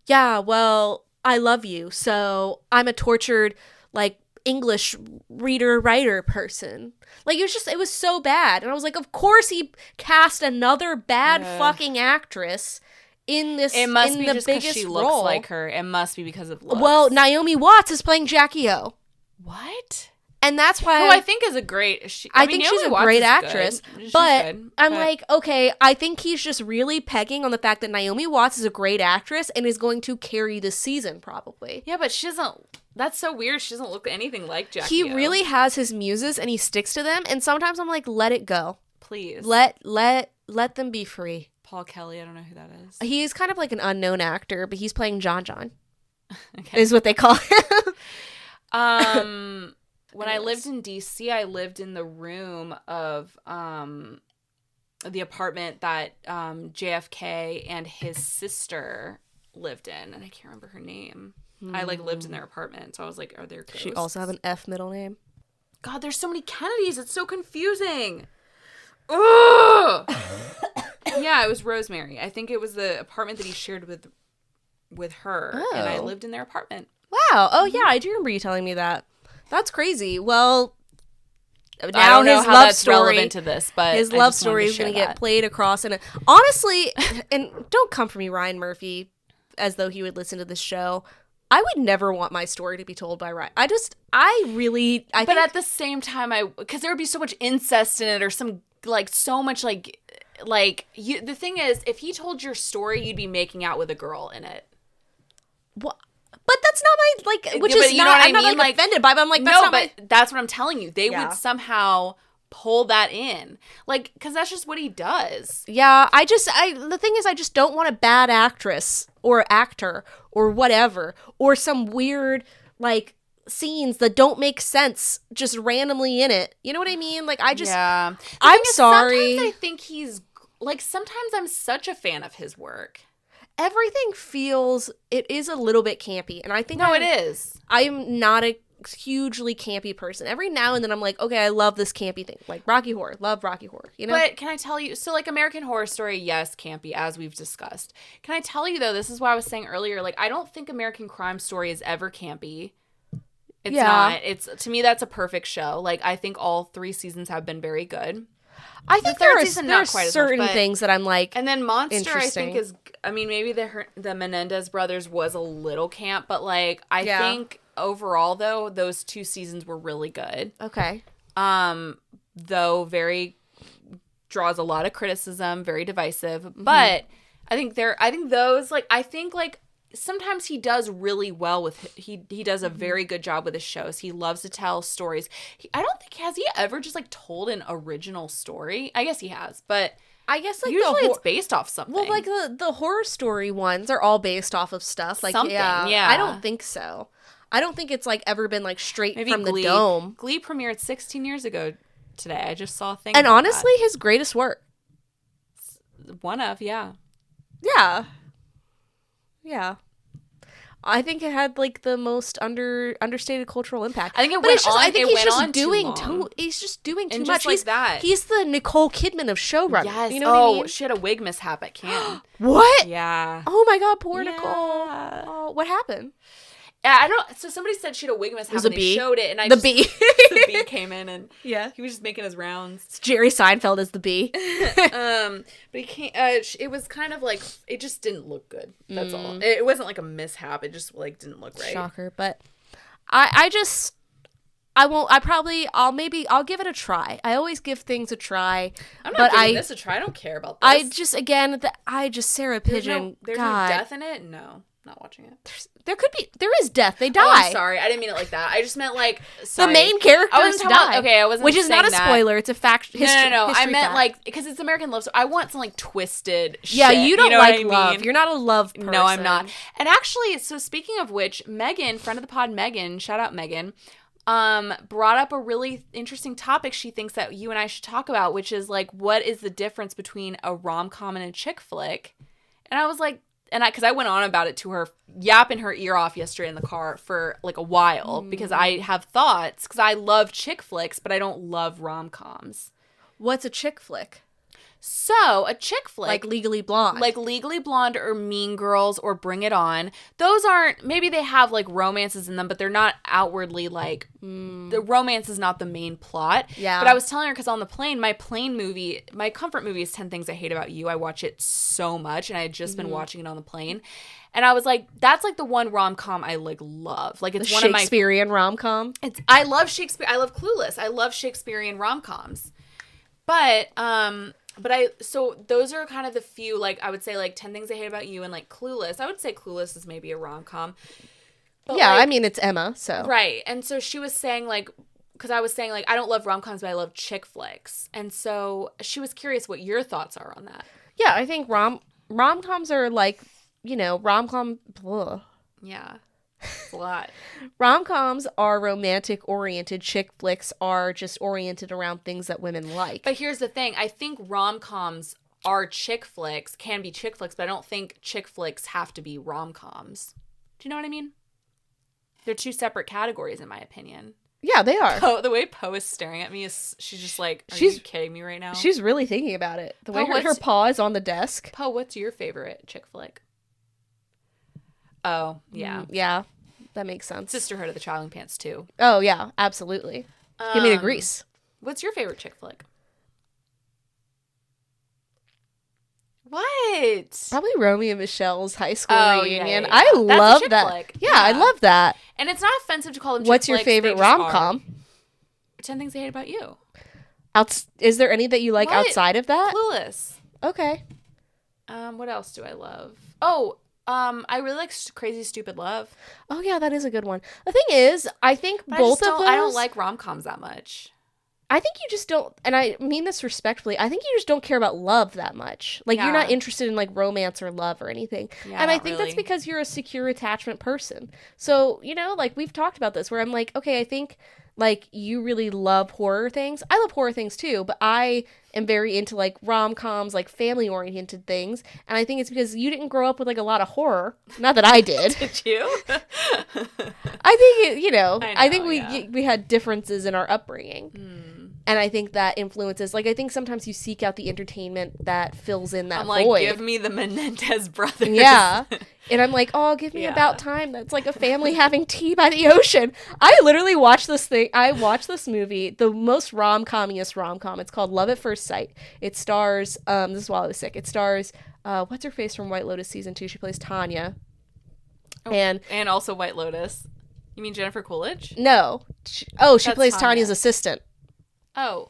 yeah, well, I love you. So I'm a tortured, like, English writer person. Like, it was so bad. And I was like, of course he cast another bad fucking actress in this, it must in be the just because she looks role. like her. It must be because of looks. Well, Naomi Watts is playing Jackie O. What? And that's why I think is a great. I think she's a great actress. But I'm like, okay, I think he's just really pegging on the fact that Naomi Watts is a great actress and is going to carry this season probably. Yeah, but she doesn't. That's so weird. She doesn't look anything like Jackie. He really has his muses and he sticks to them. And sometimes I'm like, let it go, please. Let them be free. Paul Kelly, I don't know who that is. He's kind of like an unknown actor, but he's playing John. Okay. Is what they call him. When I lived in DC, I lived in the room of the apartment that JFK and his sister lived in, and I can't remember her name. I like lived in their apartment, so I was like, are there ghosts? She also have an F middle name. God, there's so many Kennedys. It's so confusing. Ugh! Yeah, it was Rosemary. I think it was the apartment that he shared with her, and I lived in their apartment. Wow. Oh, yeah, I do remember you telling me that. That's crazy. Well, now I don't know his how love that's story, relevant to this, but his love story is going to get played across. And honestly, and don't come for me, Ryan Murphy, as though he would listen to this show. I would never want my story to be told by Ryan. But at the same time, because there would be so much incest in it, or some so much the thing is, if he told your story, you'd be making out with a girl in it. What? But that's not my which is not. I'm not offended by. But I'm like, that's not my. That's what I'm telling you. They would somehow pull that in, because that's just what he does. Yeah, the thing is, I just don't want a bad actress or actor or whatever, or some weird scenes that don't make sense just randomly in it. You know what I mean? I'm sorry. Sometimes I think he's sometimes I'm such a fan of his work. Everything it is a little bit campy, and I think it is. I'm not a hugely campy person. Every now and then I'm like, okay, I love this campy thing, like Rocky Horror. Love Rocky Horror. You know. But can I tell you? So American Horror Story, yes, campy, as we've discussed. Can I tell you though? This is what I was saying earlier. I don't think American Crime Story is ever campy. It's not. It's, to me, that's a perfect show. I think all 3 seasons have been very good. I think there are certain things that I'm like. And then Monster, I think, is. I mean, maybe the Menendez brothers was a little camp, but I think overall though, those 2 seasons were really good. Okay. Though very draws a lot of criticism, very divisive, but I think those sometimes he does really well with he does a very good job with his shows. He loves to tell stories. I don't think has he ever just told an original story. I guess he has, but I guess usually it's based off something. Well, the horror story ones are all based off of stuff. Something, yeah. I don't think so. I don't think it's ever been straight Maybe from Glee. the dome. Glee premiered 16 years ago today. I just saw a thing. And honestly, his greatest work. One of, yeah. Yeah. Yeah. I think it had the most understated cultural impact. I think it went on. I think he's just doing too much. He's the Nicole Kidman of showrunning. Yes. You know what I mean? She had a wig mishap at Cannes. What? Yeah. Oh my God, poor Nicole. Oh, what happened? Yeah, I don't. So somebody said she had a wig mishap. And they showed it, and bee. The bee came in, and he was just making his rounds. It's Jerry Seinfeld as the bee. But he can't. It was kind of it just didn't look good. That's all. It wasn't a mishap. It just didn't look right. Shocker. But I won't. I'll give it a try. I always give things a try. I'm not giving this a try. I don't care about this. Sarah Pigeon. There's no death in it. No. Not watching it. There is death. They die. Oh, I'm sorry. I didn't mean it like that. I just meant the main characters die. Okay, I wasn't which is not a spoiler. That. It's a fact. No. I meant because it's American Love. So I want some twisted shit. Yeah, you don't like love. Mean? You're not a love person. No, I'm not. And actually, so speaking of which, Megan, friend of the pod, Megan, shout out Megan, brought up a really interesting topic she thinks that you and I should talk about, which is what is the difference between a rom-com and a chick flick? And I was like. Because I went on about it to her, yapping her ear off yesterday in the car for a while because I have thoughts because I love chick flicks, but I don't love rom-coms. What's a chick flick? So a chick flick, Legally Blonde, Legally Blonde or Mean Girls or Bring It On. Those aren't. Maybe they have romances in them, but they're not outwardly the romance is not the main plot. Yeah. But I was telling her because on the plane, my comfort movie is 10 Things I Hate About You. I watch it so much, and I had just been watching it on the plane, and I was like, that's the one rom-com I love. It's one of my Shakespearean rom-com. I love Shakespeare. I love Clueless. I love Shakespearean rom-coms, but so those are kind of the few, I would say, 10 Things I Hate About You and, Clueless. I would say Clueless is maybe a rom-com. Yeah, I mean, it's Emma, so. Right. And so she was saying, because I was saying, I don't love rom-coms, but I love chick flicks. And so she was curious what your thoughts are on that. Yeah, I think rom-coms are, rom-com, blah. Yeah. It's a lot. Rom-coms are romantic-oriented. Chick flicks are just oriented around things that women like. But here's the thing. I think rom-coms are chick flicks, can be chick flicks, but I don't think chick flicks have to be rom-coms. Do you know what I mean? They're two separate categories, in my opinion. Yeah, they are. The way Poe is staring at me is, she's just like, are you kidding me right now? She's really thinking about it. The way her paw is on the desk. Poe, what's your favorite chick flick? Oh, yeah. Yeah, that makes sense. Sisterhood of the Traveling Pants, too. Oh, yeah, absolutely. Give me the grease. What's your favorite chick flick? What? Probably Romeo and Michelle's high school reunion. Yeah. I love that. Flick. Yeah, I love that. And it's not offensive to call them chick What's your flicks, favorite rom-com? 10 Things I Hate About You. Is there any that you like outside of that? Clueless. Okay. What else do I love? Oh, I really like Crazy Stupid Love. Oh, yeah, that is a good one. The thing is, I think both of those... I don't like rom-coms that much. I think you just don't, and I mean this respectfully, I think you just don't care about love that much. Like, you're not interested in, like, romance or love or anything. Yeah, and I think that's because you're a secure attachment person. So, you know, like, we've talked about this, where I'm like, okay, I think, like, you really love horror things. I love horror things, too, but I am very into, like, rom-coms, like, family-oriented things. And I think it's because you didn't grow up with, like, a lot of horror. Not that I did. Did you? I think, I think we had differences in our upbringing. And I think that influences, like, I think sometimes you seek out the entertainment that fills in that void. Like, give me the Menendez brothers. Yeah. And I'm like, oh, give me About Time. That's like a family having tea by the ocean. I literally watched this thing. I watched this movie, the most rom-commiest rom-com. It's called Love at First Sight. It stars, this is while I was sick. It stars, what's her face from White Lotus Season 2? She plays Tanya. Oh, and also White Lotus. You mean Jennifer Coolidge? No. She plays Tanya's assistant. Oh.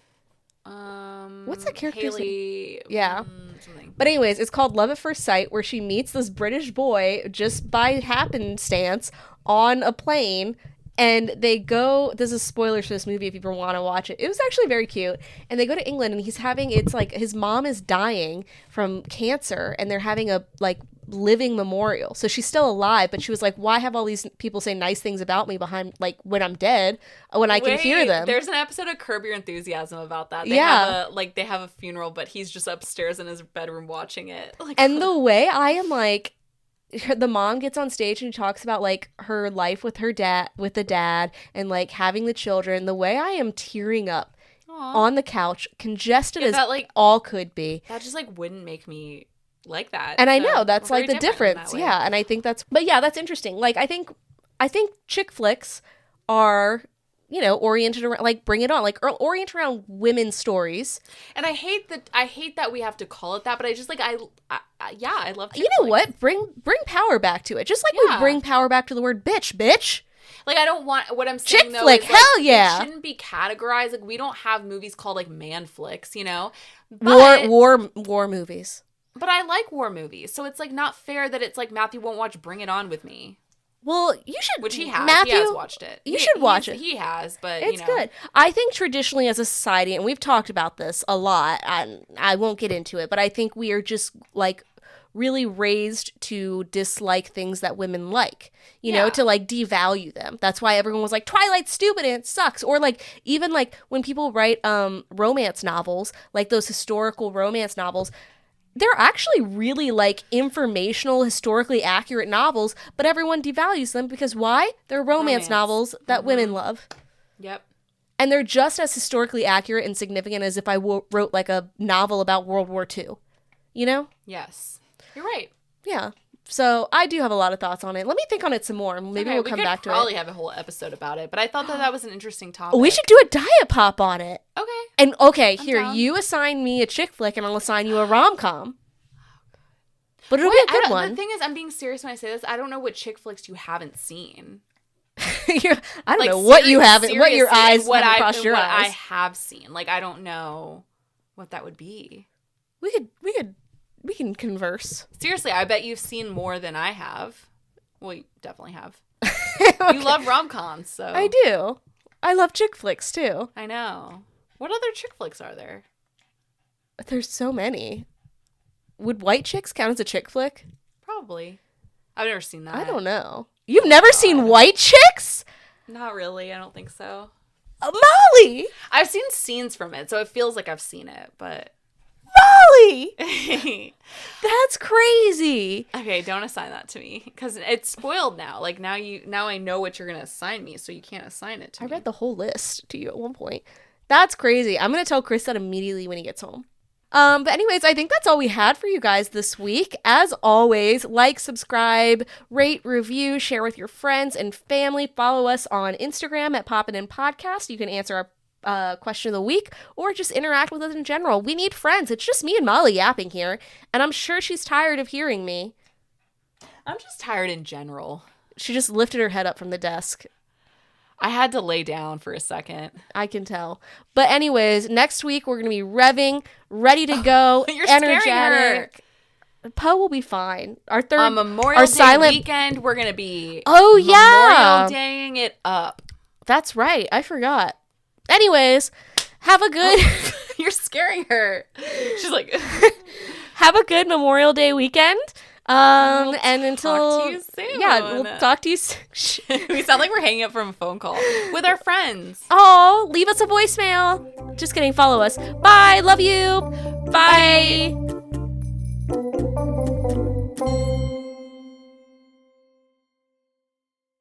What's that character's name? Yeah. Something. But anyways, it's called Love at First Sight, where she meets this British boy just by happenstance on a plane. And they go, this is spoilers for this movie if you ever want to watch it. It was actually very cute. And they go to England and it's like his mom is dying from cancer and they're having a like living memorial. So she's still alive, but she was like, why have all these people say nice things about me behind, like when I'm dead, when I can hear them? There's an episode of Curb Your Enthusiasm about that. They have a funeral, but he's just upstairs in his bedroom watching it. Like, and the way I am like, the mom gets on stage and talks about like her life with the dad and like having the children. The way I am tearing up on the couch, congested as that, like, all could be. That just like wouldn't make me like that. And I know that's like the difference. Yeah. And I think that's interesting. Like, I think chick flicks are, oriented around, like, bring it on, like, oriented around women's stories. And I hate that we have to call it that, but I just like, I love chick You know flicks. what? Bring power back to it. Just like we bring power back to the word bitch. Like, I don't want, what I'm saying, chick though, flick, is, like, hell yeah. It shouldn't be categorized. Like, we don't have movies called, like, man flicks, But, war movies. But I like war movies, so it's, like, not fair that it's, like, Matthew won't watch Bring It On with me. Well, you should. Which he has. Matthew, he has watched it. You should watch it. He has, but, it's good. I think traditionally as a society, and we've talked about this a lot, I won't get into it, but I think we are just, like, really raised to dislike things that women like, to like devalue them. That's why everyone was like, Twilight's stupid and it sucks. Or like, even like when people write romance novels, like those historical romance novels, they're actually really like informational, historically accurate novels, but everyone devalues them because why? They're romance novels that women love. Yep. And they're just as historically accurate and significant as if I wrote like a novel about World War II, Yes. You're right. Yeah. So I do have a lot of thoughts on it. Let me think on it some more. Maybe we'll come back to it. We could probably have a whole episode about it, but I thought that was an interesting topic. We should do a diet pop on it. Okay. And I'm here, down. you assign me a chick flick and I'll assign you a rom-com. But it'll be a good one. The thing is, I'm being serious when I say this. I don't know what chick flicks you haven't seen. I don't know what you haven't, what your eyes have crossed your eyes. What I have seen. Like, I don't know what that would be. We can converse. Seriously, I bet you've seen more than I have. Well, you definitely have. Okay. You love rom-coms, so. I do. I love chick flicks, too. I know. What other chick flicks are there? There's so many. Would White Chicks count as a chick flick? Probably. I've never seen that. I don't know. You've never seen White Chicks? Not really. I don't think so. Molly! I've seen scenes from it, so it feels like I've seen it, but... Molly! That's crazy. Okay, don't assign that to me because it's spoiled now. Like now I know what you're gonna assign me, so you can't assign it to me. I read the whole list to you at one point. That's crazy. I'm gonna tell Chris that immediately when he gets home. But anyways, I think that's all we had for you guys this week. As always, like, subscribe, rate, review, share with your friends and family. Follow us on Instagram at Poppin In Podcast. You can answer our question of the week or just interact with us in general. We need friends. It's just me and Molly yapping here, and I'm sure she's tired of hearing me. I'm just tired in general. She just lifted her head up from the desk. I had to lay down for a second. I can tell. But anyways, next week we're going to be revving, ready to go, You're energetic. Poe will be fine. Our third Memorial Day weekend, we're going to be Memorial Daying it up. That's right. I forgot. Anyways, have a good... You're scaring her. She's like... Have a good Memorial Day weekend. And until talk to you soon. Yeah, we'll talk to you soon. We sound like we're hanging up from a phone call with our friends. Oh, leave us a voicemail. Just kidding. Follow us. Bye. Love you. Bye.